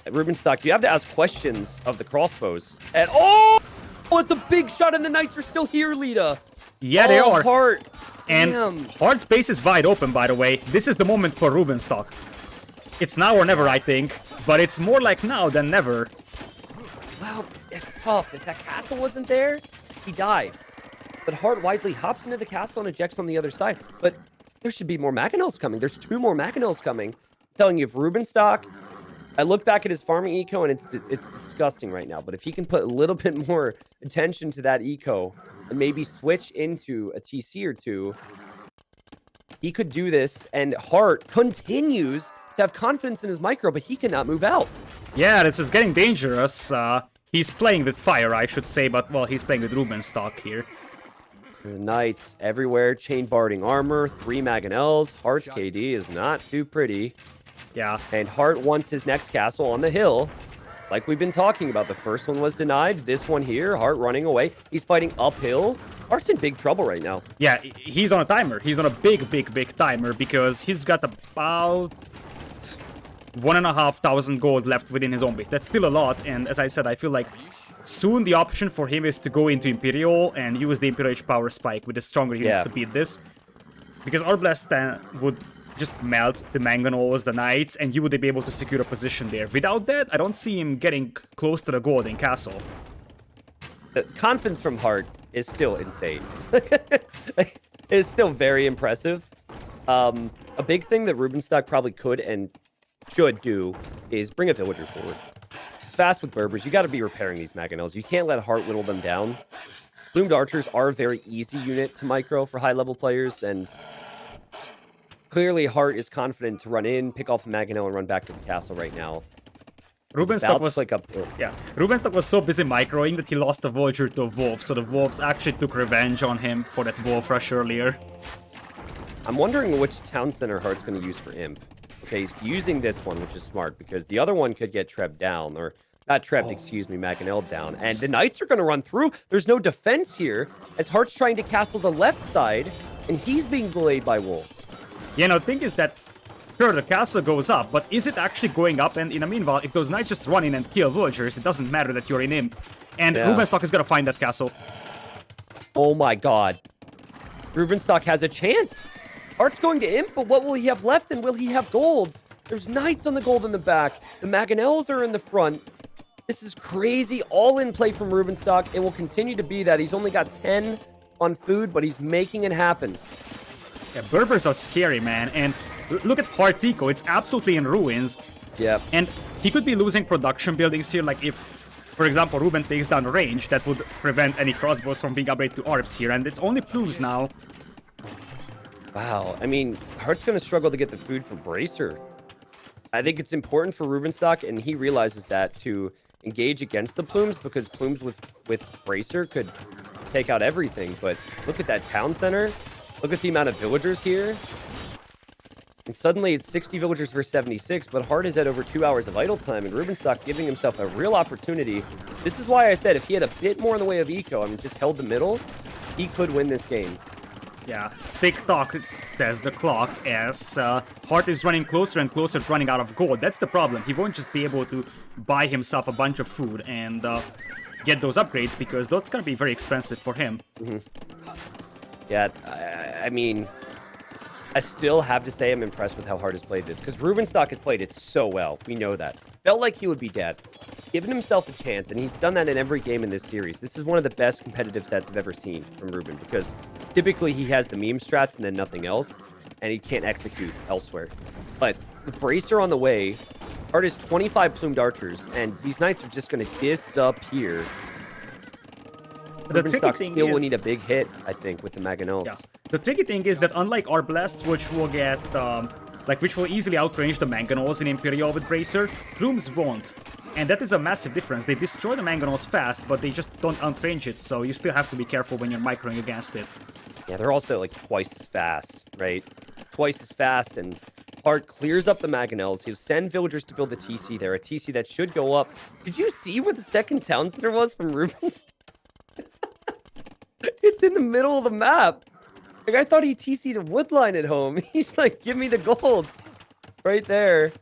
Rubenstock, you have to ask questions of the crossbows. And it's a big shot, and the knights are still here, Lita. Yeah, they are. Hearttt. And Damn. Heartt's base is wide open, by the way. This is the moment for Rubenstock. It's now or never, I think, but it's more like now than never. Well, it's tough. If that castle wasn't there, he dies. But Hearttt wisely hops into the castle and ejects on the other side. But there should be more Mangonels coming. There's 2 more Mangonels coming. I'm telling you, if Rubenstock... I look back at his farming eco, and it's disgusting right now. But if he can put a little bit more attention to that eco and maybe switch into a TC or 2, he could do this, and Heartt continues to have confidence in his micro, but he cannot move out. Yeah, this is getting dangerous. He's playing with fire, I should say, but, well, he's playing with Rubenstock here. The Knights everywhere, chain barding armor, 3 Mangonels. Heartt's KD is not too pretty. Yeah. And Heartt wants his next castle on the hill. Like we've been talking about, the first one was denied. This one here, Heartt running away. He's fighting uphill. Heartt's in big trouble right now. Yeah, he's on a timer. He's on a big timer because he's got about 1,500 gold left within his own base. That's still a lot, and as I said, I feel like soon the option for him is to go into Imperial and use the Imperial power spike with the stronger units to beat this. Because Arblast would just melt the Mangonels, the Knights, and you would be able to secure a position there. Without that, I don't see him getting close to the golden castle. The confidence from Heartt is still insane. It's still very impressive. A big thing that Rubenstock probably could and should do is bring a villager forward. It's fast with Berbers. You got to be repairing these Mangonels. You can't let Heartt whittle them down. Plumed Archers are a very easy unit to micro for high-level players, and clearly Heartt is confident to run in, pick off a Mangonel, and run back to the castle right now. Rubenstock was so busy microing that he lost a Vulture to a Wolf, so the Wolves actually took revenge on him for that Wolf rush earlier. I'm wondering which town center Heartt's going to use for Imp. Okay, he's using this one, which is smart, because the other one could get Treb down, or not Treb, excuse me, Mangonel down. And the Knights are going to run through. There's no defense here, as Heartt's trying to castle the left side, and he's being delayed by Wolves. Yeah, no, the thing is that, sure, the castle goes up, but is it actually going up? And in the meanwhile, if those Knights just run in and kill villagers, it doesn't matter that you're in Imp. And Rubenstock is going to find that castle. Oh my god. Rubenstock has a chance. Heartt's going to Imp, but what will he have left, and will he have golds? There's Knights on the gold in the back. The Mangonels are in the front. This is crazy. All in play from Rubenstock. It will continue to be that. He's only got 10 on food, but he's making it happen. Yeah, Berbers are scary, man. And look at Heartt's eco. It's absolutely in ruins. Yeah. And he could be losing production buildings here. Like if, for example, Ruben takes down range, that would prevent any crossbows from being upgraded to ARPs here. And it's only plumes now. Wow. I mean, Heartt's going to struggle to get the food for Bracer. I think it's important for Rubenstock, and he realizes that, to engage against the plumes, because plumes with Bracer could take out everything. But look at that town center. Look at the amount of villagers here. And suddenly it's 60 villagers versus 76, but Heartt is at over 2 hours of idle time, and Rubenstock giving himself a real opportunity. This is why I said if he had a bit more in the way of eco, I mean, just held the middle, he could win this game. Yeah, tick-tock, says the clock, as Heartt is running closer and closer to running out of gold. That's the problem. He won't just be able to buy himself a bunch of food and get those upgrades, because that's going to be very expensive for him. Yeah, I mean, I still have to say I'm impressed with how Heartt has played this, because Rubenstock has played it so well. We know that. Felt like he would be dead. Given himself a chance, and he's done that in every game in this series. This is one of the best competitive sets I've ever seen from Ruben, because typically he has the meme strats and then nothing else, and he can't execute elsewhere. But with Bracer on the way, Heartt is 25 plumed archers, and these Knights are just going to disappear. Rubenstock still will need a big hit, I think, with the Mangonels. Yeah. The tricky thing is that unlike our blasts, which will get, which will easily outrange the Mangonels in Imperial with Bracer, plumes won't. And that is a massive difference. They destroy the Mangonels fast, but they just don't outrange it, so you still have to be careful when you're microing against it. Yeah, they're also like twice as fast, right? Twice as fast, and Heartt clears up the Mangonels. He'll send villagers to build a TC there, a TC that should go up. Did you see where the second town center was from Rubenstock? It's in the middle of the map. Like, I thought he TC'd a woodline at home. He's like, give me the gold. Right there.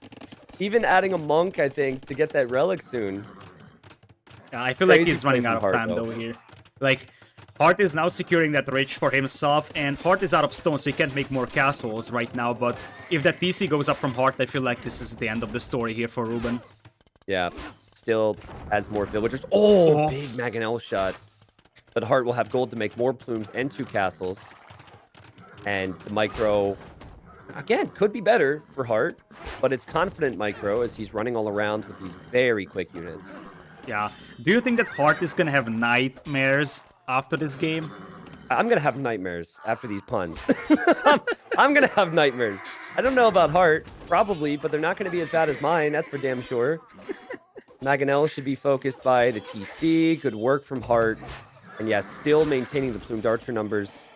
Even adding a monk, I think, to get that relic soon. Yeah, I feel like he's running out of time, though, here. Like, Heartt is now securing that ridge for himself, and Heartt is out of stone, so he can't make more castles right now. But if that TC goes up from Heartt, I feel like this is the end of the story here for Ruben. Yeah, still has more villagers. Oh, big Mangonel shot. But Heartt will have gold to make more plumes and 2 castles. And the micro, again, could be better for Heartt, but it's confident micro as he's running all around with these very quick units. Yeah. Do you think that Heartt is going to have nightmares after this game? I'm going to have nightmares after these puns. I'm going to have nightmares. I don't know about Heartt, probably, but they're not going to be as bad as mine. That's for damn sure. Maganel should be focused by the TC. Good work from Heartt. And yeah, still maintaining the Plumed Archer numbers.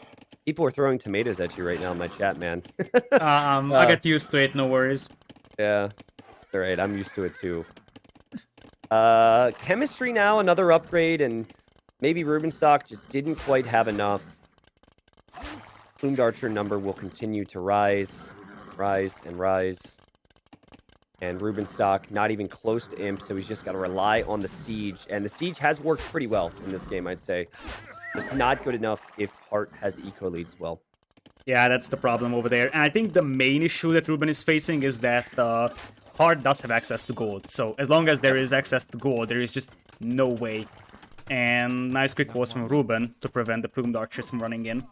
People are throwing tomatoes at you right now in my chat, man. I get used to it, no worries. Yeah. All right, I'm used to it too. Chemistry now, another upgrade, and maybe Rubenstock just didn't quite have enough. Plumed Archer number will continue to rise, and rise. And Rubenstock not even close to Imp, so he's just got to rely on the Siege. And the Siege has worked pretty well in this game, I'd say. Just not good enough if Heartt has eco leads well. Yeah, that's the problem over there. And I think the main issue that Ruben is facing is that Heartt does have access to gold. So as long as there is access to gold, there is just no way. And nice quick pause from Ruben to prevent the Plumed Archers from running in.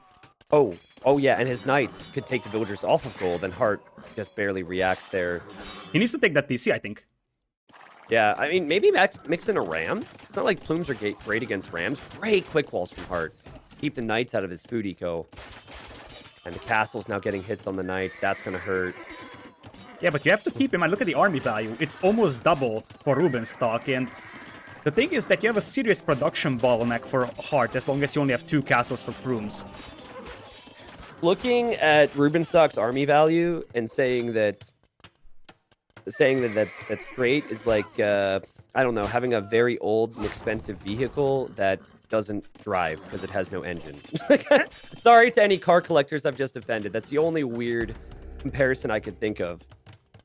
Oh yeah, and his Knights could take the villagers off of gold, and Heartt just barely reacts there. He needs to take that TC, I think. Yeah, I mean, maybe mix in a Ram. It's not like Plumes are great against Rams. Great quick walls from Heartt. Keep the Knights out of his food eco. And the Castle's now getting hits on the Knights. That's going to hurt. Yeah, but you have to keep in mind, look at the army value. It's almost double for Rubenstock, and the thing is that you have a serious production bottleneck for Heartt as long as you only have 2 castles for Plumes. Looking at Rubenstock's army value and saying that's great is like I don't know, having a very old and expensive vehicle that doesn't drive because it has no engine. Sorry to any car collectors I've just offended. That's the only weird comparison I could think of.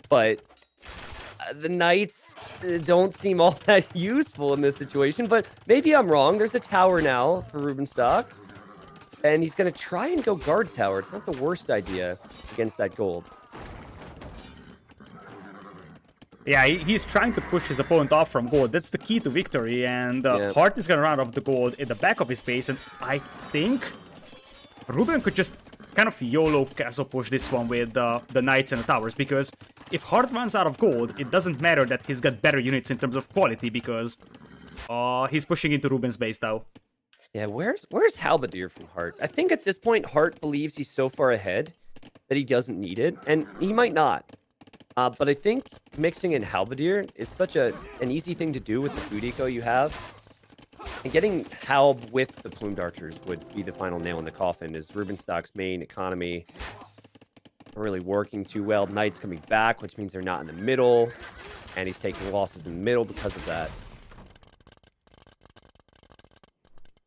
But the Knights don't seem all that useful in this situation. But maybe I'm wrong. There's a tower now for Rubenstock. And he's going to try and go guard tower. It's not the worst idea against that gold. Yeah, he's trying to push his opponent off from gold. That's the key to victory, and Heartt is gonna run out of the gold in the back of his base, and I think Ruben could just kind of YOLO castle push this one with the Knights and the towers, because if Heartt runs out of gold, it doesn't matter that he's got better units in terms of quality, because he's pushing into Ruben's base now. Yeah, where's Halberdier from Heartt? I think at this point, Heartt believes he's so far ahead that he doesn't need it, and he might not. But I think mixing in Halberdier is such an easy thing to do with the food eco you have. And getting Halb with the Plumed Archers would be the final nail in the coffin, as Rubenstock's main economy not really working too well. Knights coming back, which means they're not in the middle, and he's taking losses in the middle because of that.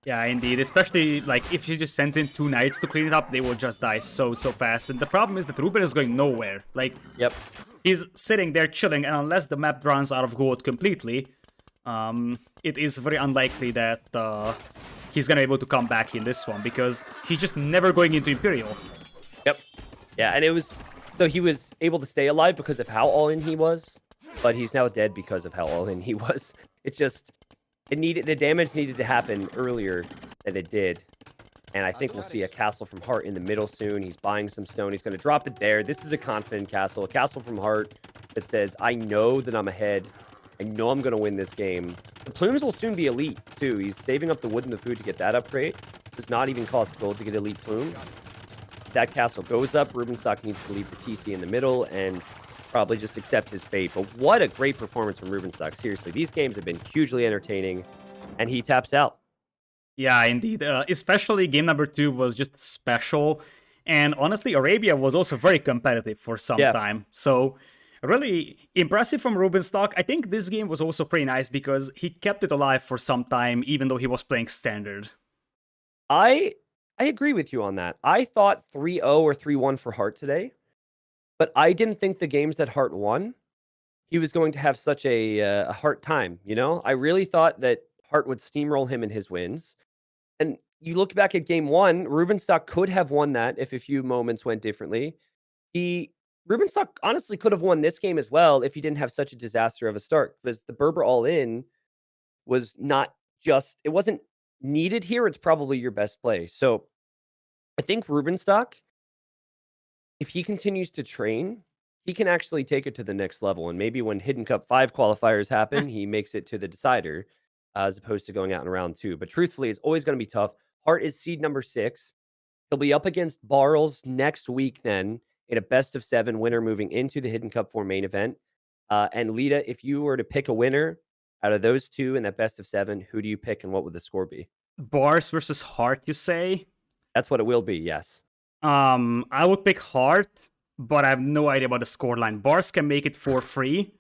Yeah, indeed. Especially, like, if she just sends in 2 Knights to clean it up, they will just die so fast. And the problem is that Ruben is going nowhere. Like, yep. He's sitting there chilling, and unless the map runs out of gold completely, it is very unlikely that he's gonna be able to come back in this one, because he's just never going into Imperial. Yep. Yeah, and it was... So he was able to stay alive because of how all-in he was, but he's now dead because of how all-in he was. It's just... The damage needed to happen earlier than it did. And I think we'll see a castle from Heartt in the middle soon. He's buying some stone. He's going to drop it there. This is a confident castle. A castle from Heartt that says, I know that I'm ahead. I know I'm going to win this game. The Plumes will soon be elite, too. He's saving up the wood and the food to get that upgrade. Does not even cost gold to get elite Plume. If that castle goes up, Rubenstock needs to leave the TC in the middle and probably just accept his fate. But what a great performance from Rubenstock. Seriously, these games have been hugely entertaining, and he taps out. Yeah, indeed. Especially game number 2 was just special. And honestly, Arabia was also very competitive for some time. So, really impressive from Rubenstock. I think this game was also pretty nice because he kept it alive for some time, even though he was playing standard. I agree with you on that. I thought 3-0 or 3-1 for Heartt today. But I didn't think the games that Heartt won, he was going to have such a hard time, you know? I really thought that Heartt would steamroll him in his wins. And you look back at game 1, Rubenstock could have won that if a few moments went differently. Rubenstock honestly could have won this game as well if he didn't have such a disaster of a start, because the Berber all-in was not just... It wasn't needed here. It's probably your best play. So I think Rubenstock, if he continues to train, he can actually take it to the next level. And maybe when Hidden Cup 5 qualifiers happen, he makes it to the decider as opposed to going out in round 2. But truthfully, it's always going to be tough. Heartt is seed number 6. He'll be up against Barles next week then in a best of 7 winner moving into the Hidden Cup 4 main event. And Lita, if you were to pick a winner out of those two in that best of 7, who do you pick and what would the score be? Bars versus Heartt, you say? That's what it will be, yes. I would pick Heartt, but I have no idea about the scoreline. Bars can make it 4-3,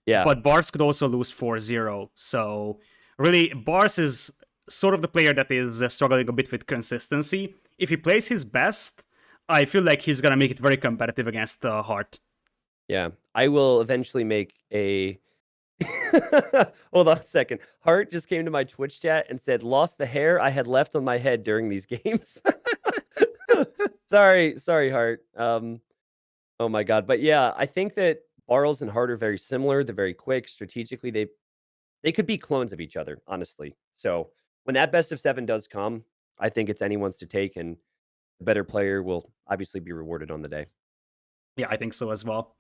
Yeah. but Bars could also lose 4-0. So really, Bars is sort of the player that is struggling a bit with consistency. If he plays his best, I feel like he's gonna make it very competitive against Heartt. Yeah. I will eventually make a hold on a second. Heartt just came to my Twitch chat and said, lost the hair I had left on my head during these games. sorry, Heartt. Oh my god. But yeah, I think that Barles and Heartt are very similar. They're very quick. Strategically, they could be clones of each other, honestly. So when that best of 7 does come, I think it's anyone's to take, and the better player will obviously be rewarded on the day. Yeah, I think so as well.